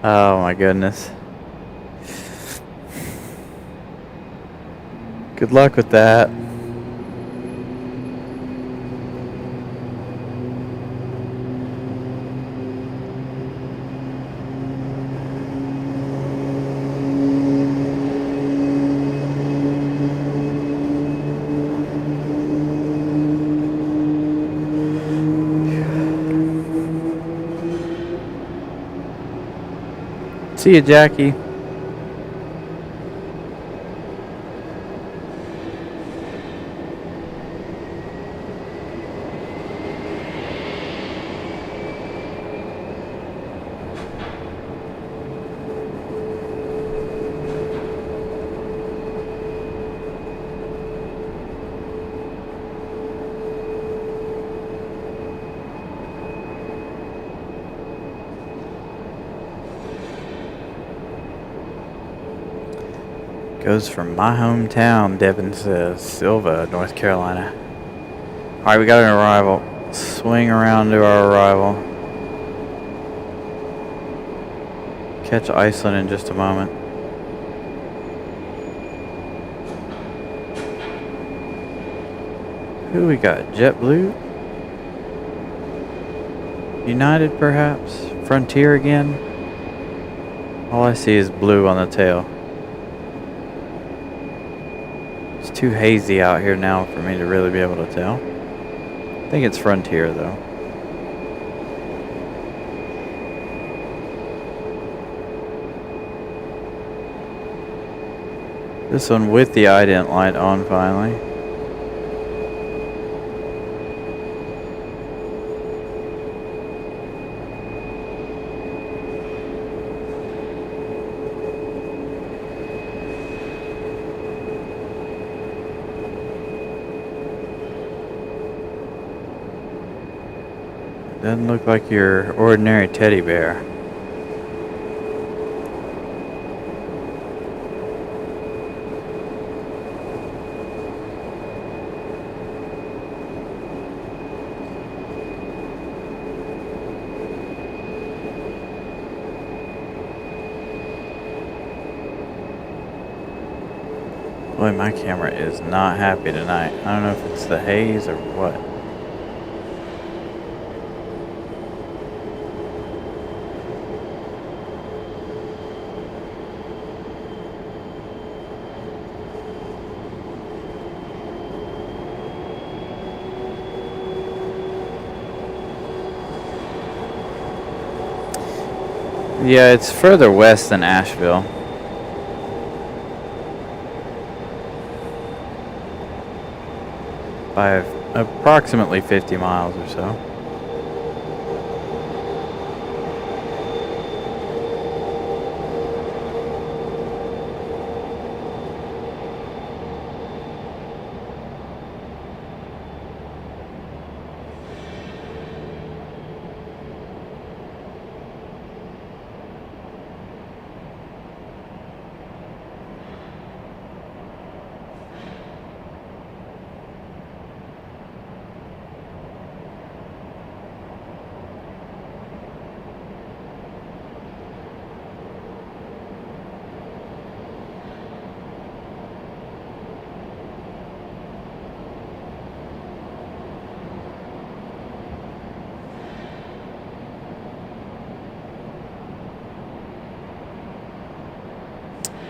Oh my goodness. Good luck with that. See you, Jackie. Goes from my hometown, Devin says, Silva, North Carolina. Alright, we got an arrival. Swing around to our arrival. Catch Iceland in just a moment. Who we got? JetBlue? United, perhaps? Frontier again? All I see is blue on the tail. It's too hazy out here now for me to really be able to tell. I think it's Frontier though. This one with the ident light on finally. Doesn't look like your ordinary teddy bear. Boy, my camera is not happy tonight. I don't know if it's the haze or what. Yeah, it's further west than Asheville. By approximately 50 miles or so.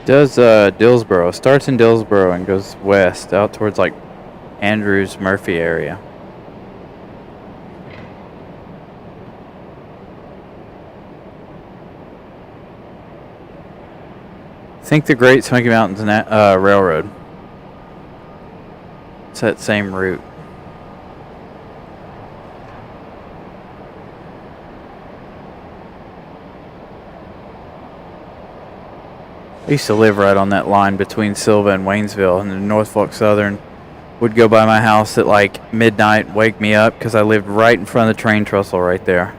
Does Dillsboro. Starts in Dillsboro and goes west out towards like Andrews Murphy area. I think the Great Smoky Mountains Railroad. It's that same route. I used to live right on that line between Silva and Waynesville, and the Norfolk Southern would go by my house at like midnight, wake me up because I lived right in front of the train trestle right there.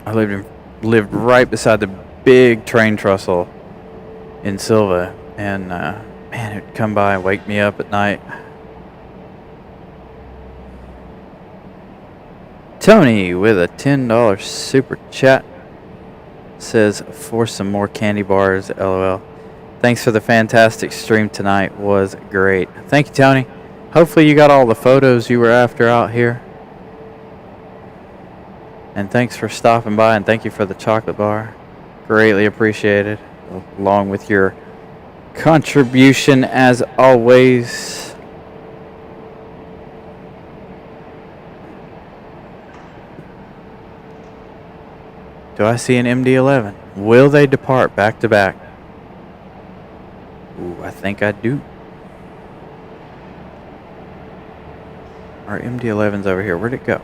I lived right beside the big train trestle in Silva, and man, it'd come by and wake me up at night. Tony with a $10 super chat says, for some more candy bars, LOL. Thanks for the fantastic stream tonight. Was great. Thank you, Tony. Hopefully you got all the photos you were after out here. And thanks for stopping by, and thank you for the chocolate bar. Greatly appreciated, along with your contribution as always. Do I see an MD-11? Will they depart back to back? Ooh, I think I do. Our MD-11's over here. Where'd it go?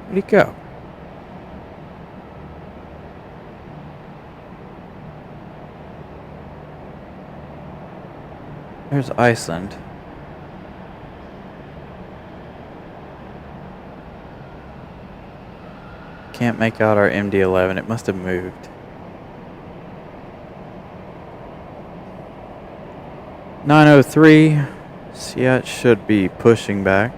Where'd it go? There's Iceland. Can't make out our MD-11. It must have moved. 903. So yeah, it should be pushing back.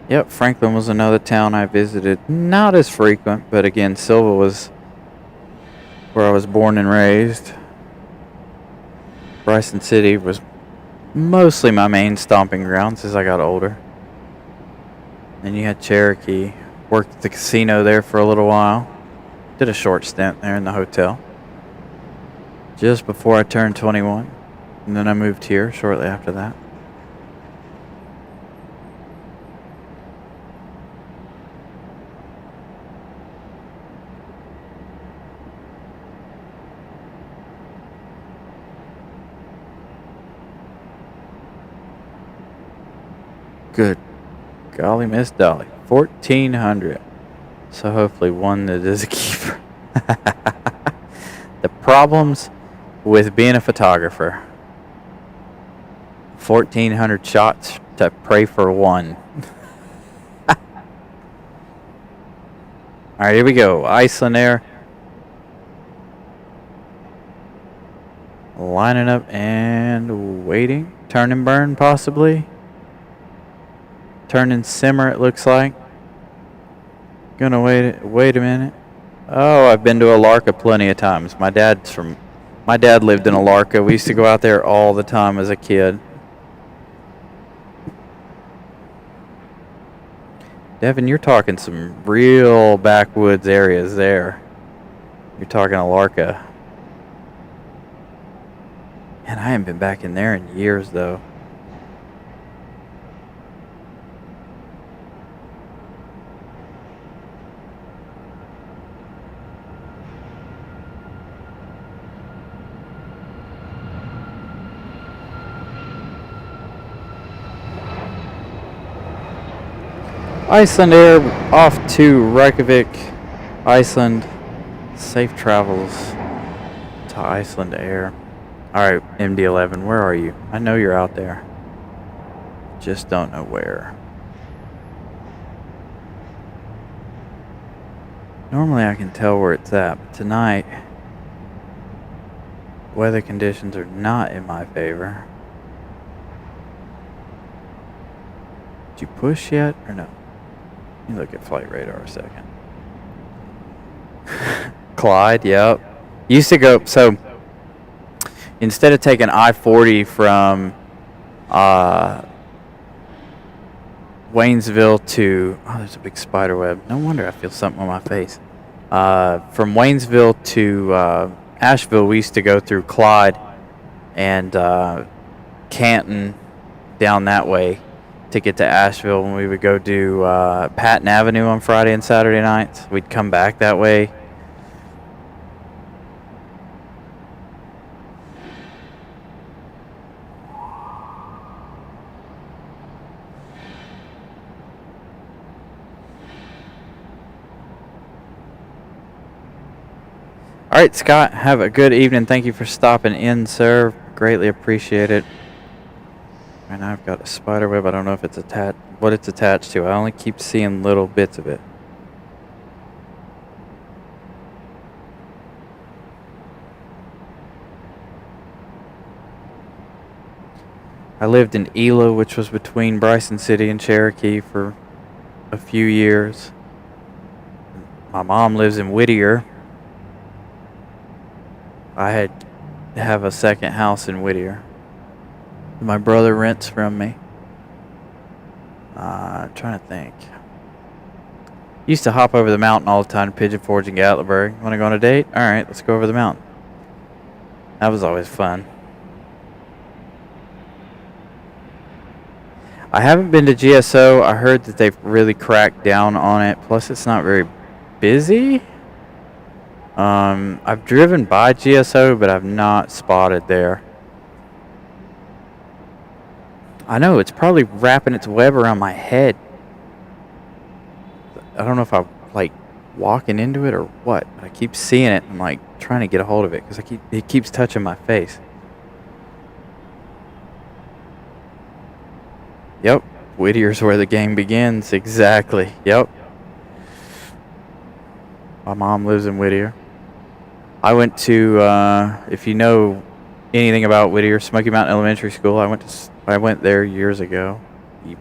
Yep, Franklin was another town I visited. Not as frequent, but again, Silva was where I was born and raised. Bryson City was mostly my main stomping grounds as I got older. Then you had Cherokee. Worked at the casino there for a little while. Did a short stint there in the hotel. Just before I turned 21. And then I moved here shortly after that. Good golly, Miss Dolly. 1,400. So hopefully one that is a keeper. The problems with being a photographer. 1,400 shots to pray for one. Alright, here we go. Iceland Air. Lining up and waiting. Turn and burn possibly. Turn and simmer, it looks like. Gonna wait a minute. Oh, I've been to Alarka plenty of times. My dad lived in Alarka. We used to go out there all the time as a kid. Devin, you're talking some real backwoods areas there. You're talking Alarka. Man, I haven't been back in there in years though. Iceland Air off to Reykjavik, Iceland. Safe travels to Iceland Air. Alright, MD-11, where are you? I know you're out there. Just don't know where. Normally I can tell where it's at, but tonight Weather conditions are not in my favor. Did you push yet or no? Let me look at flight radar a second. Clyde, yep. Used to go, so instead of taking I-40 from Waynesville to, oh, there's a big spider web. No wonder I feel something on my face. From Waynesville to Asheville, we used to go through Clyde and Canton down that way to get to Asheville. When we would go do Patton Avenue on Friday and Saturday nights, we'd come back that way. All right, Scott, have a good evening. Thank you for stopping in, sir. Greatly appreciate it. And I've got a spider web. I don't know if it's attached, what it's attached to. I only keep seeing little bits of it. I lived in Ela, which was between Bryson City and Cherokee, for a few years. My mom lives in Whittier. I have a second house in Whittier. My brother rents from me. I'm trying to think. Used to hop over the mountain all the time to Pigeon Forge and Gatlinburg. Want to go on a date? All right, let's go over the mountain. That was always fun. I haven't been to GSO. I heard that they've really cracked down on it. Plus, it's not very busy. I've driven by GSO, but I've not spotted there. I know, it's probably wrapping its web around my head. I don't know if I'm, like, walking into it or what. I keep seeing it. I'm, like, trying to get a hold of it because it keeps touching my face. Yep, Whittier's where the game begins. Exactly. Yep. My mom lives in Whittier. I went to, if you know anything about Whittier, Smoky Mountain Elementary School. I went there years ago,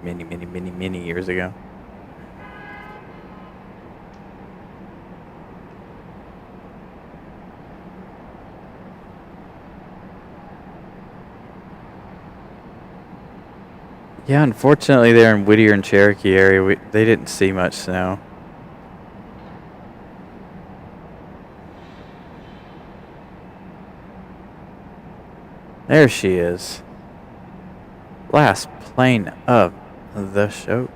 many years ago. Yeah, unfortunately, there in Whittier and Cherokee area, they didn't see much snow. There she is. Last plane of the show.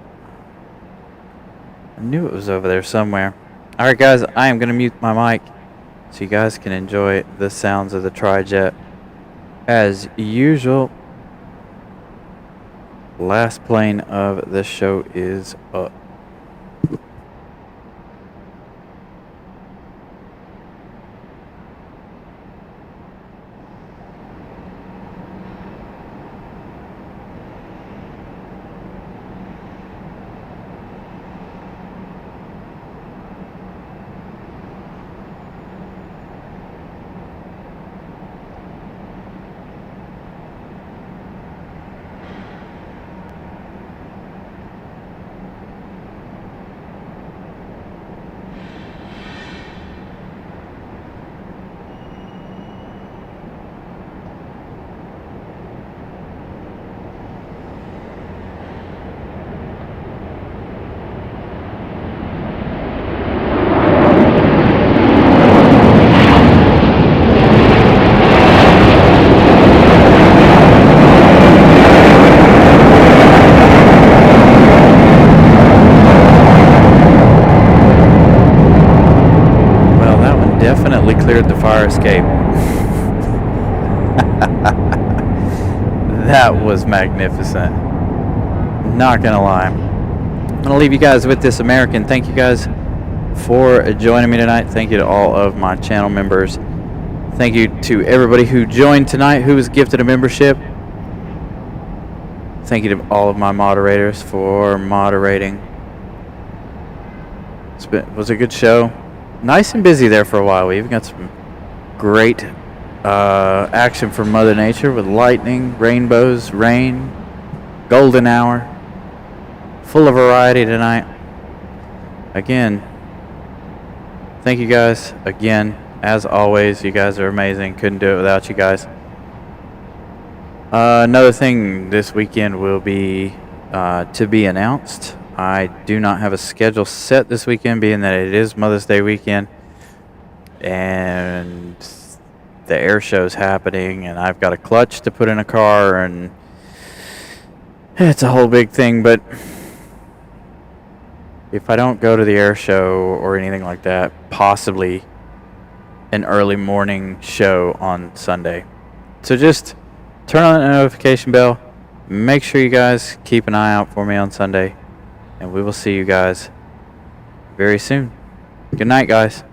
I knew it was over there somewhere. Alright guys, I am going to mute my mic so you guys can enjoy the sounds of the Trijet. As usual, last plane of the show is up. Cleared the fire escape. That was magnificent. Not gonna lie. I'm gonna leave you guys with this American. Thank you guys for joining me tonight. Thank you to all of my channel members. Thank you to everybody who joined tonight, who was gifted a membership. Thank you to all of my moderators for moderating. It was a good show. Nice and busy there for a while. We even got some great action from Mother Nature with lightning, rainbows, rain, golden hour. Full of variety tonight. Again, thank you guys. Again, as always, you guys are amazing. Couldn't do it without you guys. Another thing this weekend will be to be announced. I do not have a schedule set this weekend, being that it is Mother's Day weekend. And the air show's happening, and I've got a clutch to put in a car, and it's a whole big thing. But if I don't go to the air show or anything like that, possibly an early morning show on Sunday. So just turn on the notification bell. Make sure you guys keep an eye out for me on Sunday, and we will see you guys very soon. Good night, guys.